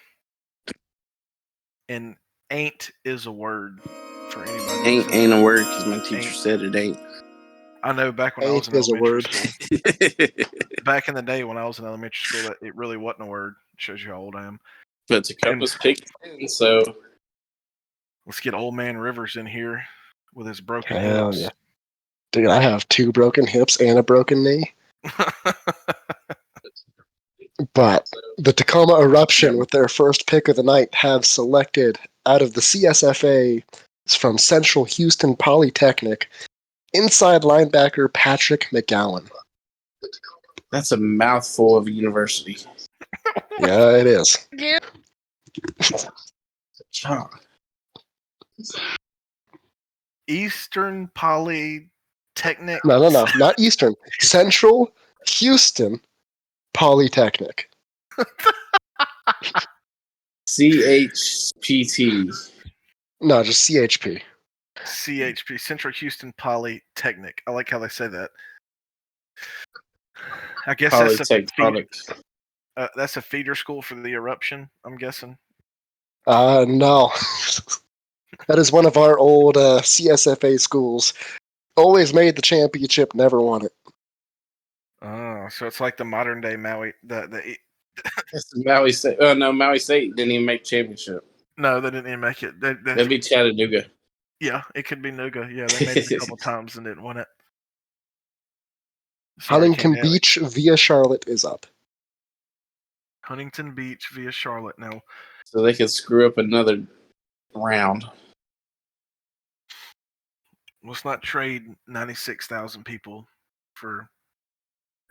And ain't is a word for anybody. Ain't a word because my teacher said it ain't. I know back when I was in elementary school. Back in the day when I was in elementary school, that it really wasn't a word. It shows you how old I am. But Tacoma's picked in, so let's get Old Man Rivers in here with his broken hips. Yeah. Dude, I have 2 broken hips and a broken knee. But the Tacoma Eruption, with their first pick of the night, have selected out of the CSFA from Central Houston Polytechnic inside linebacker Patrick McGowan. That's a mouthful of a university. Yeah, it is. Eastern Polytechnic. No, not Eastern. Central Houston Polytechnic. CHPT. No, just CHP. CHP, Central Houston Polytechnic. I like how they say that. I guess that's a feeder school for the eruption, I'm guessing. No. That is one of our old CSFA schools. Always made the championship, never won it. Oh, so it's like the modern day Maui. It's Maui State. Oh no, Maui State didn't even make championship. No, they didn't even make it. That'd be Chattanooga. Yeah, it could be Nuga. Yeah, they made it a couple times and didn't win it. Huntington Beach via Charlotte is up. Huntington Beach via Charlotte now. So they could screw up another round. Let's not trade 96,000 people for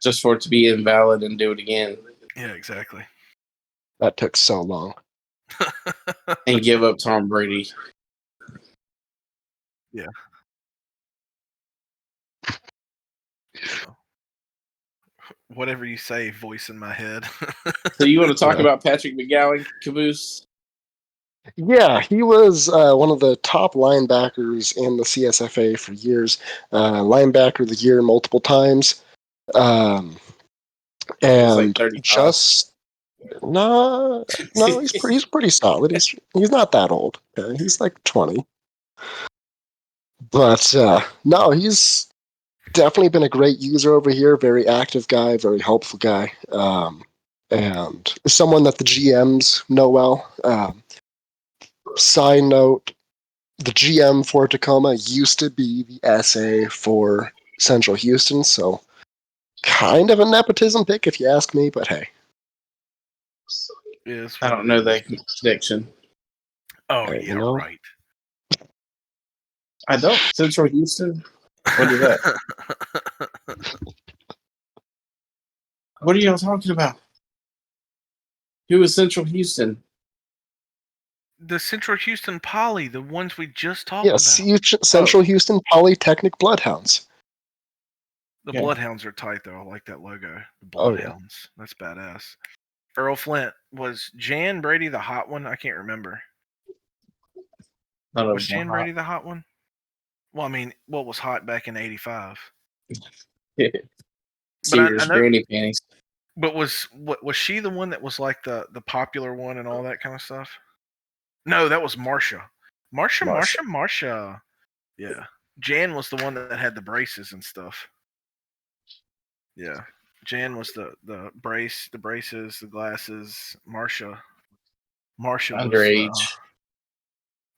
just for it to be invalid and do it again. Yeah, exactly. That took so long. And give up Tom Brady. Yeah. Whatever you say, voice in my head. So you want to talk about Patrick McGowan, Caboose? Yeah, he was one of the top linebackers in the CSFA for years. Linebacker of the year multiple times. And like just no, he's pretty solid. He's not that old. Okay? He's like 20. But no, he's definitely been a great user over here. Very active guy, very helpful guy, and someone that the GMs know well. Side note, the GM for Tacoma used to be the SA for Central Houston, so kind of a nepotism pick if you ask me, but hey. Yes, I don't know that connection. Oh, yeah, right. I don't. Central Houston? What is that? What are y'all talking about? Who is Central Houston? The Central Houston Poly, the ones we just talked about. Central Houston Polytechnic Bloodhounds. The Bloodhounds are tight, though. I like that logo. The Bloodhounds. That's badass. Earl Flint. Was Jan Brady the hot one? I can't remember. Was Jan Brady the hot one? Well, I mean, what was hot back in '85? Sears granny panties. But was she the one that was like the popular one and all that kind of stuff? No, that was Marsha. Marsha. Yeah. Jan was the one that had the braces and stuff. Yeah. Jan was the braces, the glasses. Marsha underage. Was,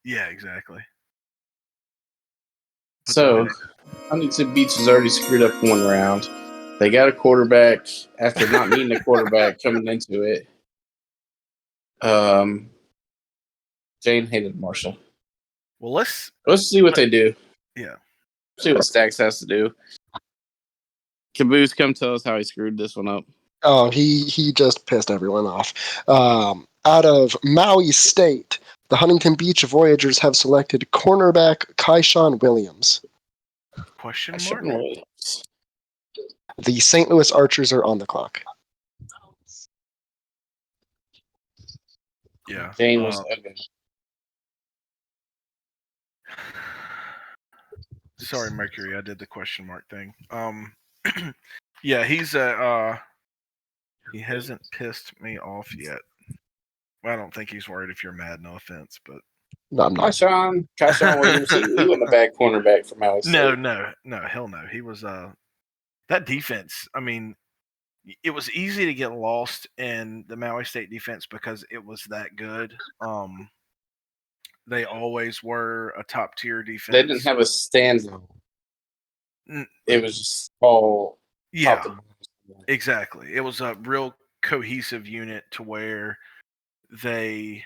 yeah, exactly. So, Huntington Beach has already screwed up one round. They got a quarterback after not needing a quarterback coming into it. Jane hated Marshall. Well, let's see what they do. Yeah. See what Stacks has to do. Caboose, come tell us how he screwed this one up. Oh, he just pissed everyone off. Out of Maui State, the Huntington Beach Voyagers have selected cornerback Kyshawn Williams. Question mark? The St. Louis Archers are on the clock. Yeah. Jane was ugly. Sorry, Mercury, I did the question mark thing. Yeah, he hasn't pissed me off yet. Well, I don't think he's worried if you're mad, no offense, but no, I'm not. Kyshawn Williams, he wasn't a bad cornerback for Maui State. No, hell no. He was that defense, I mean, it was easy to get lost in the Maui State defense because it was that good. They always were a top tier defense. They didn't have a stand. It was just all exactly. It was a real cohesive unit to where you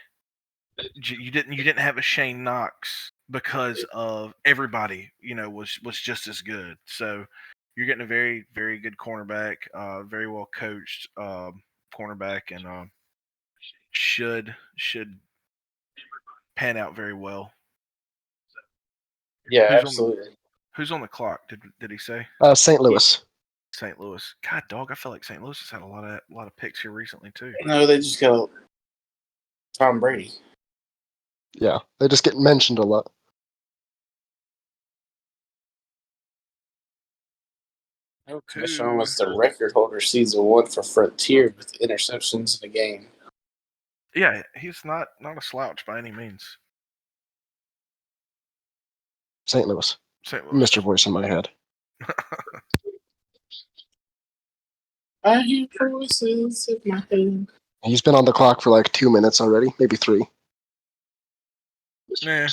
didn't have a Shane Knox because of everybody was just as good. So you're getting a very, very good cornerback, very well coached cornerback, and should pan out very well. Yeah, Who's absolutely. Who's on the clock? Did he say? St. Louis. St. Louis. God, dog, I feel like St. Louis has had a lot of picks here recently too. No, they just got Tom Brady. Yeah, they just get mentioned a lot. Michonne was the record holder season 1 for Frontier with interceptions in a game. Yeah, he's not a slouch by any means. St. Louis. St. Louis. Mr. Voice in my head. I hear voices in my head. He's been on the clock for like 2 minutes already, maybe 3. Nah,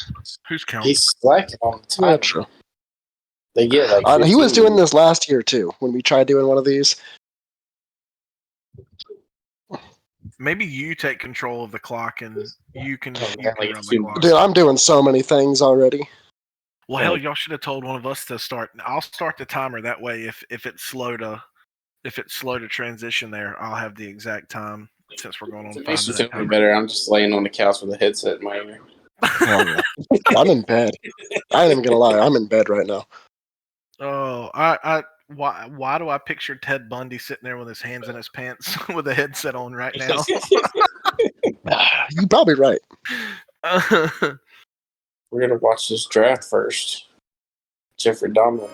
who's counting? He's slacking on the time. Yeah, true. They get like He was 15. doing this last year too, when we tried doing one of these. Maybe you take control of the clock and you can Yeah, run the clock. Dude, I'm doing so many things already. Well, hell, y'all should have told one of us to start. I'll start the timer that way. If it's slow to transition there, I'll have the exact time since we're going on 5 Makes me minutes. feel better. I'm just laying on the couch with a headset in my ear. Hell yeah. I'm in bed. I ain't even gonna lie, I'm in bed right now. Oh, why do I picture Ted Bundy sitting there with his hands in his pants with a headset on right now? You're probably right. We're gonna watch this draft first. Jeffrey Dahmer.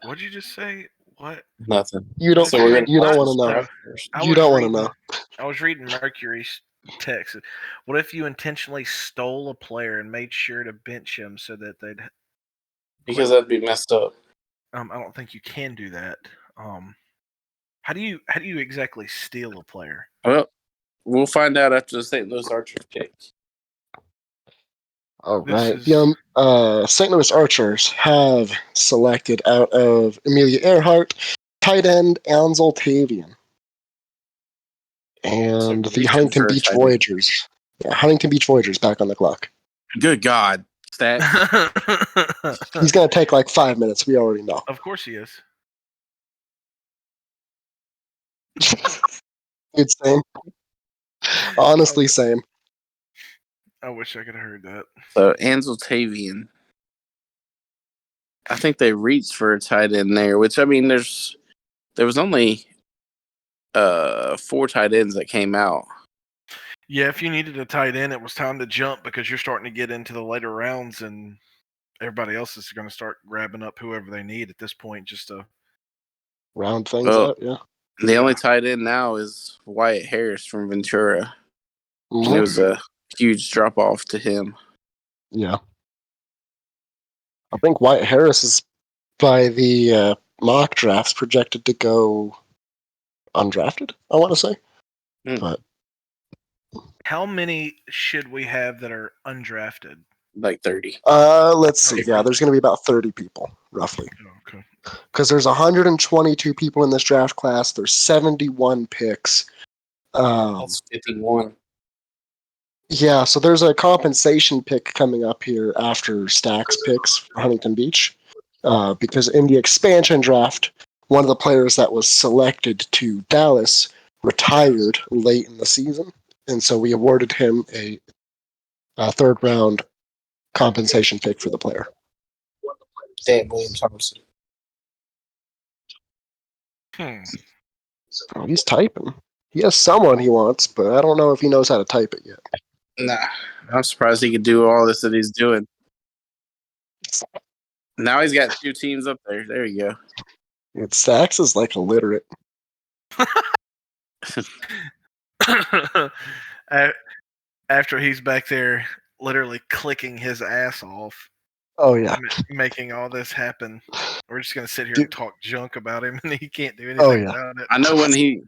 What'd you just say? What? Nothing. You don't. So we're gonna You don't watch want to this know. draft first. You don't want to know. I was reading Mercury's text. What if you intentionally stole a player and made sure to bench him so that they'd? Because that'd be messed up. I don't think you can do that. How do you exactly steal a player? Well, we'll find out after the St. Louis Archers pick. All right. The St. Louis Archers have selected out of Amelia Earhart, tight end Ansel Tavian, and the Huntington Beach Voyagers. Yeah, Huntington Beach Voyagers back on the clock. Good God. Stat. He's going to take like 5 minutes. We already know. Of course he is. It's same. Honestly, same. I wish I could have heard that. So, Ansel Tavian. I think they reached for a tight end there, which, I mean, there was only 4 tight ends that came out. Yeah, if you needed a tight end, it was time to jump because you're starting to get into the later rounds and everybody else is going to start grabbing up whoever they need at this point just to round things out, yeah. The only tight end now is Wyatt Harris from Ventura. Mm-hmm. It was a huge drop-off to him. Yeah. I think Wyatt Harris is, by the mock drafts, projected to go undrafted, I want to say. But how many should we have that are undrafted? Like 30. Let's see. Yeah, there's going to be about 30 people, roughly. Okay. Because there's 122 people in this draft class. There's 71 picks. That's 51. Yeah, so there's a compensation pick coming up here after Stack's picks for Huntington Beach. Because in the expansion draft, one of the players that was selected to Dallas retired late in the season. And so we awarded him a third-round compensation pick for the player. Dan William Thompson. Oh, he's typing. He has someone he wants, but I don't know if he knows how to type it yet. Nah, I'm surprised he could do all this that he's doing. Now he's got 2 teams up there. There you go. Stacks is like illiterate. After he's back there literally clicking his ass off. Oh, yeah. Making all this happen. We're just going to sit here and talk junk about him, and he can't do anything about it. I know when he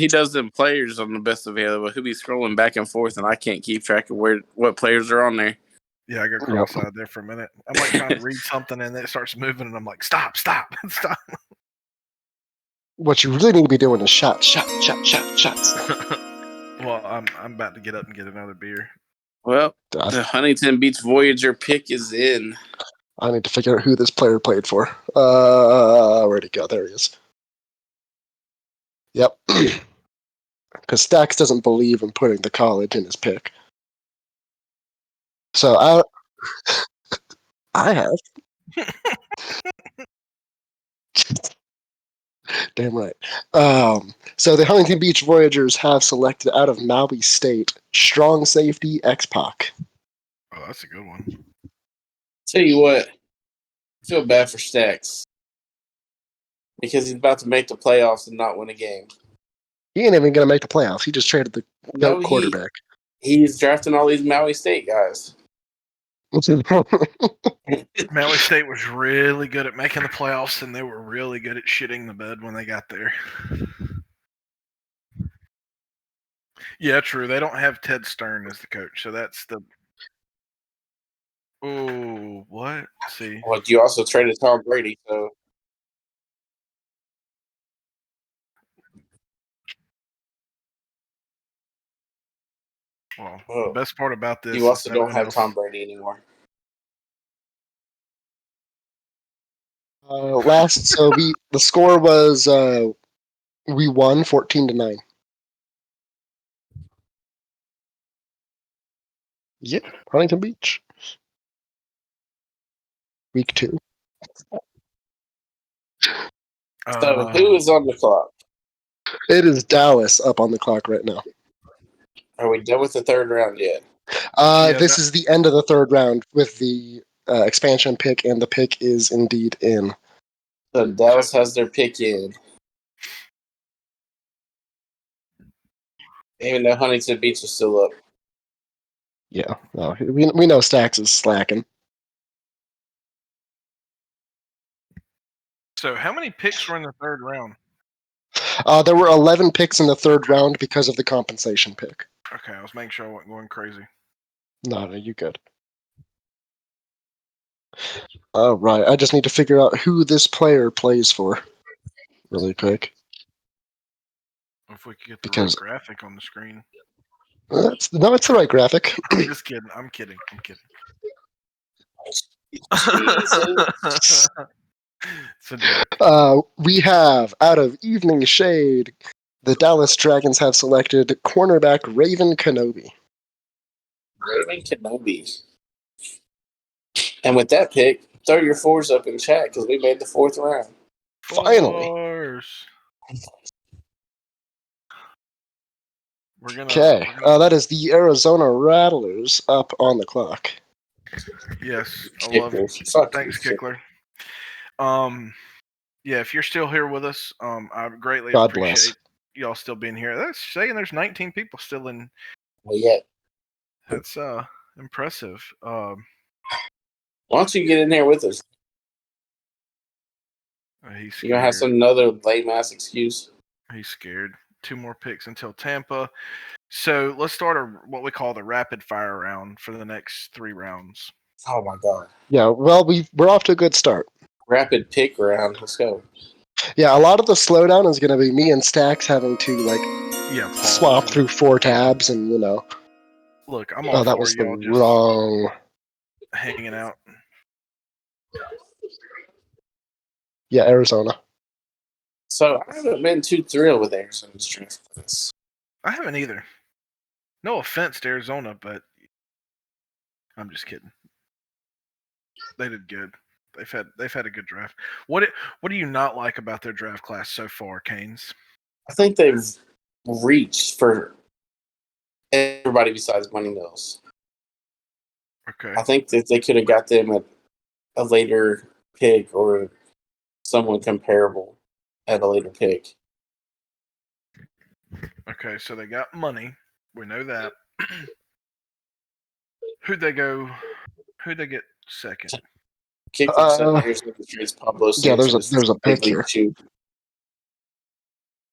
does them players on the best available, he'll be scrolling back and forth, and I can't keep track of what players are on there. Yeah, I got cross-eyed there for a minute. I'm like trying to read something, and then it starts moving, and I'm like, stop. What you really need to be doing is shots. Well, I'm about to get up and get another beer. Well, the Huntington Beach Voyager pick is in. I need to figure out who this player played for. Where'd he go? There he is. Yep. Because Stacks doesn't believe in putting the college in his pick. So I have. Damn right. So the Huntington Beach Voyagers have selected out of Maui State strong safety X-Pac. Oh, that's a good one. Tell you what, I feel bad for Stacks because he's about to make the playoffs and not win a game. He ain't even going to make the playoffs. He just traded the GOAT quarterback. He's drafting all these Maui State guys. Maui State was really good at making the playoffs, and they were really good at shitting the bed when they got there. Yeah, true. They don't have Ted Stern as the coach, so that's the. Oh, what? Let's see. Well, you also traded Tom Brady, so. Well, the best part about this, you also don't have Tom Brady anymore. The score was we won 14-9. Yeah, Huntington Beach. Week 2. So who is on the clock? It is Dallas up on the clock right now. Are we done with the third round yet? This is the end of the third round with the expansion pick, and the pick is indeed in. So Dallas has their pick in. Even though Huntington Beach is still up. Yeah, no, we know Stacks is slacking. So how many picks were in the third round? There were 11 picks in the third round because of the compensation pick. Okay, I was making sure I wasn't going crazy. No, you good. All right, I just need to figure out who this player plays for really quick. If we could get the right graphic on the screen. It's the right graphic. I'm just kidding. I'm kidding. It's a joke. We have, out of Evening Shade, the Dallas Dragons have selected cornerback Raven Kenobi. Raven Kenobi. And with that pick, throw your fours up in chat because we made the fourth round. Finally. Okay, that is the Arizona Rattlers up on the clock. Yes, I love it. Thanks, Kickler. Yeah, if you're still here with us, I greatly appreciate y'all still being here. That's saying there's 19 people still in. Well, yeah. That's impressive. Why don't you get in there with us? You're gonna have another lame ass excuse. He's scared. 2 more picks until Tampa. So let's start what we call the rapid fire round for the next 3 rounds. Oh my god. Yeah, well, we're off to a good start. Rapid pick round. Let's go. Yeah, a lot of the slowdown is going to be me and Stacks having to swap through 4 tabs and Look, I'm all that for was y'all the wrong. Hanging out. Yeah, Arizona. So I haven't been too thrilled with Arizona's draft class. I haven't either. No offense to Arizona, but I'm just kidding. They did good. They've had a good draft. What do you not like about their draft class so far, Canes? I think they've reached for everybody besides Money Mills. Okay. I think that they could have got them at a later pick or someone comparable at a later pick. Okay, so they got money. We know that. Who'd they get second? Pablo yeah, there's a pick here.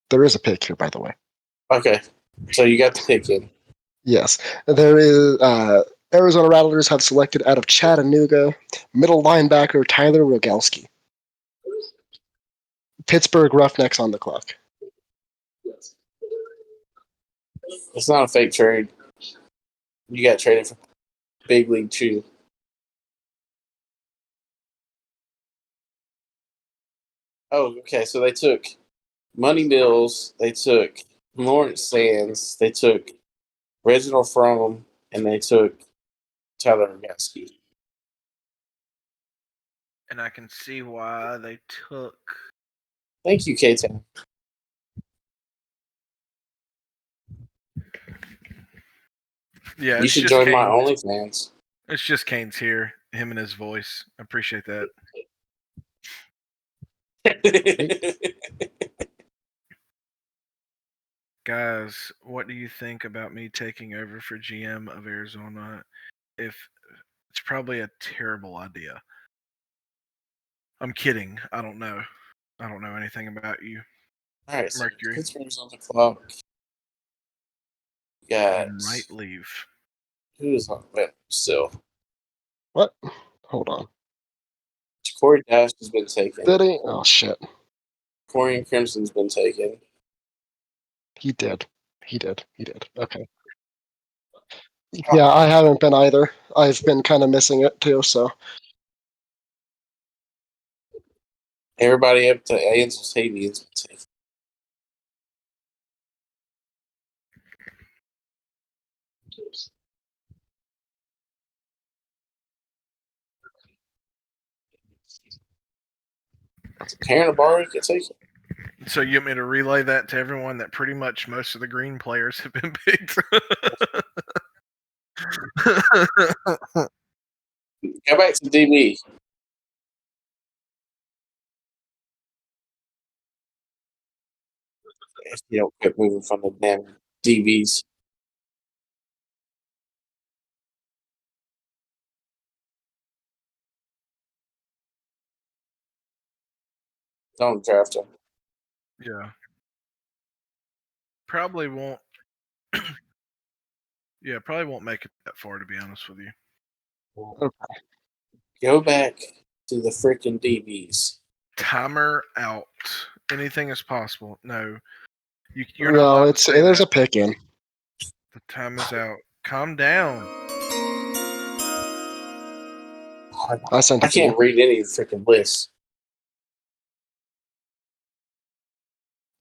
There is a pick here, by the way. Okay, so you got the pick in. Yes, there is. Arizona Rattlers have selected out of Chattanooga middle linebacker Tyler Rogalski. Pittsburgh Roughnecks on the clock. It's not a fake trade. You got traded for Big League Chew. Oh, okay. So they took Money Mills, they took Lawrence Sands, they took Reginald Fromm, and they took Tyler Rogatsky. And I can see why they took. Thank you, K-Town. Yeah, You it's should just join my Kane's. OnlyFans. It's just Kane's here, him and his voice. I appreciate that. Guys, what do you think about me taking over for GM of Arizona? If it's probably a terrible idea. I'm kidding. I don't know. I don't know anything about you. All right, so Mercury. Pittsburgh's on the clock. Got You might leave. who's on it still? What? Hold on. Corey Dash has been taken. Did he? Oh, shit. Corian Crimson's been taken. He did. Okay. Yeah, I haven't been either. I've been kind of missing it too, so. Everybody up to Ansel Sabian's been taken. Karen Abari get taken. So you want me to relay that to everyone that pretty much most of the green players have been picked? Go back to DB. If you don't quit moving from the damn DBs. Don't draft him. Yeah. Probably won't. Yeah, probably won't make it that far, to be honest with you. Okay. Go back to the freaking DBs. Timer out. Anything is possible. No, you're not allowed No, to say there's that. a pick in. The time is out. Calm down. I sent I it to you. can't read any of the freaking lists.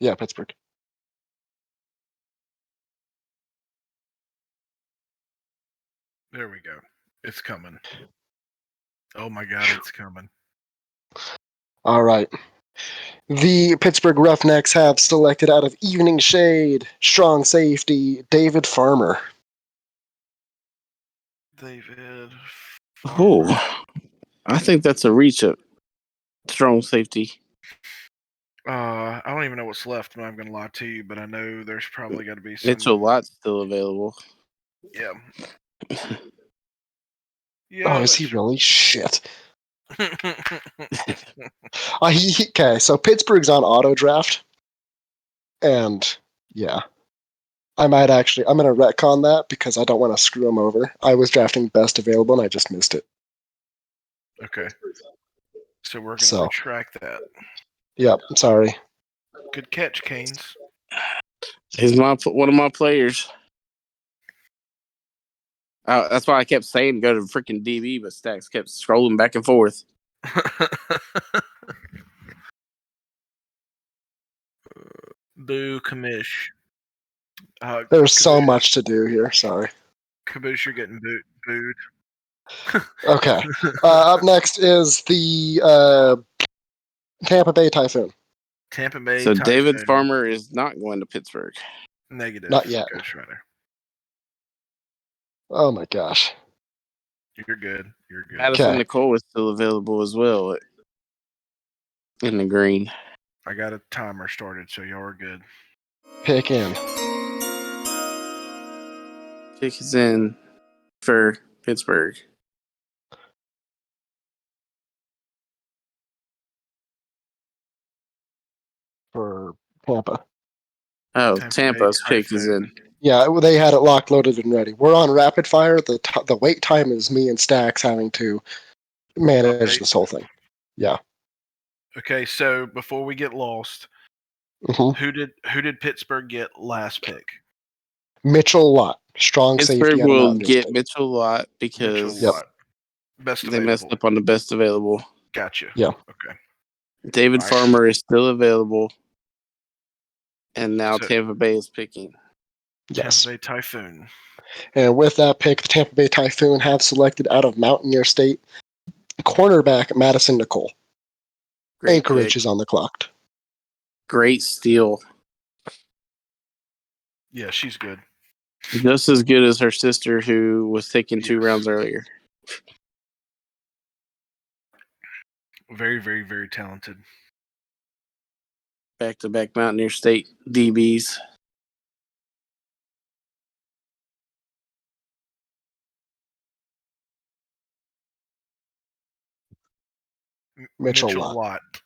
Yeah, Pittsburgh. There we go. It's coming. Oh my God, it's coming. All right. The Pittsburgh Roughnecks have selected out of Evening Shade, strong safety, David Farmer. David. Oh, I think that's a reach up. Strong safety. I don't even know what's left. I'm not going to lie to you, but I know there's probably got to be some. Mitchell Lott's still available. Yeah. Yeah. Oh, is he really? Shit. Okay, so Pittsburgh's on auto draft. And yeah. I'm going to retcon that because I don't want to screw him over. I was drafting best available and I just missed it. Okay. So we're going to retract that. Yep, sorry. Good catch, Canes. He's one of my players. That's why I kept saying go to freaking DB, but Stacks kept scrolling back and forth. Boo, Kamish. There's so much to do here. Sorry. Caboose, you're getting booed. Okay. Up next is the Tampa Bay Typhoon. Tampa Bay So Typhoon. David Farmer is not going to Pittsburgh. Negative. Not yet. Ghost Rider. Oh my gosh. You're good. You're good. Madison Nicole is still available as well in the green. I got a timer started, so y'all are good. Pick in. Pick is in for Pittsburgh. For Tampa. Oh, Tampa's pick is in. Yeah, they had it locked, loaded, and ready. We're on rapid fire. The wait time is me and Stacks having to manage this whole thing. Yeah. Okay, so before we get lost, Mhm. who did Pittsburgh get last pick? Mitchell Lott, strong Pittsburgh safety out of will Mountaineer get State. Mitchell a lot Mitchell because Yep. Watt. Best they messed available. up on the best available. Gotcha. Yeah. Okay. David All right. Farmer is still available, and now So- Tampa Bay is picking. Yes. Tampa Bay Typhoon. And with that pick, the Tampa Bay Typhoon have selected out of Mountaineer State cornerback Madison Nicole. Great Anchorage pick. is on the clock. Great steal. Yeah, she's good. Just as good as her sister, who was taken 2 Yes. rounds earlier. Very, very, very talented. Back-to-back Mountaineer State DBs. Mitchell Watt. Watt.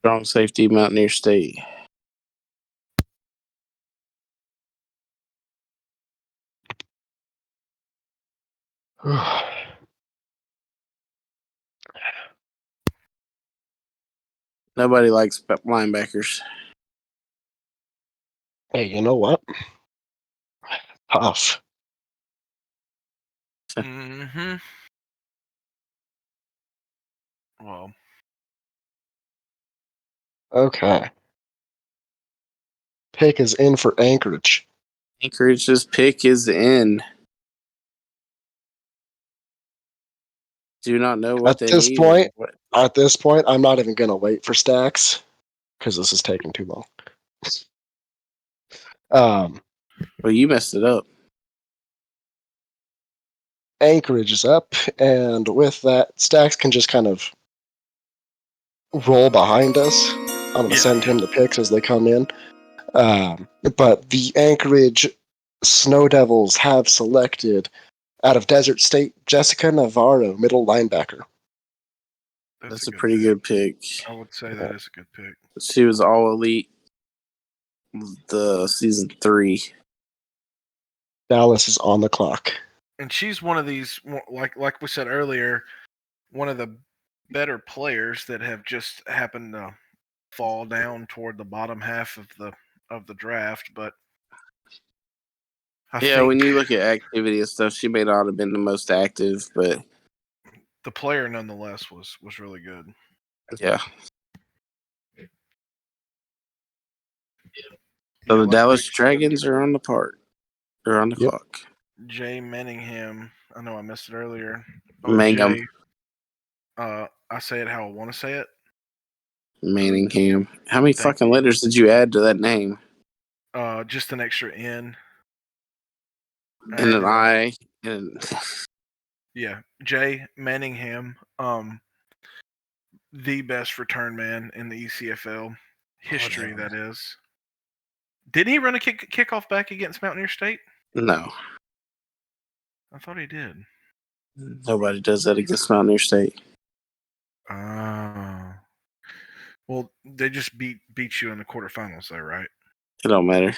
Strong safety, Mountaineer State. Nobody likes linebackers. Hey, you know what? Tough. Mm-hmm. Well, Okay. Pick is in for Anchorage. Anchorage's pick is in. Do not know what they need. At this point, I'm not even going to wait for stacks because this is taking too long. Well, you messed it up. Anchorage is up, and with that, stacks can just kind of roll behind us. I'm going to send him the picks as they come in. But the Anchorage Snow Devils have selected out of Desert State Jessica Navarro, middle linebacker. That's a pretty good pick. I would say that is a good pick. She was all elite the season 3. Dallas is on the clock. And she's one of these, like we said earlier, one of the better players that have just happened to fall down toward the bottom half of the draft. But I think when you look at activity and stuff, she may not have been the most active, but the player nonetheless was really good. yeah. So the Dallas Dragons are on the part. They're on the clock. Jay Manningham. I know I missed it earlier. Mangum. I say it how I want to say it. Manningham. How many fucking letters did you add to that name? Just an extra N. And an I. And yeah, Jay Manningham. The best return man in the ECFL history. Whatever. That is. Didn't he run a kickoff back against Mountaineer State? No. I thought he did. Nobody does that against Mountaineer State. Well, they just beat you in the quarterfinals, though, right? It don't matter.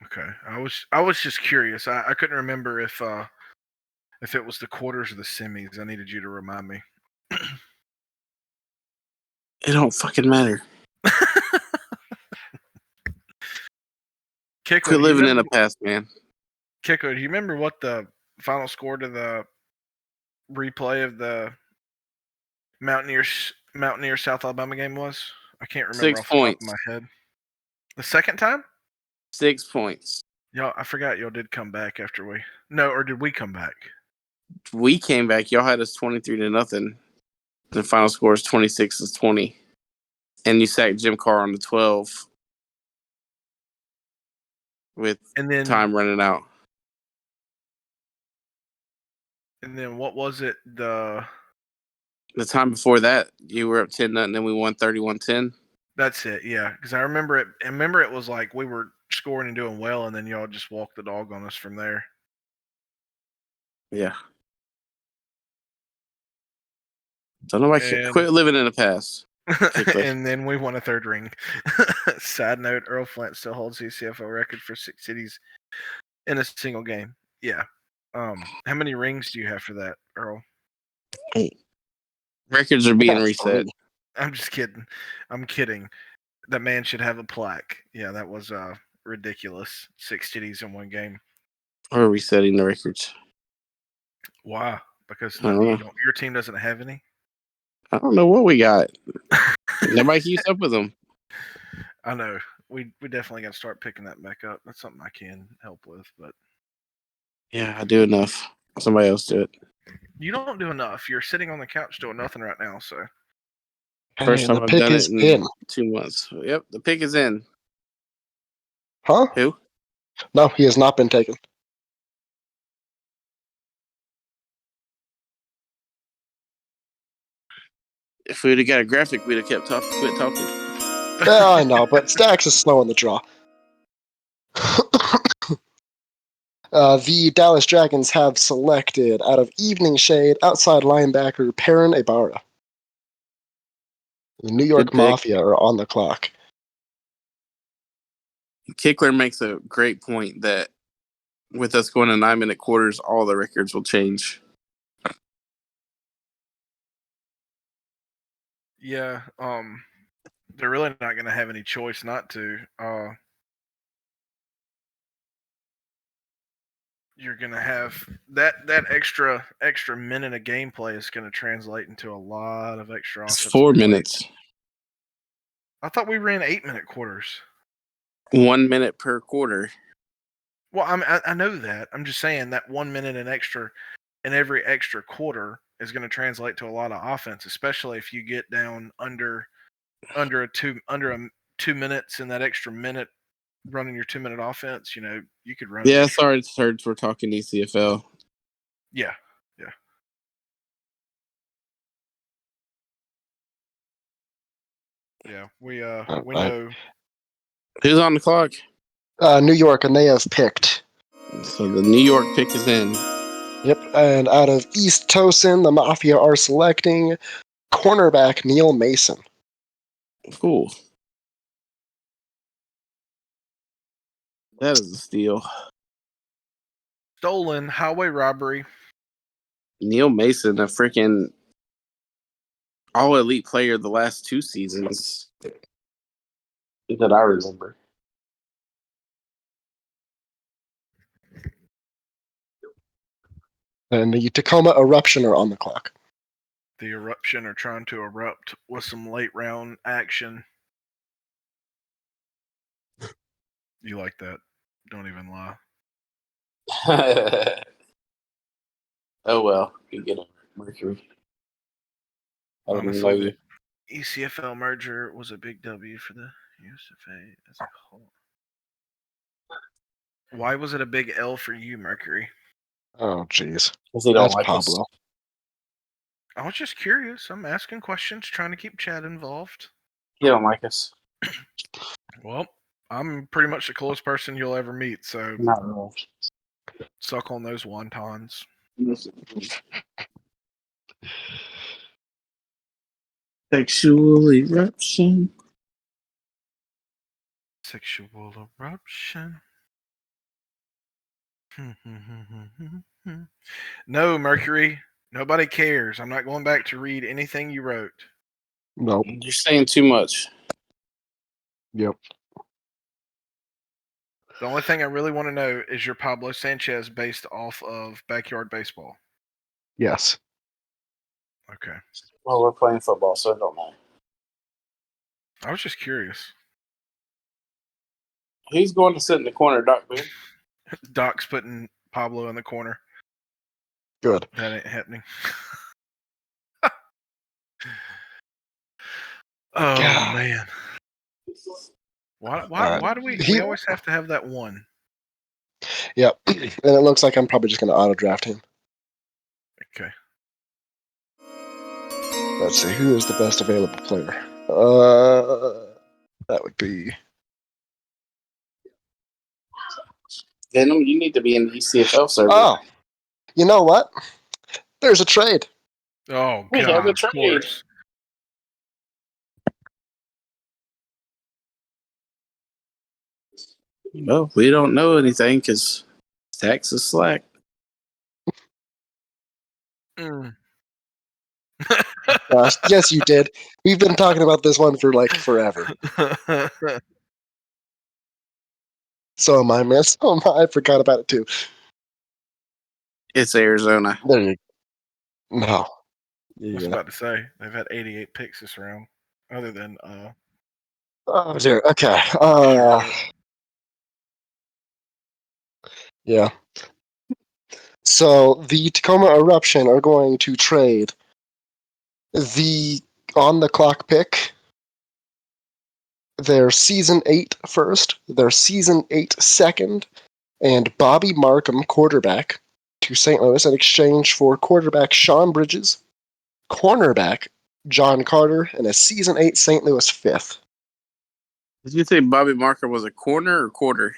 Okay, I was just curious. I couldn't remember if it was the quarters or the semis. I needed you to remind me. It don't fucking matter. Kiko, Quit living in the past, man. Kiko, do you remember what the final score to the replay of the Mountaineer South Alabama game was? I can't remember 6 off the top points. of my head. The second time? 6 points. Y'all, I forgot y'all did come back after we. No, or did we come back? We came back. Y'all had us 23-0. The final score is 26-20. And you sacked Jim Carr on the 12 with time running out. And then what was it? The time before that, you were up 10-0, and then we won 31-10. That's it, yeah. Because I remember it. I remember it was like we were scoring and doing well, and then y'all just walked the dog on us from there. Yeah. So nobody quit living in the past. And then we won a third ring. Side note: Earl Flint still holds the CSFA record for 6 cities in a single game. Yeah. How many rings do you have for that, Earl? 8. Records are being reset. I'm just kidding. I'm kidding. That man should have a plaque. Yeah, that was ridiculous. 6 TDs in one game. Or are we setting the records? Why? Because I don't know. your team doesn't have any. I don't know what we got. Nobody keeps up with them. I know. We definitely got to start picking that back up. That's something I can help with, but Yeah, I do enough. Somebody else do it. you don't do enough. You're sitting on the couch doing nothing right now, so First And time the I've pick done it is in in. 2 months. Yep, the pick is in. Huh? Who? No, he has not been taken. If we'd have got a graphic, we'd have quit talking. Yeah, I know, but Stacks is slow on the draw. The Dallas Dragons have selected, out of Evening Shade, outside linebacker Perrin Ibarra. The New York Good pick. Mafia are on the clock. Kickler makes a great point that with us going to 9-minute quarters, all the records will change. yeah, they're really not going to have any choice not to. You're going to have that extra minute of gameplay is going to translate into a lot of extra It's offensive 4 plays. minutes. I thought we ran 8-minute quarters. 1 minute per quarter. Well, I know that. I'm just saying that 1 minute and extra in every extra quarter is going to translate to a lot of offense, especially if you get down under 2 minutes in that extra minute running your 2-minute offense. You know, you could run. Yeah, sorry, Serge, we're talking ECFL. Yeah. We Right. know. Who's on the clock? New York, and they have picked. So the New York pick is in. Yep, and out of East Tosin, the Mafia are selecting cornerback Neil Mason. Cool. That is a steal. Stolen highway robbery. Neil Mason, a freaking all-elite player the last 2 seasons that I remember. And the Tacoma Eruption are on the clock. The Eruption are trying to erupt with some late round action. You like that? Don't even lie. Oh well, you get a Mercury. Honestly, the ECFL merger was a big W for the USFA as a whole. Why was it a big L for you, Mercury? Oh, jeez. That's That's Pablo. I was just curious. I'm asking questions, trying to keep Chad involved. He don't like us. Well, I'm pretty much the coolest person you'll ever meet, so Not really. suck on those wontons. Sexual eruption. Sexual eruption. No, Mercury. Nobody cares. I'm not going back to read anything you wrote. Nope. You're saying too much. Yep. The only thing I really want to know is your Pablo Sanchez based off of Backyard Baseball. Yes. Okay. Well, we're playing football, so it don't matter. I was just curious. Who's going to sit in the corner, Doc Boone? Doc's putting Pablo in the corner. Good. That ain't happening. Oh, God. man. Why Alright. do we always have to have that one? Yep. And it looks like I'm probably just going to auto draft him. Okay. Let's see, who is the best available player? That would be... Venom, you need to be in the ECFL server. Oh! You know what? There's a trade. Oh, We God, have a of trade. course. Well, we don't know anything because tax is slack. Mm. Gosh, yes, you did. We've been talking about this one for like forever. So am I, man. So am I. I forgot about it too. It's Arizona. There you go. No. I was Yeah. about to say they've had 88 picks this round, other than Oh dear. Okay. Yeah. So the Tacoma Eruption are going to trade the on the clock pick, their season 8 first, their season 8 second, and Bobby Markham, quarterback, to St. Louis in exchange for quarterback Sean Bridges, cornerback John Carter, and a season 8 St. Louis fifth. Did you say Bobby Marker was a corner or quarter?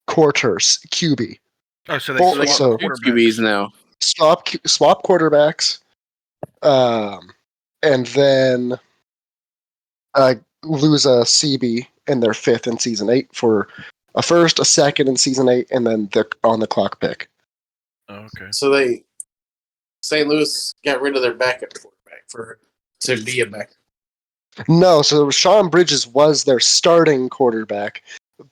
Quarters, QB. oh, so they Well, swapped so- Two quarterbacks. QBs now. Swap quarterbacks, and then lose a CB in their fifth in season 8 for a first, a second in season 8, and then the on the clock pick. Oh, okay. So St. Louis got rid of their backup quarterback to be a backup. No, so Sean Bridges was their starting quarterback,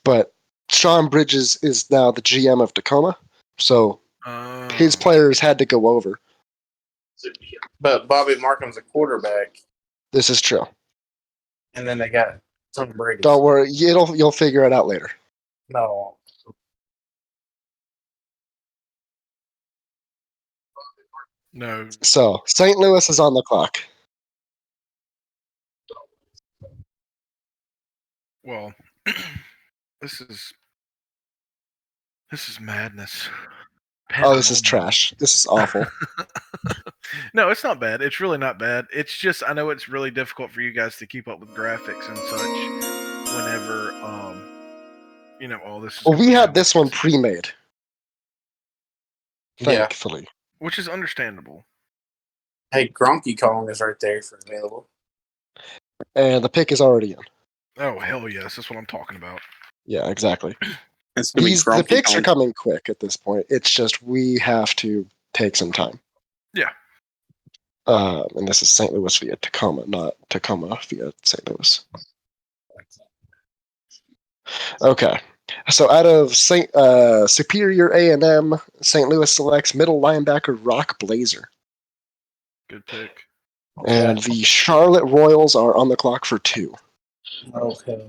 but Sean Bridges is now the GM of Tacoma, so his players had to go over. But Bobby Markham's a quarterback, This is true. and then they got Tom Brady. Don't worry, you'll figure it out later. No. No. So St. Louis is on the clock. Well, this is madness. Oh, this is Pandemonium. trash. This is awful. No, it's not bad. It's really not bad. It's just I know it's really difficult for you guys to keep up with graphics and such whenever all this is Well, we going had on, this one pre-made, Yeah. thankfully. which is understandable. Hey, Gronky Kong is right there for available. And the pick is already in. Oh hell yes, that's what I'm talking about. Yeah, exactly. It's gonna be The Gronky picks Kong. are coming quick at this point. It's just we have to take some time. Yeah. And this is St. Louis via Tacoma, not Tacoma via St. Louis. Okay. So out of Superior A&M, St. Louis selects middle linebacker Rock Blazer. Good pick. And the Charlotte Royals are on the clock for 2. Okay.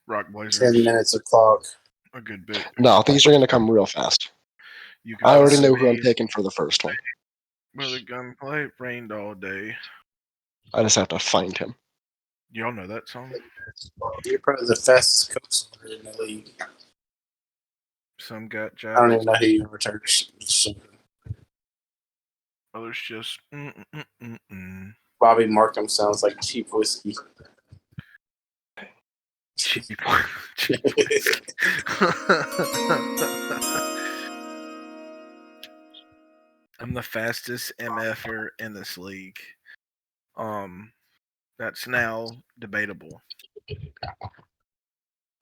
Rock Blazers. 10 minutes of clock. A good bit. No, these are going to come real fast. You I already know know who I'm taking for the first one. Where the gunplay rained all day. I just have to find him. Y'all know that song? You're probably the fastest coach in the league. Some got I don't jobs. even know who you returns. Others just Bobby Markham sounds like cheap whiskey. cheap. I'm the fastest MFer in this league. That's now debatable.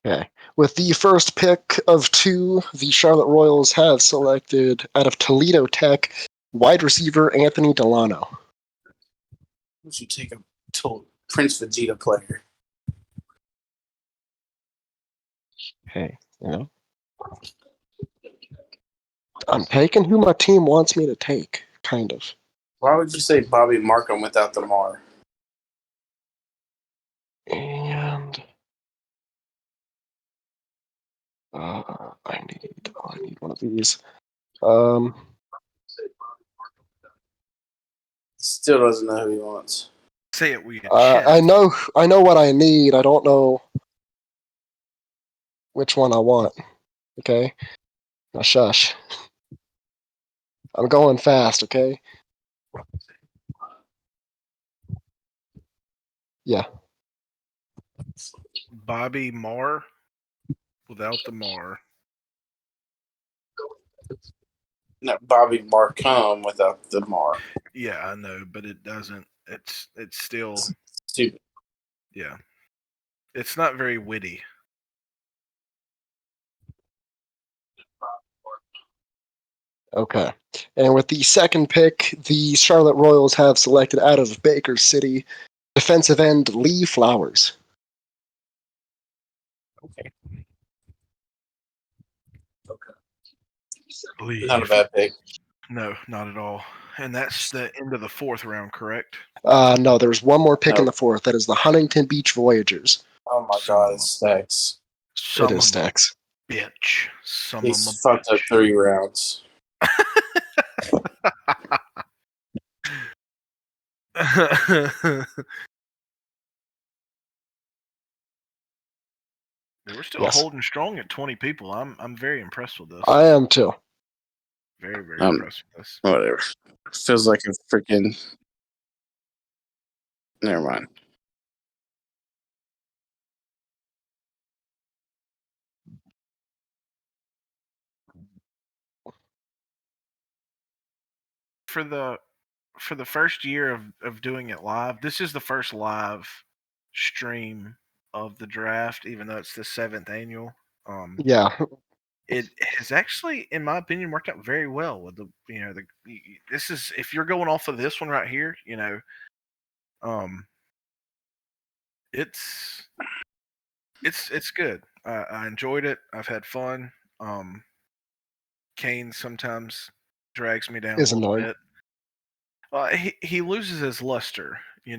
Okay. With the first pick of 2, the Charlotte Royals have selected, out of Toledo Tech, wide receiver Anthony Delano. We should take a Prince Vegeta player. Hey, I'm taking who my team wants me to take, kind of. Why would you say Bobby Markham without the Mar? And I need one of these. Still doesn't know who he wants. Say it with your I chest. know what I need. I don't know which one I want. Okay? Now shush. I'm going fast, okay? Yeah. Bobby Marr without the Mar. No, Bobby Markham without the Mar. Yeah, I know, but it doesn't. It's still. Stupid. Yeah. It's not very witty. Okay. And with the second pick, the Charlotte Royals have selected out of Baker City defensive end Lee Flowers. Okay. Lee. Not a bad pick. No, not at all. And that's the end of the 4th round, correct? No, there's one more pick in No. the 4th. That is the Huntington Beach Voyagers. Oh my Some god, of it stacks. Some It is of 'em stacks. bitch. Some He's of 'em fucked up 3 rounds. They were still Yes. holding strong at 20 people. I'm very impressed with this. I am too. Very, very impressed with this. Whatever. Feels like a freaking. Never mind. For the first year of doing it live, this is the first live stream of the draft, even though it's the 7th annual. Yeah. It has actually, in my opinion, worked out very well with this is, if you're going off of this one right here, it's good. I enjoyed it. I've had fun. Kane sometimes drags me down Is a little annoying. bit. He loses his luster. He's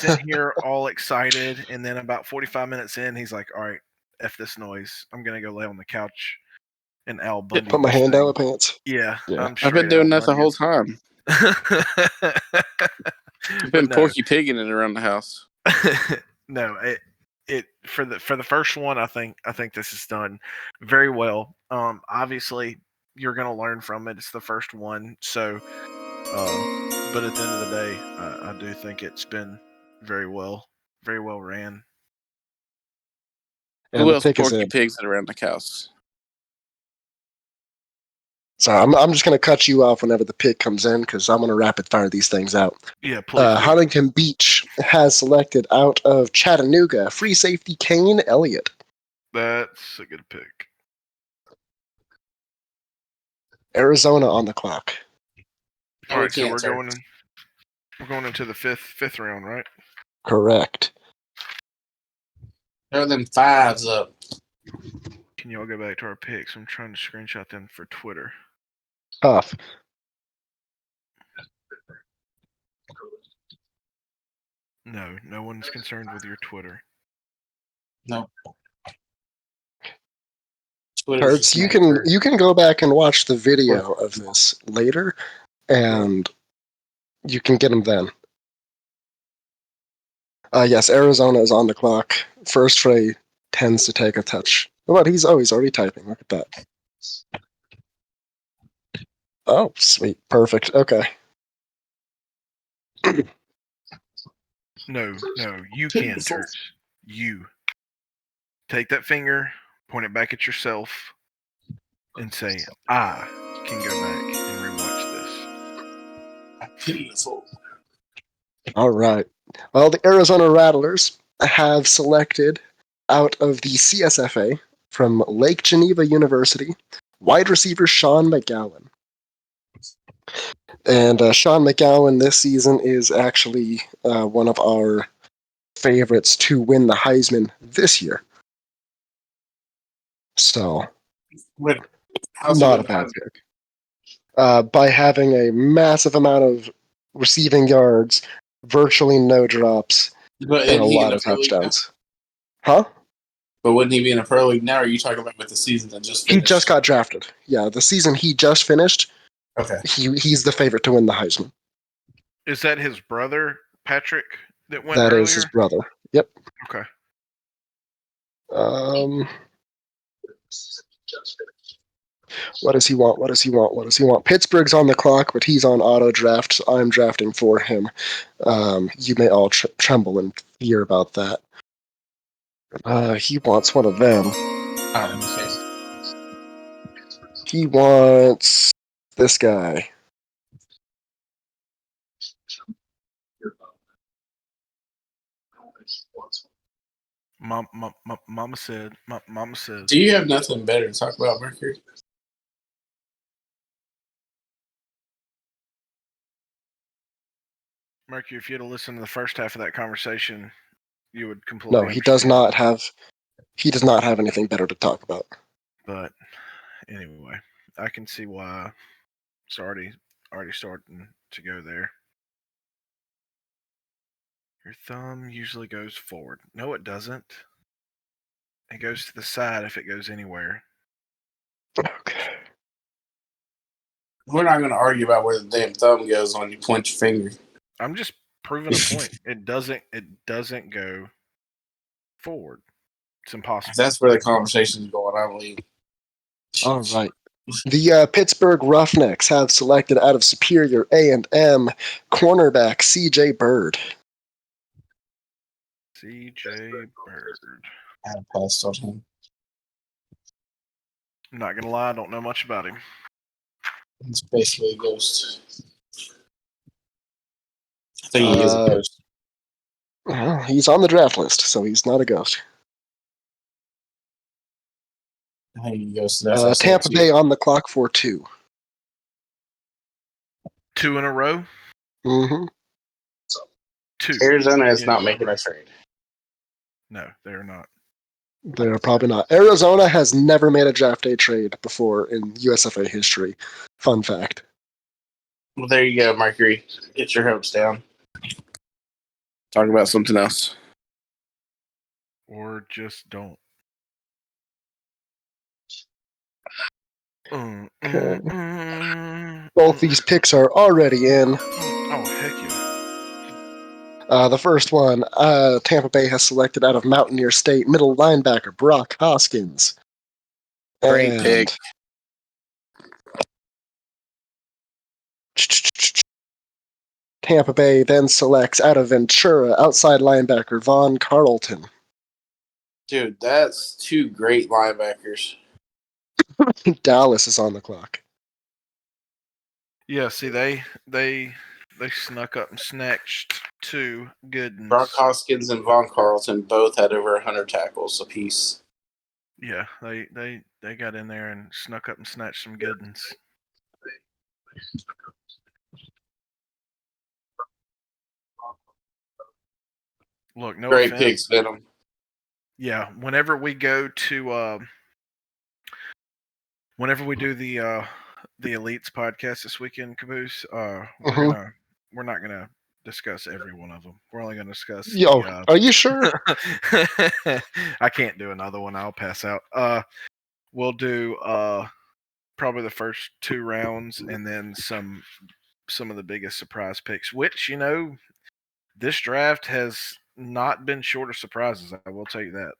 in here all excited, and then about 45 minutes in, he's like, "All right, f this noise. I'm gonna go lay on the couch and Al Bundy Put my this hand down thing." the pants. Yeah, Yeah. I'm I've been straight doing Al that the Bundy. whole time. I've been no. Porky Pigging it around the house. No, it for the first one, I think this is done very well. Obviously, you're gonna learn from it. It's the first one, so. But at the end of the day, I do think it's been very well ran. And Who the else pick is Porky in. Pigs it around the house? So I'm just going to cut you off whenever the pick comes in because I'm going to rapid fire these things out. Yeah, please do. Huntington Beach has selected out of Chattanooga free safety Kane Elliott. That's a good pick. Arizona on the clock. All right, so we're going into the fifth round, right? Correct. Throw them 5s up. Can y'all go back to our picks? I'm trying to screenshot them for Twitter. Tough. No one's concerned with your Twitter. No. Hertz, you can go back and watch the video of this later, and you can get them then. Yes, Arizona is on the clock. First Trey tends to take a touch. But he's already typing. Look at that. Oh, sweet. Perfect. Okay. No, you can, Turks. You. Take that finger, point it back at yourself, and say, I can go back and rewatch this. All right. Well, the Arizona Rattlers have selected out of the CSFA from Lake Geneva University wide receiver Sean McGowan. And Sean McGowan this season is actually one of our favorites to win the Heisman this year. So, not a bad pick. By having a massive amount of receiving yards, virtually no drops, and a lot of touchdowns. Huh? But wouldn't he be in a pro league now, or are you talking about with the season that just finished? He just got drafted. Yeah, the season he just finished, Okay. He's the favorite to win the Heisman. Is that his brother, Patrick, that went That earlier? is his brother. Yep. Okay. What does he want? Pittsburgh's on the clock, but he's on auto draft, so I'm drafting for him. You may all tremble in fear about that. He wants one of them. He wants this guy. Mama said. Do you have nothing better to talk about, Mercury? Mercury, if you'd have listened to the first half of that conversation, you would completely No, he does understand. not have. He does not have anything better to talk about. But anyway, I can see why it's already starting to go there. Your thumb usually goes forward. No, it doesn't. It goes to the side if it goes anywhere. Okay. We're not going to argue about where the damn thumb goes when you point your finger. I'm just proving a point. It doesn't go forward. It's impossible. That's where the conversation is going, I believe. All right. The Pittsburgh Roughnecks have selected out of Superior A&M cornerback C.J. Bird. C.J. Bird. I had passed on him. I'm not gonna lie, I don't know much about him. He's basically a ghost. I think he is a ghost. Well, he's on the draft list, so he's not a ghost. I think he goes to the Tampa Bay on the clock for 2. 2 in a row? Mm-hmm. 2. Arizona is not making a trade. No, they're not. They're probably not. Arizona has never made a draft day trade before in USFA history. Fun fact. Well, there you go, Mercury. Get your hopes down. Talk about something else. Or just don't. Both these picks are already in. Oh, heck yeah. The first one, Tampa Bay has selected out of Mountaineer State middle linebacker Brock Hoskins. Great pick. Tampa Bay then selects out of Ventura outside linebacker Von Carlton. Dude, that's 2 great linebackers. Dallas is on the clock. Yeah, see, they snuck up and snatched 2 good ones. Brock Hoskins and Von Carlton both had over 100 tackles apiece. Yeah, they got in there and snuck up and snatched some good ones. Look, no Great offense. picks, Venom. Yeah, whenever we go to whenever we do the Elites podcast this weekend, Caboose, we're not gonna discuss every one of them. We're only gonna discuss. Are you sure? I can't do another one. I'll pass out. We'll do probably the first 2 rounds, and then some of the biggest surprise picks. Which this draft has not been short of surprises. I will tell you that.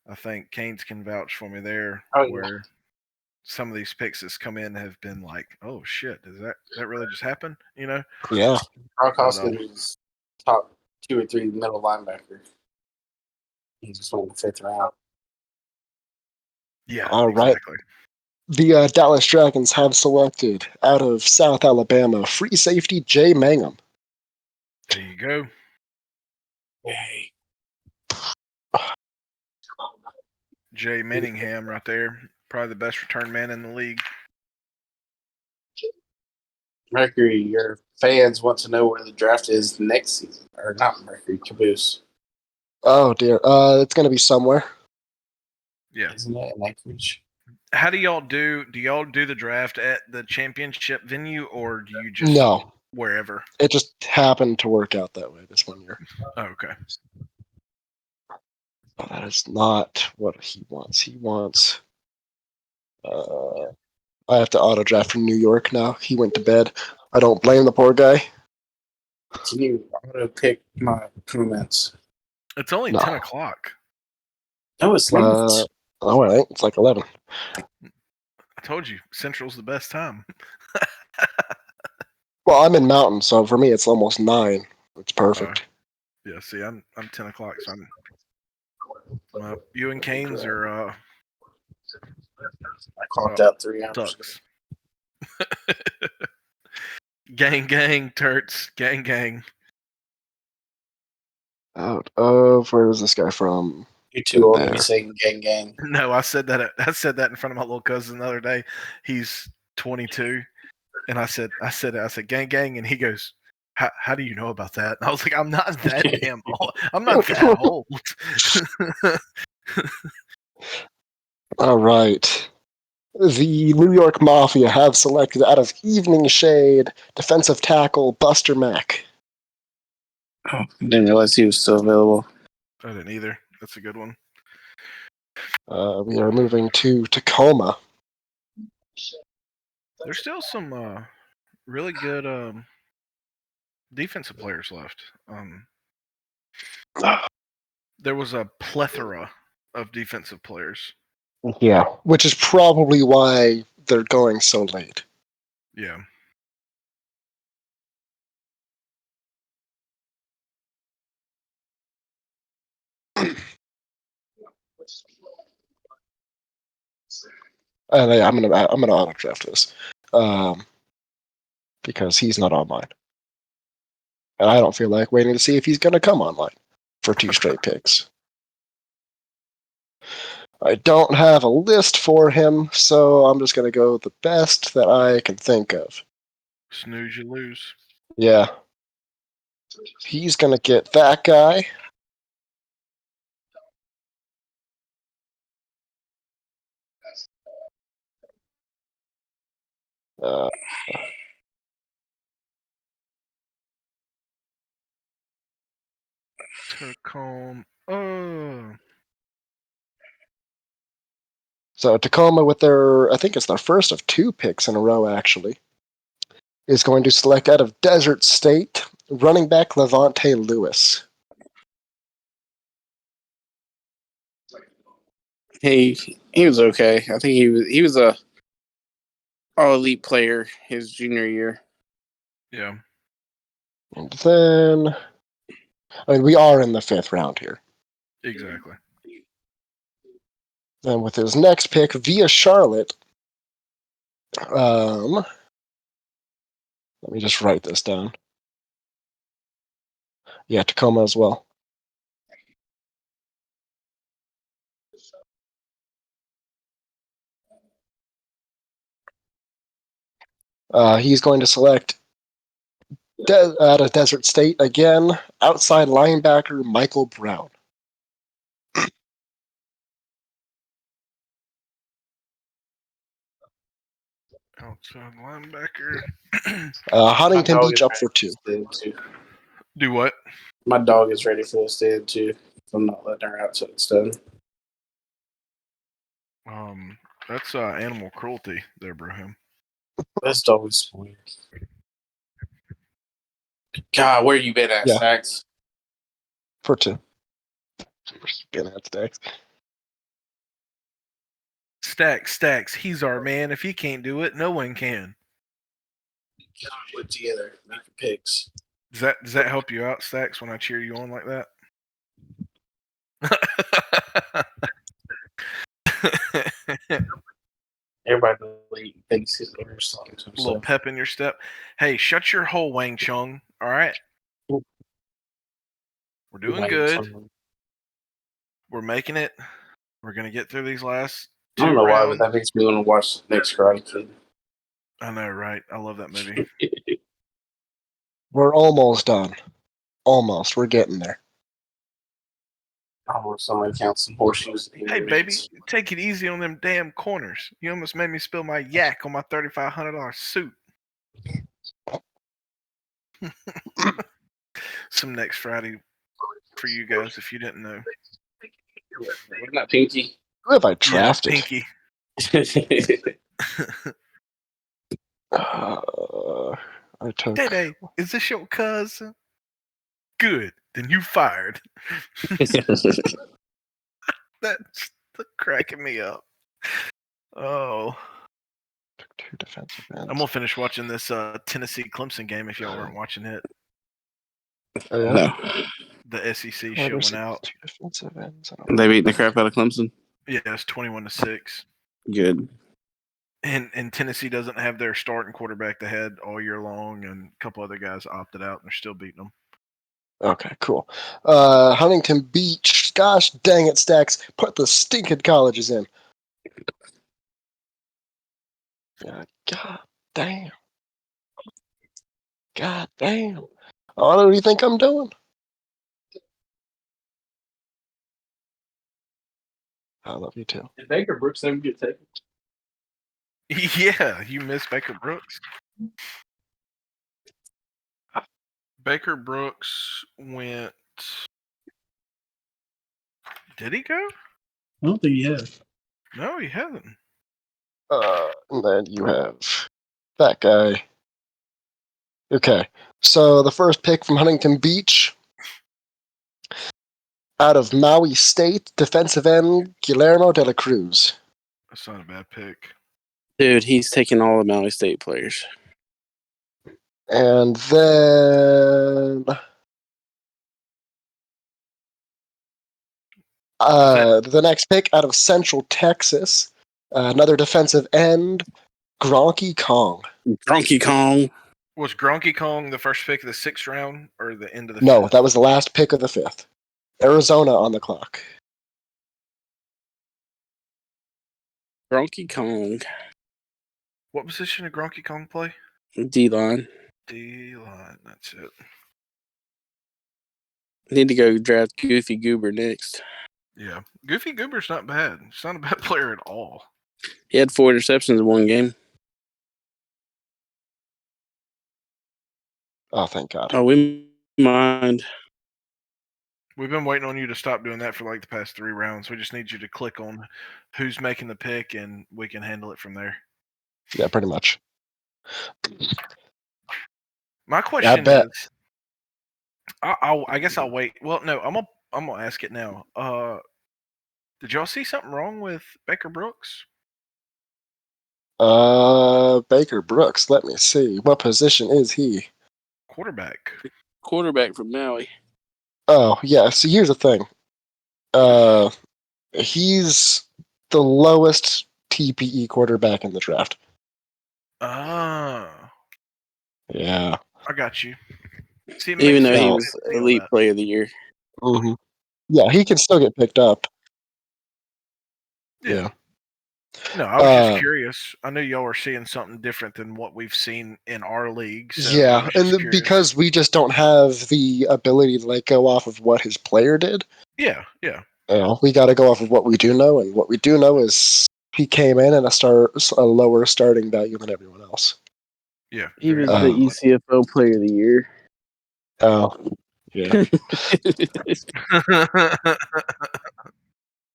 I think Canes can vouch for me there, where some of these picks that's come in have been like, oh shit, does that really just happen? Yeah. Brock Hoskins is top 2 or 3 middle linebacker. He just went in the 5th round. Yeah. All right. Exactly. The Dallas Dragons have selected out of South Alabama free safety Jay Mangum. There you go. Hey. Jay Manningham right there. Probably the best return man in the league. Mercury, your fans want to know where the draft is next season. Or not Mercury, Caboose. Oh, dear. It's going to be somewhere. Yeah. Isn't it in Anchorage? How do y'all do? Do y'all do the draft at the championship venue, or do you just wherever? It just happened to work out that way this one year. Oh, okay. But that is not what he wants. He wants. I have to auto draft from New York now. He went to bed. I don't blame the poor guy. Can you auto pick my comments? It's only 10 o'clock. No, it's not. All right, it's like 11. I told you, Central's the best time. Well, I'm in Mountain, so for me it's almost 9. It's perfect. Yeah, see, I'm 10 o'clock, so I'm. You and Canes are. I clocked out 3 hours. Ducks. Gang, turts, gang. Out of where is this guy from? You're too old to be saying gang. No, I said that in front of my little cousin the other day. He's 22, And I said, gang, gang, and he goes, how do you know about that? And I was like, I'm not that damn old. I'm not that old. All right. The New York Mafia have selected out of Evening Shade defensive tackle Buster Mack. Oh, I didn't realize he was still available. I didn't either. That's a good one. We are moving to Tacoma. There's still some really good defensive players left. There was a plethora of defensive players. Yeah. Which is probably why they're going so late. Yeah. I'm gonna auto draft this, because he's not online, and I don't feel like waiting to see if he's gonna come online for 2 straight picks. I don't have a list for him, so I'm just gonna go the best that I can think of. Snooze, you lose. Yeah, he's gonna get that guy. Tacoma. So Tacoma, with I think it's their first of 2 picks in a row, actually, is going to select out of Desert State running back Levante Lewis. He was okay. I think he was a all elite player his junior year. Yeah. And then, I mean, we are in the 5th round here. Exactly. Then with his next pick via Charlotte, let me just write this down. Yeah, Tacoma as well. He's going to select out of Desert State again, outside linebacker Michael Brown. Outside linebacker. Huntington Beach up for 2. Do what? My dog is ready for this day too. I'm not letting her out instead. That's animal cruelty there, Broham. This dog is weird. God, where you been at, Yeah. Stacks? For 2. Been at Stacks. He's our man. If he can't do it, no one can. Put together, make picks. Does that help you out, Stacks, when I cheer you on like that? Everybody thinks he's talking to himself. A little pep in your step. Hey, shut your hole, Wang Chung. All right. We're doing good. We're making it. We're gonna get through these last 2 I don't know rounds. why, but that makes me want to watch the next Karate Kid. I know, right? I love that movie. We're almost done. Almost. We're getting there. I want somebody to count some horseshoes. Hey, baby, take it easy on them damn corners. You almost made me spill my yak on my $3,500 suit. Some next Friday for you guys, if you didn't know. Wasn't that Pinky? Who have I drafted? Yeah, Pinky. I took. Day, is this your cousin? Good. Then you fired. That's cracking me up. Oh. Took 2 defensive ends. I'm gonna finish watching this Tennessee Clemson game if y'all weren't watching it. Oh, yeah? No. The SEC show went out. 2 defensive ends. They beat the crap out of Clemson? Yeah, it's 21-6. Good. And Tennessee doesn't have their starting quarterback they had all year long, and a couple other guys opted out, and they're still beating them. Okay, cool. Huntington Beach. Gosh dang it, Stacks. Put the stinking colleges in. God damn. God damn. What do you think I'm doing? I love you too. Did Baker Brooks ever get taken? Yeah, you missed Baker Brooks. Baker Brooks went. Did he go? I don't think he has. No, he hasn't. And then you have that guy. Okay, so the first pick from Huntington Beach, out of Maui State, defensive end Guillermo de la Cruz. That's not a bad pick. Dude, he's taking all the Maui State players. And then the next pick out of Central Texas, another defensive end, Gronky Kong. Donkey Kong. Was Gronky Kong the first pick of the 6th round or the end of the No, 5th? that was the last pick of the 5th. Arizona on the clock. Donkey Kong. What position did Gronky Kong play? D-line. D-line, that's it. Need to go draft Goofy Goober next. Yeah. Goofy Goober's not bad. He's not a bad player at all. He had 4 interceptions in one game. Oh, thank God. Oh, we mind. We've been waiting on you to stop doing that for like the past 3 rounds. We just need you to click on who's making the pick and we can handle it from there. Yeah, pretty much. My question bet. is, I guess I'll wait. Well, no, I'm gonna ask it now. Did y'all see something wrong with Baker Brooks? Baker Brooks. Let me see. What position is he? Quarterback. Quarterback from Maui. Oh, yeah. So here's the thing. He's the lowest TPE quarterback in the draft. Ah, Yeah. I got you. See, it Even makes though sense. he No. was I didn't see all elite that. player of the year. Mm-hmm. Yeah, he can still get picked up. Yeah. No, I was just curious. I knew y'all were seeing something different than what we've seen in our league. So I Yeah, was just and curious. because we just don't have the ability to go off of what his player did. Yeah. We got to go off of what we do know, and what we do know is he came in at a lower starting value than everyone else. Yeah. He was Uh, the ECFO player of the year. Oh, yeah.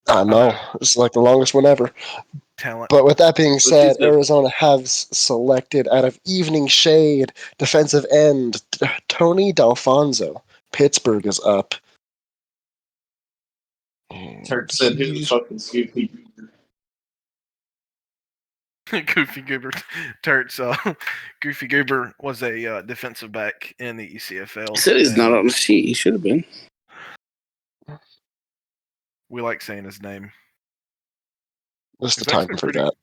I know. It's like the longest one ever. Talent. But with that being said, he said? Arizona has selected out of Evening Shade defensive end Tony D'Alfonso. Pittsburgh is up. Turk said he was fucking Goofy. Goofy Goober. Turts. Goofy Goober was a defensive back in the ECFL. He said he's not on the sheet. He should have been. We like saying his name. What's the He's time actually for that?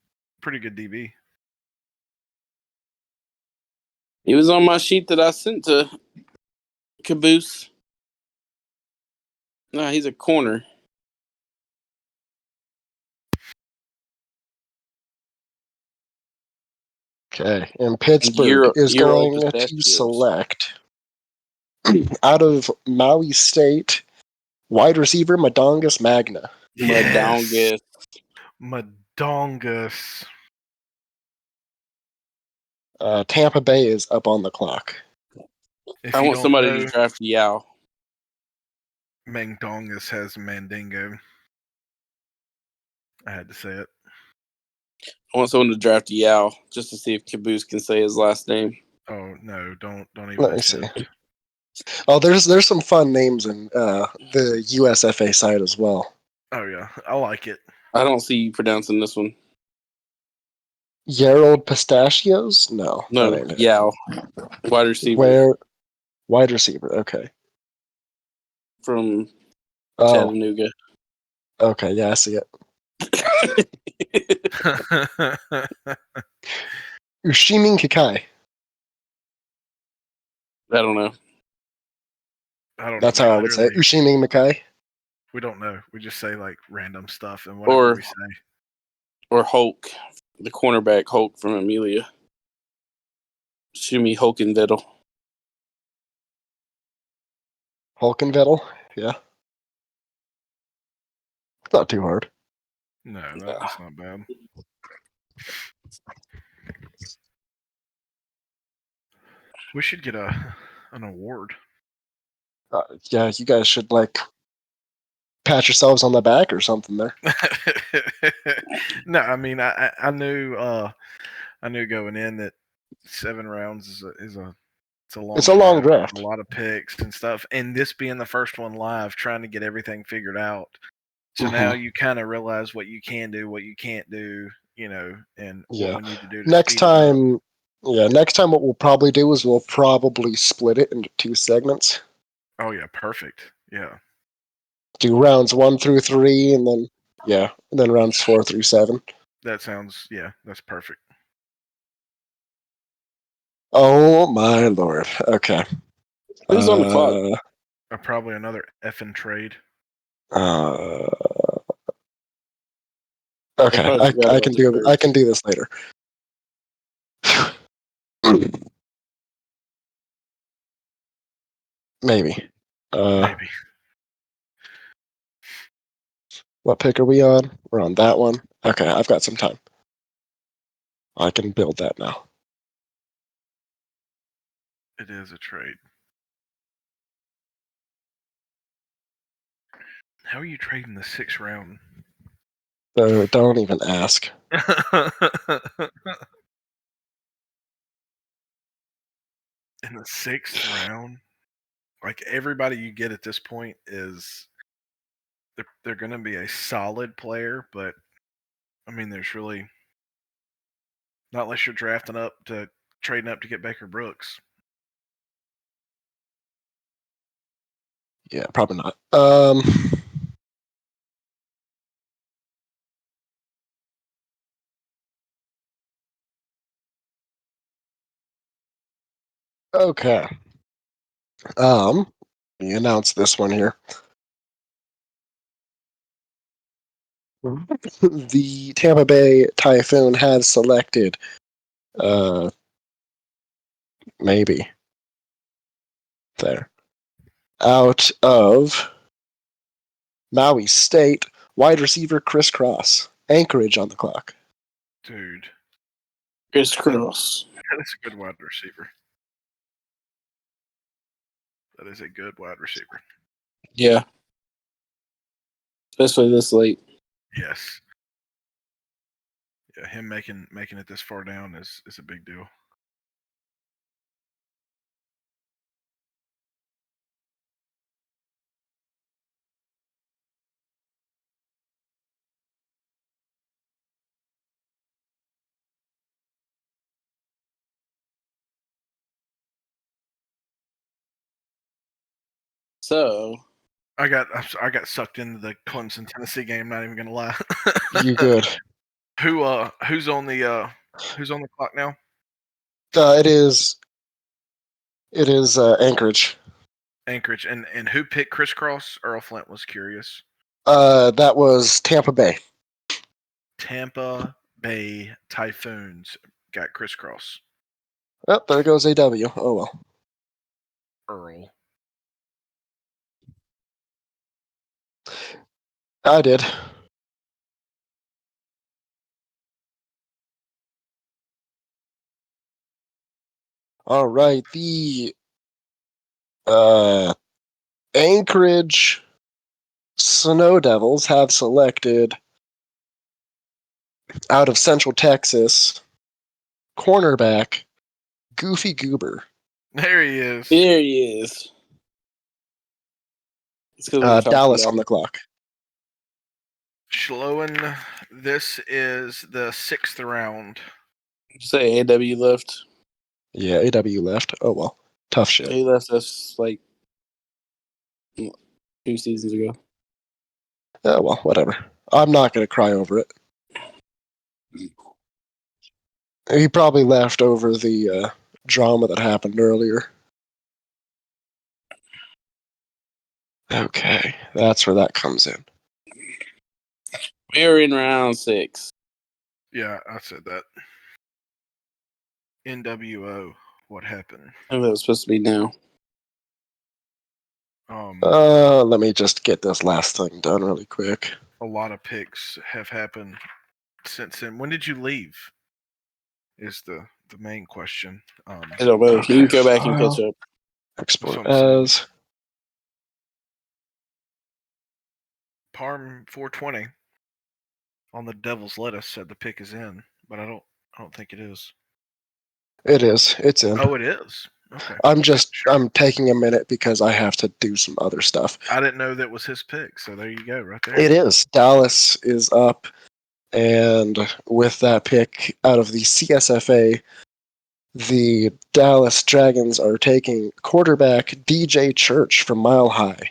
pretty good DB. He was on my sheet that I sent to Caboose. No, he's a corner. Okay, and Pittsburgh is Euro going to pistachios. select out of Maui State wide receiver Madongas Magna. Madongas. Madongas. Tampa Bay is up on the clock. If I you want don't somebody know, to draft Yao. Mandongas has Mandingo. I had to say it. I want someone to draft Yao just to see if Caboose can say his last name. Oh no! Don't even. Let me see. Oh, there's some fun names in the USFA side as well. Oh yeah, I like it. I don't see you pronouncing this one. Gerald Pistachios? No, No, that ain't it. Yao, wide receiver Where wide receiver? Okay. from Oh, Chattanooga. okay. Yeah, I see it. Ushimin Kikai. I don't know. I don't That's know. how I would say it. Ushimin Mikai. We don't know. We just say like random stuff and whatever we say. Or Hulk, the cornerback Hulk from Amelia. Shumi Hulkenvettel. Hulkenvettel. Yeah. It's not too hard. No, that's not bad. We should get an award. Yeah, you guys should like pat yourselves on the back or something there. No, I mean I knew going in that 7 rounds is a It's a long draft, draft. a lot of picks and stuff, and this being the first one live, trying to get everything figured out. So now you kind of realize what you can do, what you can't do, and what we need to do to Next speed it up. time, next time what we'll probably do is we'll probably split it into 2 segments. Oh yeah, perfect. Yeah. Do rounds 1 through 3, and then rounds 4 through 7. That's perfect. Oh my lord. Okay. Who's on the clock? Probably another effing trade. Okay, I can do this later. Maybe. Maybe. What pick are we on? We're on that one. Okay, I've got some time. I can build that now. It is a trade. How are you trading the 6th round? Don't even ask. In the 6th round, like everybody you get at this point is they're going to be a solid player, but I mean, there's really not unless you're trading up to get Baker Brooks. Yeah, probably not. Okay. We announced this one here. The Tampa Bay Typhoon has selected, maybe there, out of Maui State, wide receiver Chris Cross. Anchorage on the clock. Dude, Chris Cross. that is a good wide receiver. That is a good wide receiver. Yeah. Especially this late. Yes. Yeah, him making it this far down is a big deal. So I got sucked into the Clemson Tennessee game. Not even gonna lie. You good? Who's on the clock now? It is Anchorage. Anchorage, and who picked Chris Cross? Earl Flint was curious. That was Tampa Bay. Tampa Bay Typhoons got Chris Cross. Oh, there goes AW. Oh well. Earl. I did. All right, the Anchorage Snow Devils have selected out of Central Texas cornerback Goofy Goober. There he is. here he is. It's 'cause we were talking Dallas about on the clock. Schloen, this is the 6th round. say AW left. Yeah, AW left. Oh well, tough shit. He left us like 2 seasons ago. Oh well, whatever. I'm not gonna cry over it. He probably left over the drama that happened earlier. Okay, that's where that comes in. We're in round 6. Yeah, I said that. NWO. What happened? I think that was supposed to be now. Let me just get this last thing done really quick. A lot of picks have happened since then. When did you leave? Is the main question. I don't know. You can go back and catch up. Export That's what I'm as. Parm 420 on the Devil's Lettuce said the pick is in, but I don't think it is. It is. It's in. Oh, it is. Okay. I'm taking a minute because I have to do some other stuff. I didn't know that was his pick, so there you go, right there. It is. Dallas is up, and with that pick out of the CSFA, the Dallas Dragons are taking quarterback DJ Church from Mile High.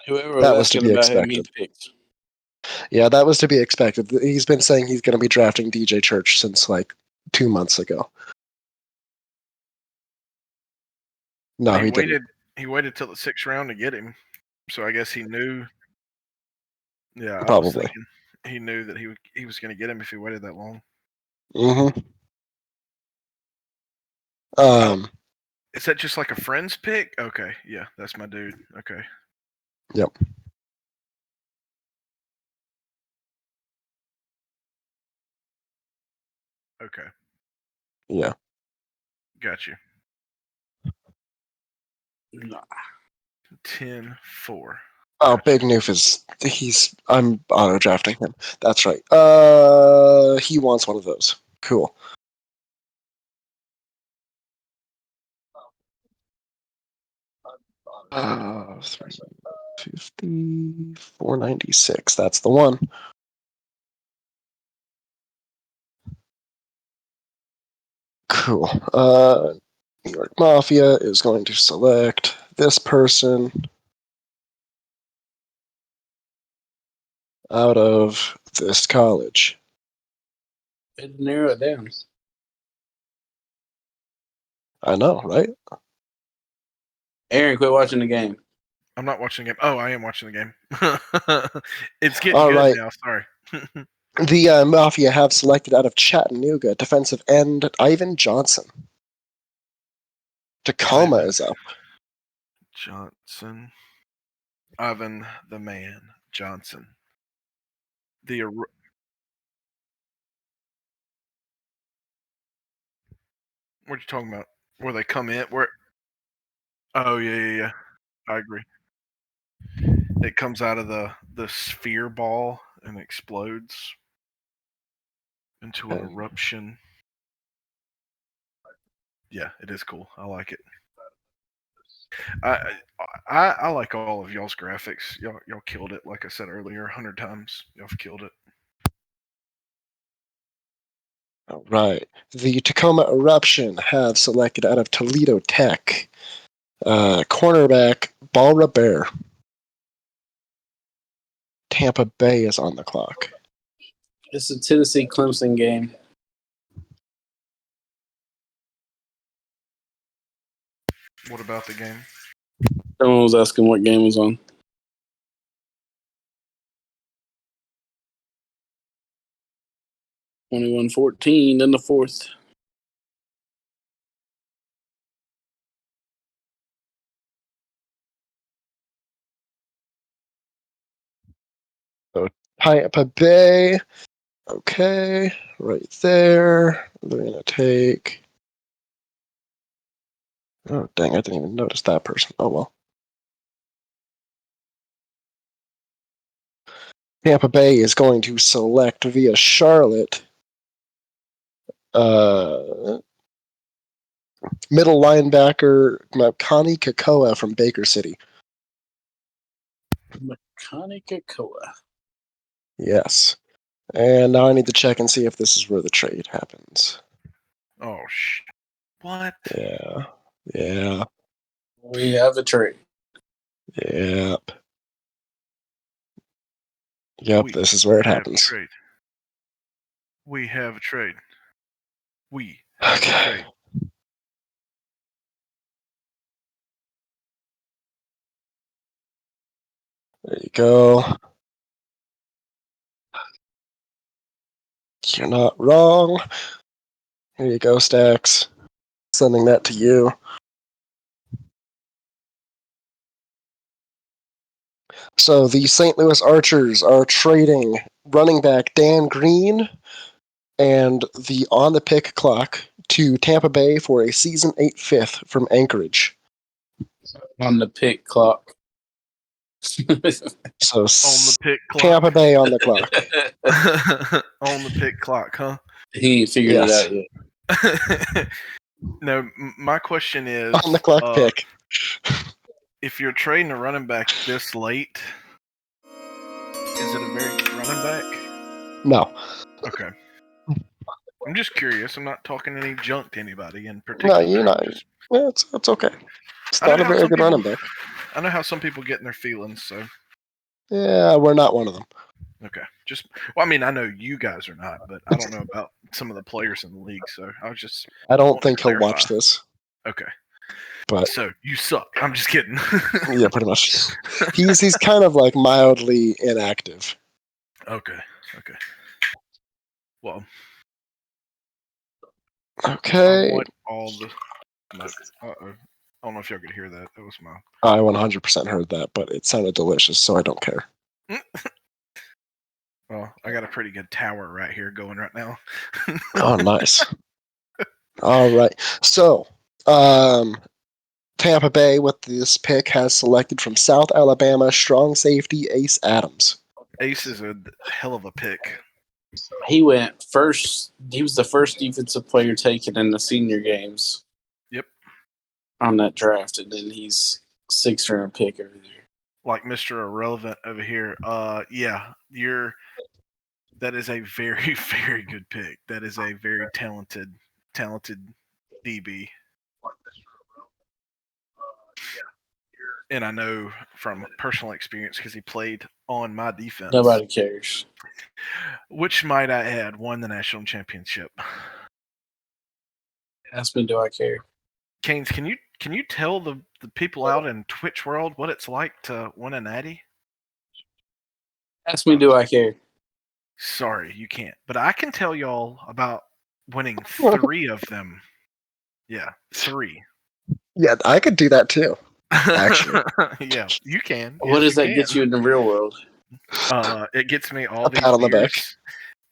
Whoever was That was to asking be about him, he expected. picked. Yeah, that was to be expected. He's been saying he's going to be drafting DJ Church since like 2 months ago. No, he waited. didn't. He waited till the 6th round to get him, so I guess he knew. Yeah, I was Probably. thinking he knew that he was going to get him if he waited that long. Mm-hmm. Is that just like a friend's pick? Okay, yeah, that's my dude. Okay. Yep. Okay. Yeah. Got you. Nah. 10-4. Oh, Big Noof I'm auto drafting him. That's right. He wants one of those. Cool. Uh, 350, 496. That's the one. Cool. New York Mafia is going to select this person out of this college. It narrow it down. I know, right? Aaron, quit watching the game. I'm not watching the game. Oh, I am watching the game. It's getting All good right. now. Sorry. The Mafia have selected out of Chattanooga defensive end Ivan Johnson. Tacoma is up. Johnson. Ivan the Man Johnson. What are you talking about? Where they come in? Where? Oh yeah. I agree. It comes out of the sphere ball and explodes into an eruption. Yeah, it is cool. I like it. I like all of y'all's graphics. Y'all killed it. Like I said earlier, 100 times. Y'all have killed it. All right. The Tacoma Eruption have selected out of Toledo Tech cornerback Balra Bear. Tampa Bay is on the clock. It's a Tennessee Clemson game. What about the game? Someone was asking what game was on. 21-14 in the fourth. So Tampa Bay. Okay, right there. They're gonna take. Oh dang! I didn't even notice that person. Oh well. Tampa Bay is going to select via Charlotte. Middle linebacker Makani Kakoa from Baker City. Makani Kakoa. Yes. And now I need to check and see if this is where the trade happens. Oh what? Yeah. Yeah. We have a trade. Yep. Yep, this is where it happens. Trade. We have a trade. We have a trade. There you go. You're not wrong. Here you go, Stacks. Sending that to you. So the St. Louis Archers are trading running back Dan Green and the on the pick clock to Tampa Bay for a season 8 fifth from Anchorage. On the pick clock. So On the pick clock. Tampa Bay on the clock. On the pick clock, huh? He ain't figured Yes. it out yet. No, my question is On the clock pick. if you're trading a running back this late, is it a very good running back? No. Okay. I'm just curious. I'm not talking any junk to anybody in particular. No, you're not. It's okay. It's not a very good running back. I know how some people get in their feelings, so. Yeah, we're not one of them. Okay. I mean, I know you guys are not, but I don't know about some of the players in the league, so I was just. I don't think he'll watch this. Okay. But so you suck. I'm just kidding. Yeah, pretty much. He's kind of like mildly inactive. Okay. Well. Okay. I want all the. No. Uh-oh. I don't know if y'all could hear that. That was my. I 100% heard that, but it sounded delicious, so I don't care. Well, I got a pretty good tower right here going right now. Oh, nice. All right. So, Tampa Bay with this pick has selected from South Alabama strong safety Ace Adams. Ace is a hell of a pick. He went first. He was the first defensive player taken in the senior games. Yep. On that draft, and then he's 6th round pick over there. Like Mr. Irrelevant over here. Yeah, that is a very, very good pick. That is a very talented DB. And I know from personal experience because he played on my defense. Nobody cares. Which, might I add, won the national championship. Ask me, do I care? Canes, can you tell the people out in Twitch world what it's like to win a natty? Ask me, do I care? Sorry, you can't. But I can tell y'all about winning 3 of them. Yeah, 3. Yeah, I could do that too. Actually. Yeah, you can. What does that get you in the real world? It gets me all these pat on the back. beers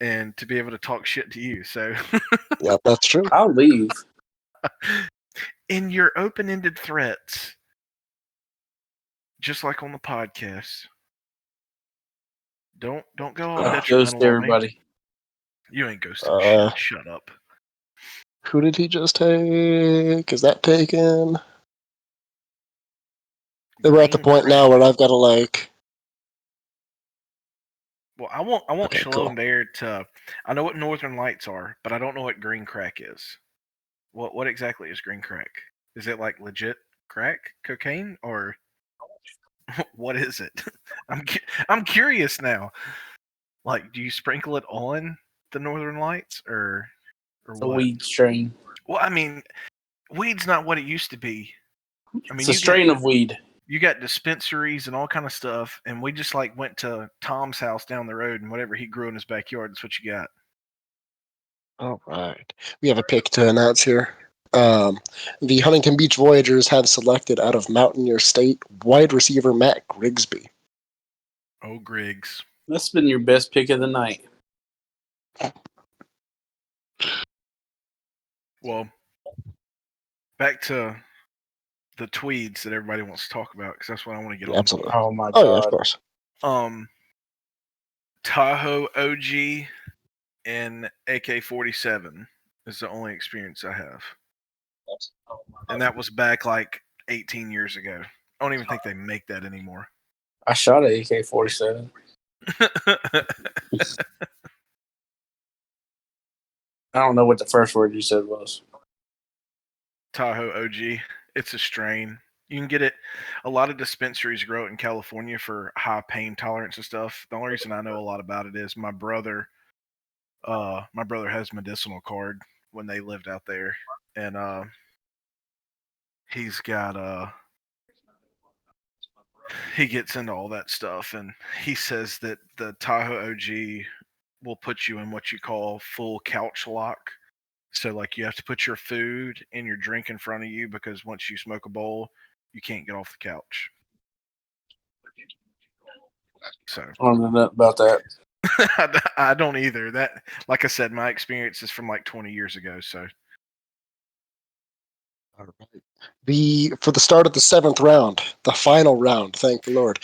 and to be able to talk shit to you. So Yeah, that's true. I'll leave. In your open-ended threats, just like on the podcast, don't go all detrimental Ghost everybody. on me. You ain't ghosting shit. Shut up. Who did he just take? Is that taken? We're at the point now where I've got to like. Well, I want Okay, Shalom cool. there to. I know what Northern Lights are, but I don't know what green crack is. What exactly is green crack? Is it like legit crack cocaine or what is it? I'm curious now. Like, do you sprinkle it on the Northern Lights or The what? weed strain. Well, I mean, weed's not what it used to be. I mean, It's a strain of weed. You got dispensaries and all kind of stuff, and we just like went to Tom's house down the road, and whatever he grew in his backyard, that's what you got. All right. We have a pick to announce here. The Huntington Beach Voyagers have selected out of Mountaineer State wide receiver Matt Grigsby. Oh, Griggs. That's been your best pick of the night. Well, back to the tweeds that everybody wants to talk about, because that's what I want to get on. Absolutely. Oh my god. Oh yeah, of course. Tahoe OG and AK-47 is the only experience I have. And that was back like 18 years ago. I don't even think they make that anymore. I shot an AK-47. I don't know what the first word you said was. Tahoe OG. It's a strain. You can get it. A lot of dispensaries grow it in California for high pain tolerance and stuff. The only reason I know a lot about it is my brother has medicinal card when they lived out there, and he's got he gets into all that stuff, and he says that the Tahoe OG will put you in what you call full couch lock. So like you have to put your food and your drink in front of you, because once you smoke a bowl, you can't get off the couch. So I don't know nothing about that. I don't either. That, like I said, my experience is from like 20 years ago. So All right. For the start of the 7th round, the final round, thank the Lord,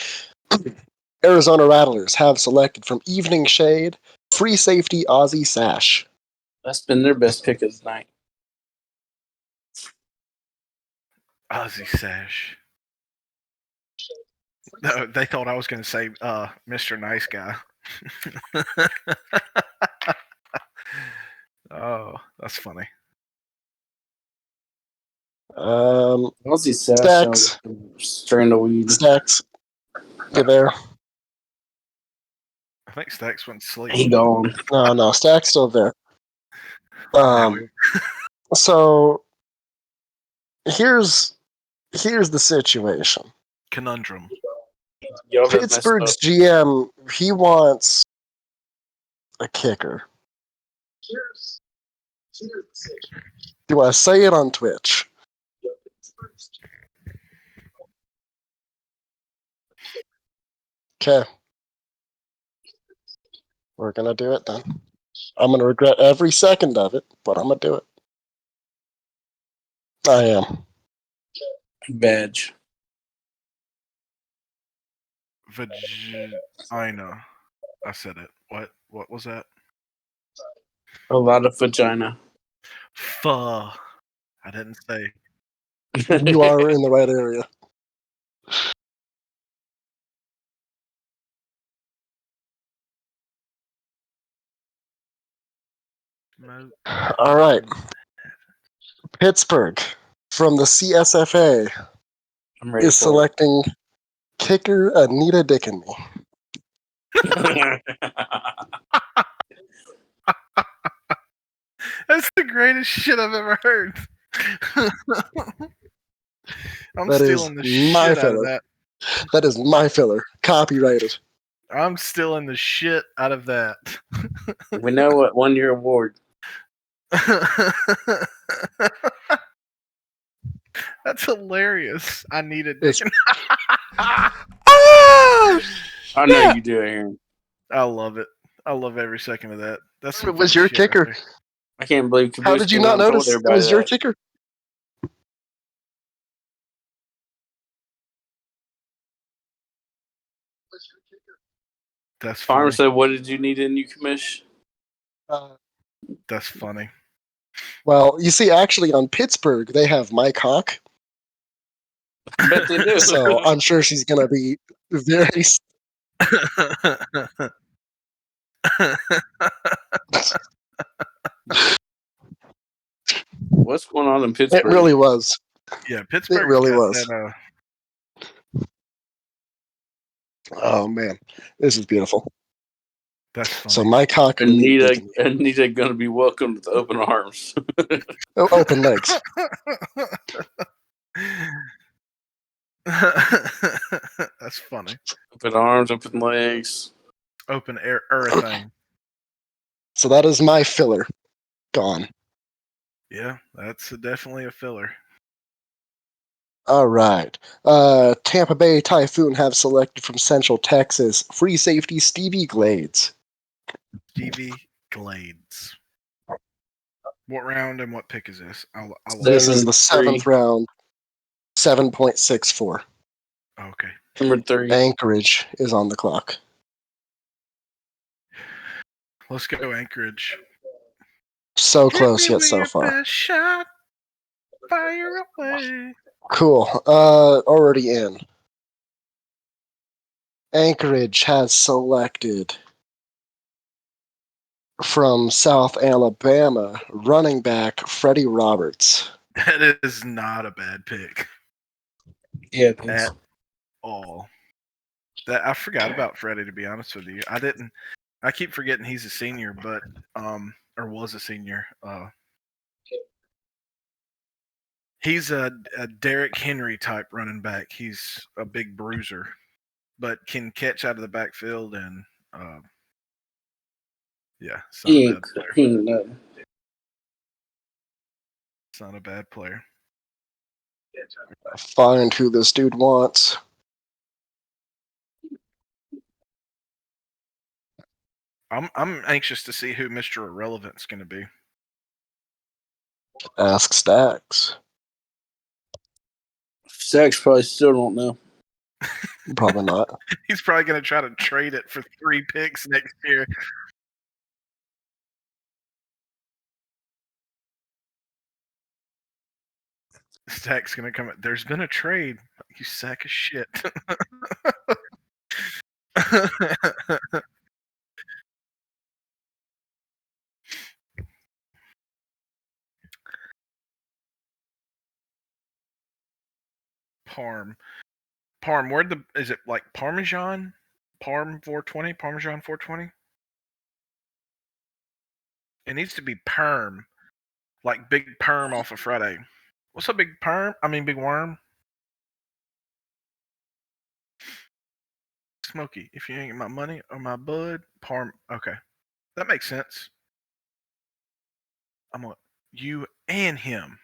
Arizona Rattlers have selected from Evening Shade, free safety Aussie Sash. That's been their best pick of the night. Ozzy Sash. No, they thought I was going to say Mr. Nice Guy. Oh, that's funny. Aussie Sash Stacks. sounds like a strand of weed. Stacks, you there? I think Stacks went to sleep. He gone. No, Stacks still there. Now So here's the situation. conundrum. Y'all have Pittsburgh's messed up. GM, he wants a kicker. Do I say it on Twitch? Okay. We're going to do it then. I'm going to regret every second of it, but I'm going to do it. I am. Badge. Vagina. I said it. What was that? A lot of vagina. Fuh. I didn't say. You are in the right area. All right. Pittsburgh from the CSFA I'm ready is for selecting kicker Anita Dickinby. it. That's the greatest shit I've ever heard. I'm That is stealing the my shit out of filler. that. That is my filler. Copyrighted. I'm stealing the shit out of that. We know what won your award. That's hilarious. I need a It's- dick. I know you do, Aaron. I love it. I love every second of that. That's some It was funny your shit right kicker. there. I can't believe How did you not notice it was your kicker? That's Farmer funny. said, "What did you need in you commish?" That's funny. Well, you see, actually, on Pittsburgh, they have Mike Hawk. I bet they do. So I'm sure she's going to be very. What's going on in Pittsburgh? It really was. Yeah, It Pittsburgh's really got was. that. Oh, man. This is beautiful. That's funny. So Mike Hawk and Anita gonna be welcomed with open arms. open legs. That's funny. Open arms, open legs. Open air thing. So that is my filler. Gone. Yeah, that's definitely a filler. All right. Tampa Bay Typhoon have selected from Central Texas free safety Stevie Glades. Stevie Glades. What round and what pick is this? This is the 7th round. 7.64. Okay. Number 3. Anchorage is on the clock. Let's go Anchorage. So close yet so far. Best shot. Fire away. Cool. Already in. Anchorage has selected from South Alabama running back Freddie Roberts. That is not a bad pick. Yeah, at all. That I forgot about Freddie, to be honest with you. I keep forgetting he's a senior, but or was a senior. He's a Derrick Henry type running back. He's a big bruiser, but can catch out of the backfield and yeah, it's not a bad player. It's not a bad player. Find who this dude wants. I'm anxious to see who Mr. Irrelevant's going to be. Ask Stacks. Stacks probably still don't know. Probably not. He's probably going to try to trade it for 3 picks next year. Stack's going to come. There's been a trade. You sack of shit. Parm, is it like Parmesan? Parm 420? Parmesan 420? It needs to be perm. Like Big Perm off of Friday. What's up, Big Perm? I mean, Big Worm? Smokey, if you ain't get my money or my bud, Parm. Okay. That makes sense. I'm gonna you and him.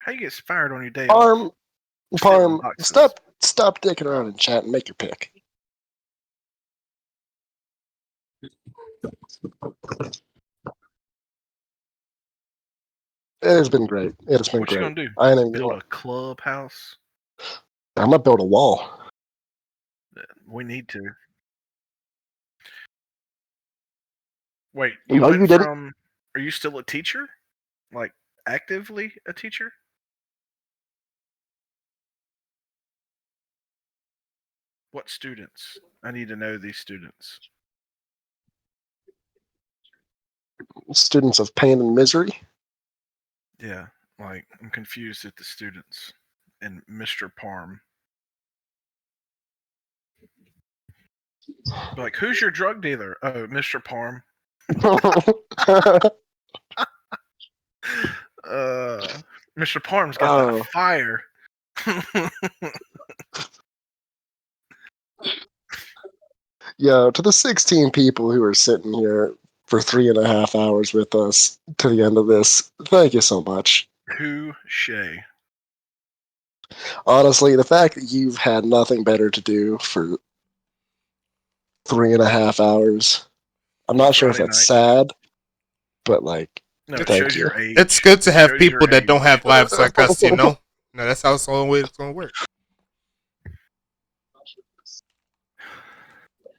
How you get fired on your day off? Parm, Boxes. stop dicking around in chat and make your pick. It has been great. It has been What great. you gonna do? I am Build a clubhouse? I'm gonna build a wall. We need to. Wait, No, you went you didn't. from. Are you still a teacher? Like actively a teacher? What students? I need to know these students. Students of pain and misery. Yeah, like I'm confused at the students and Mr. Parm. Like, who's your drug dealer? Oh, Mr. Parm. Mr. Parm's got that fire. Yeah, to the 16 people who are sitting here for 3.5 hours with us to the end of this, thank you so much. Touche. Honestly, the fact that you've had nothing better to do for 3.5 hours, I'm not sure if Friday that's night. sad, but like, No, it thank shows you. your age. It's good to have Shows people your that don't age. have lives like us, you know? No, that's how it's the only way it's going to work.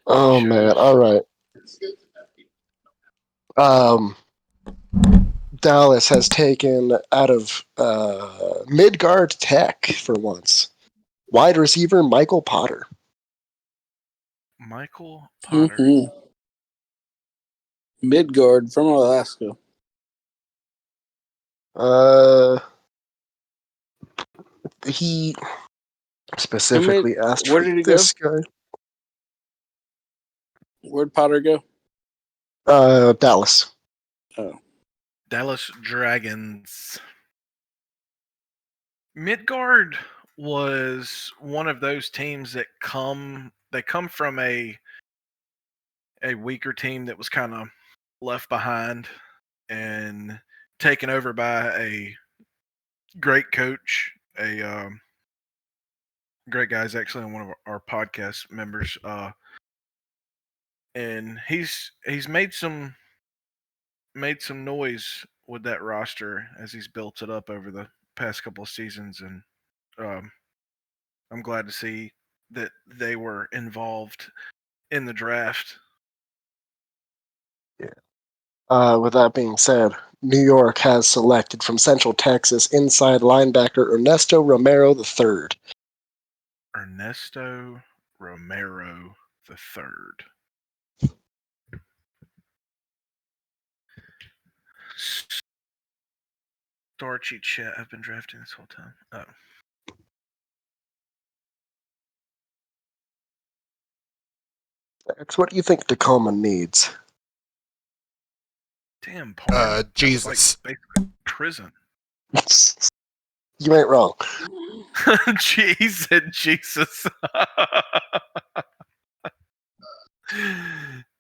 Oh Shows. man, all right. Dallas has taken out of Midgard Tech for once. Wide receiver Michael Potter. Michael Potter. Mm-hmm. Midgard from Alaska. He specifically asked where for did he this guy. Where'd Potter go? Dallas. Oh. Dallas Dragons. Midgard was one of those teams that come from a weaker team that was kind of left behind and taken over by a great coach, a great guy. Is actually one of our podcast members, and he's made some noise with that roster as he's built it up over the past couple of seasons, and I'm glad to see that they were involved in the draft. Yeah. With that being said, New York has selected from Central Texas inside linebacker Ernesto Romero III. Ernesto Romero III. Starchy chat. I've been drafting this whole time. Oh. What do you think Tacoma needs? Damn, Parm. Jesus. Like basically prison. You ain't wrong. He said Jesus.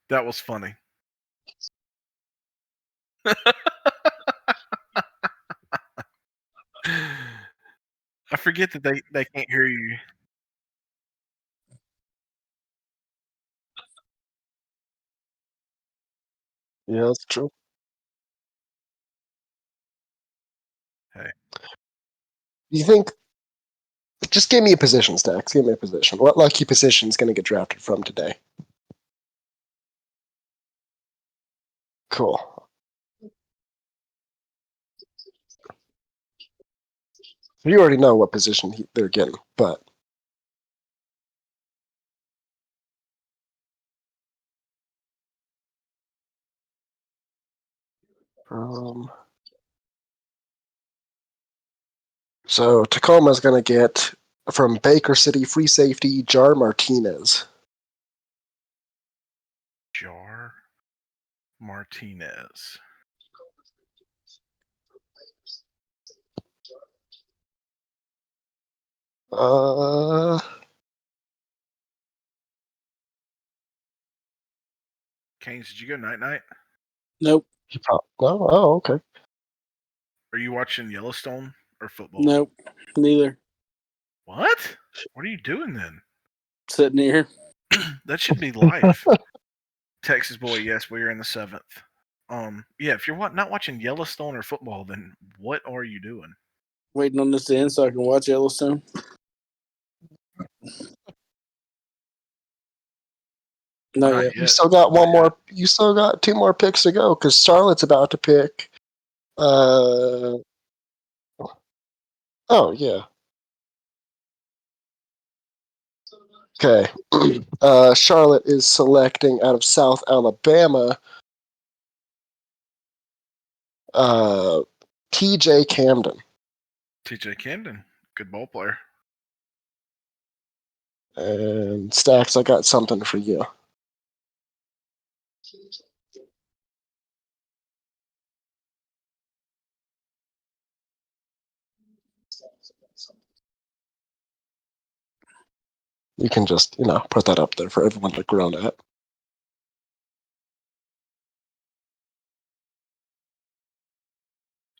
That was funny. I forget that they can't hear you. Yeah, that's true. Hey. You think? Just give me a position, Stacks. Give me a position. What lucky position is going to get drafted from today? Cool. You already know what position they're getting, but so Tacoma's going to get from Baker City free safety Jar Martinez. Jar Martinez. Canes, did you go night? Nope. Oh, okay. Are you watching Yellowstone or football? Nope. Neither. What? What are you doing then? Sitting here. That should be live. Texas boy, yes, we are in the 7th. Yeah, if you're not watching Yellowstone or football, then what are you doing? Waiting on this to end so I can watch Yellowstone. Not yet. You still got one more. You still got 2 more picks to go because Charlotte's about to pick. Oh yeah. Okay. Charlotte is selecting out of South Alabama. TJ Camden. TJ Camden, good ball player. And Stacks, I got something for you. You can just, put that up there for everyone to groan at.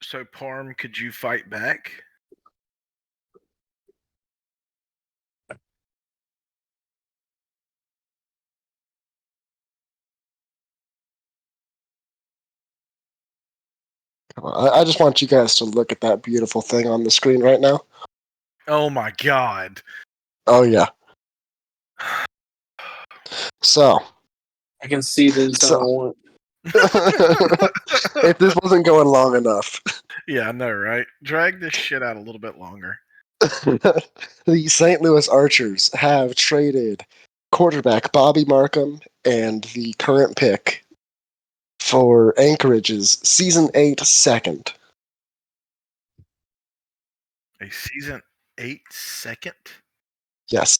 So Parm, could you fight back? I just want you guys to look at that beautiful thing on the screen right now. Oh my god. Oh yeah. So I can see the design I want. if this wasn't going long enough. Yeah, I know, right? Drag this shit out a little bit longer. The St. Louis Archers have traded quarterback Bobby Markham and the current pick for Anchorage's season 8 second. A season 8 second? Yes.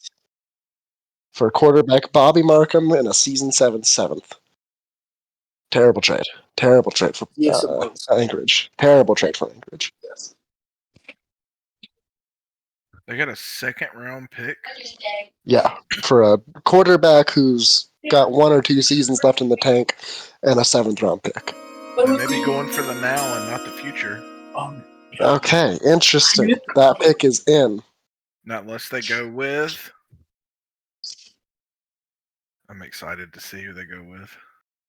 For quarterback Bobby Markham and a season 7 seventh. Terrible trade. Terrible trade for Yes, it was. Anchorage. Terrible trade for Anchorage. Yes. They got a second round pick? Yeah. For a quarterback who's got 1 or 2 seasons left in the tank and a 7th round pick. They may be going for the now and not the future. Okay, interesting. That pick is in. Not unless they go with. I'm excited to see who they go with.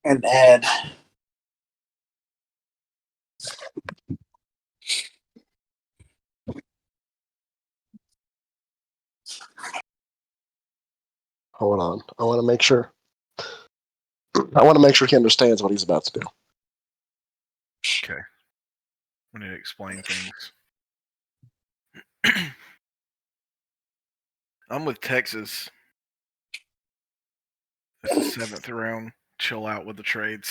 And add. Hold on. I want to make sure. I want to make sure he understands what he's about to do. Okay. We need to explain things. I'm with Texas. It's the 7th round. Chill out with the trades.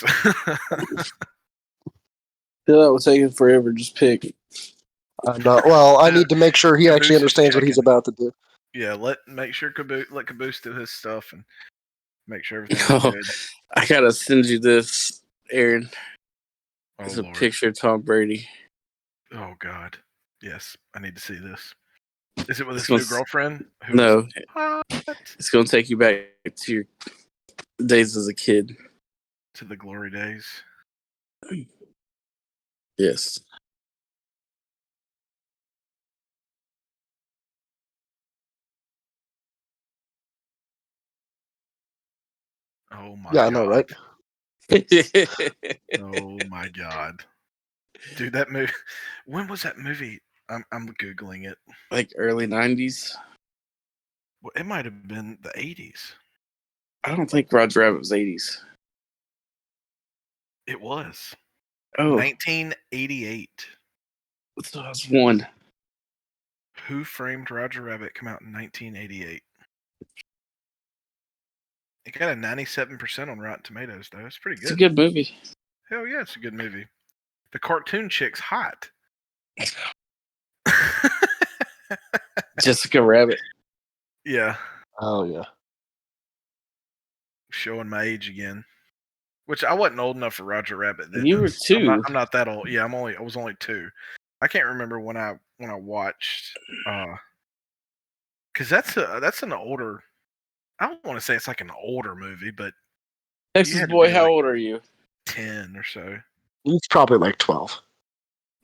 Feel that was taking forever. Just pick. Well, I need to make sure he actually Caboose is understands what he's checking. about to do. Yeah, let Caboose do his stuff and make sure everything's good. I gotta send you this, Aaron. Oh, It's a Lord. picture of Tom Brady. Oh, God. Yes, I need to see this. Is it with his It's new gonna- girlfriend? No, What? it's gonna take you back to your days as a kid. To the glory days. Yes. Oh, my Yeah, God. I know, right? Oh my god, dude, that movie. When was that movie? I'm googling it. Like early 90s. Well, it might have been the 80s. I don't think Roger Rabbit was 80s. It was Oh, 1988. so I was one. Who Framed Roger Rabbit come out in 1988. It got a 97% on Rotten Tomatoes, though. It's pretty It's a good. good movie. Hell yeah, it's a good movie. The cartoon chick's hot. Jessica Rabbit. Yeah, Oh yeah. showing my age again. Which I wasn't old enough for Roger Rabbit then. You were 2. I'm not that old. Yeah, I was only 2. I can't remember when I watched because that's an older. I don't want to say it's like an older movie, but Texas had to Boy, be how like- old are you? 10 or so. He's probably like 12.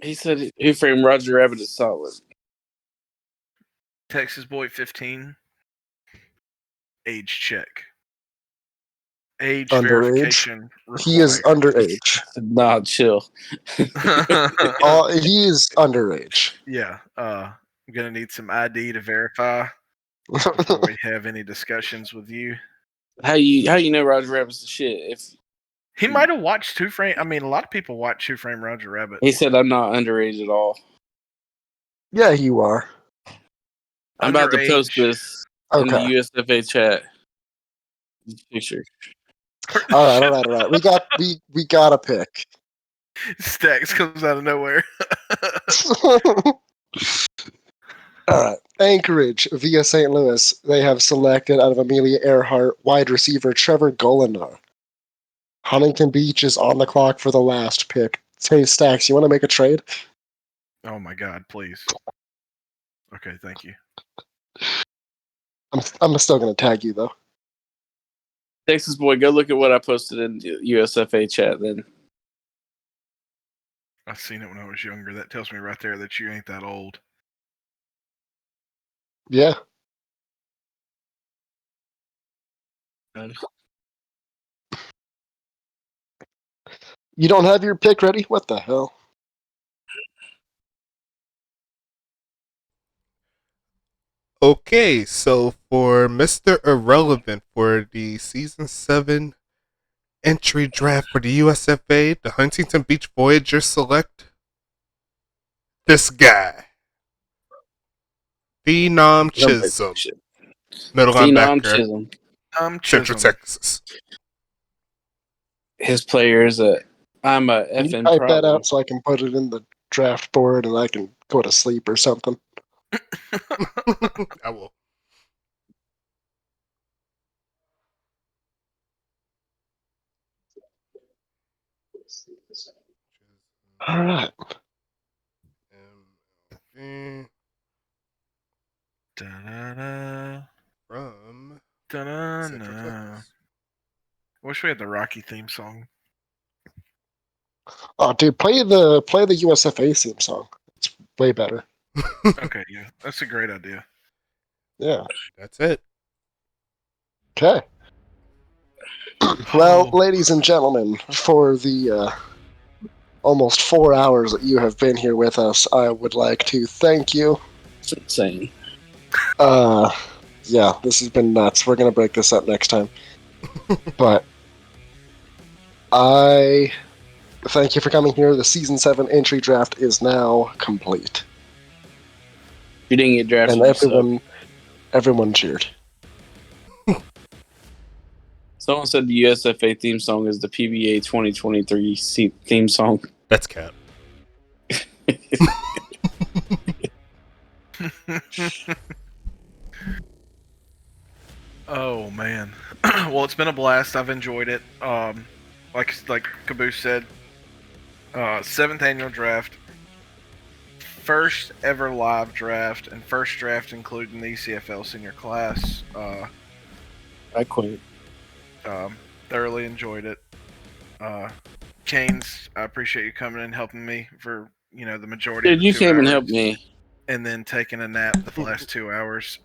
He said Who Framed Roger Rabbit is solid. Texas Boy 15. Age check. Age Underage? verification required. He is underage. Nah, chill. He is underage. Yeah. I'm gonna need some ID to verify before we have any discussions with you. How you know Roger Rabbit's the shit? If He might have watched Two Frame. I mean, a lot of people watch Two Frame Roger Rabbit. he said I'm not underage at all. Yeah, you are. I'm about to post Underage. this in the Okay. USFA chat. Picture. All right. We got a pick. Stacks comes out of nowhere. All right. Anchorage via St. Louis. They have selected out of Amelia Earhart wide receiver Trevor Golinar. Huntington Beach is on the clock for the last pick. Hey, Stacks, you want to make a trade? Oh my god, please. Okay, thank you. I'm still going to tag you, though. Texas Boy, go look at what I posted in the USFA chat then. I seen it when I was younger. That tells me right there that you ain't that old. Yeah. You don't have your pick ready? What the hell? Okay, so for Mr. Irrelevant for the Season 7 entry draft for the USFA, the Huntington Beach Voyagers select this guy. Phenom Chisholm. Middle Phenom linebacker, Chisholm. Central Chisholm. Texas. His player is I'm a Can you effing type that problem. out so I can put it in the draft board and I can go to sleep or something? I will. All right. Da-da-da. From Da-da-da. Central Texas. Wish we had the Rocky theme song. Oh, dude, play the USFA theme song. It's way better. Okay, yeah, that's a great idea. Yeah. That's it. Okay. Well, Oh. ladies and gentlemen, for the almost 4 hours that you have been here with us, I would like to thank you. That's insane. Yeah, this has been nuts. We're gonna break this up next time. But I thank you for coming here. The Season 7 entry draft is now complete. You didn't get drafted. And everyone cheered. Someone said the USFA theme song is the PBA 2023 theme song. That's cap. Oh man. Well, it's been a blast. I've enjoyed it. Like Caboose said, 7th annual draft, first ever live draft, and first draft including the ECFL senior class. I quit. Thoroughly enjoyed it. Canes, I appreciate you coming and helping me for the majority. Dude, of the you 2 came and hours, helped me. and then taking a nap for the last 2 hours.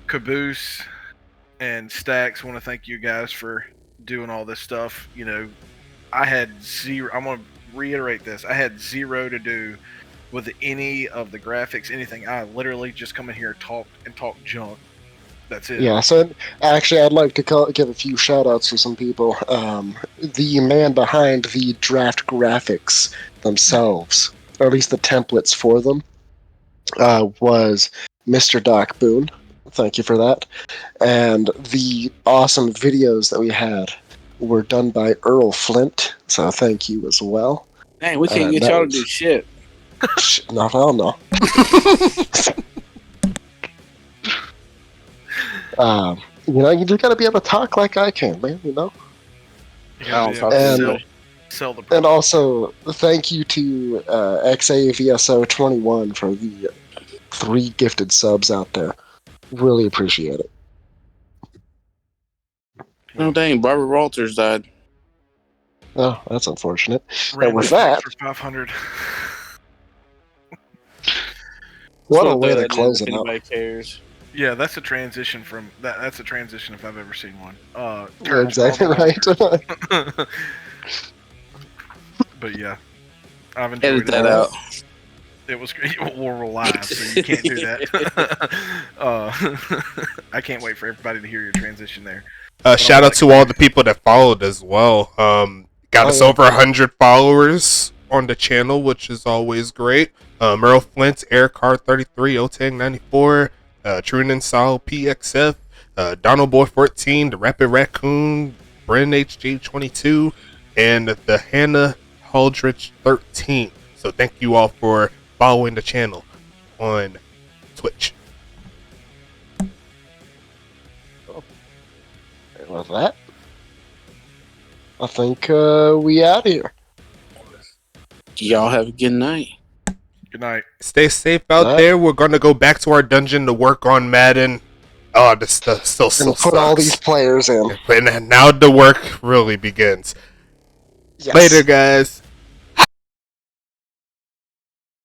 Caboose and Stacks, want to thank you guys for doing all this stuff, I had zero. I'm gonna reiterate this. I had zero to do with any of the graphics, anything. I literally just come in here, talk junk. That's it. Yeah, so actually, I'd like to give a few shout-outs to some people. The man behind the draft graphics themselves, or at least the templates for them, was Mr. Doc Boone. Thank you for that. And the awesome videos that we had were done by Earl Flint, so thank you as well. Dang, we can't get y'all to do shit. No, hell no. You just gotta be able to talk like I can, man, You gotta be able to sell the product. And also, thank you to XAVSO21 for the 3 gifted subs out there. Really appreciate it. Oh, dang, Barbara Walters died. Oh, that's unfortunate. And with that, for 500. What a way to close it out. Nobody cares. Yeah, that's a transition from that. That's a transition if I've ever seen one. You're exactly right. But yeah, I've enjoyed Edit that out. It was great. We're live, so you can't do that. I can't wait for everybody to hear your transition there. Shout out to all the people that followed as well. Got us over 100 followers on the channel, which is always great. Merle Flint, Aircar33, Otang94, Trunan Sal, PXF, Donald Boy 14, the Rapid Raccoon, Bren HJ22, and the Hannah Haldrich 13. So thank you all for following the channel on Twitch. With that, I think we out here. Y'all have a good night. Good night. Stay safe out there. We're gonna go back to our dungeon to work on Madden. Oh, this stuff still sucks. Put all these players in. And now the work really begins. Yes. Later, guys.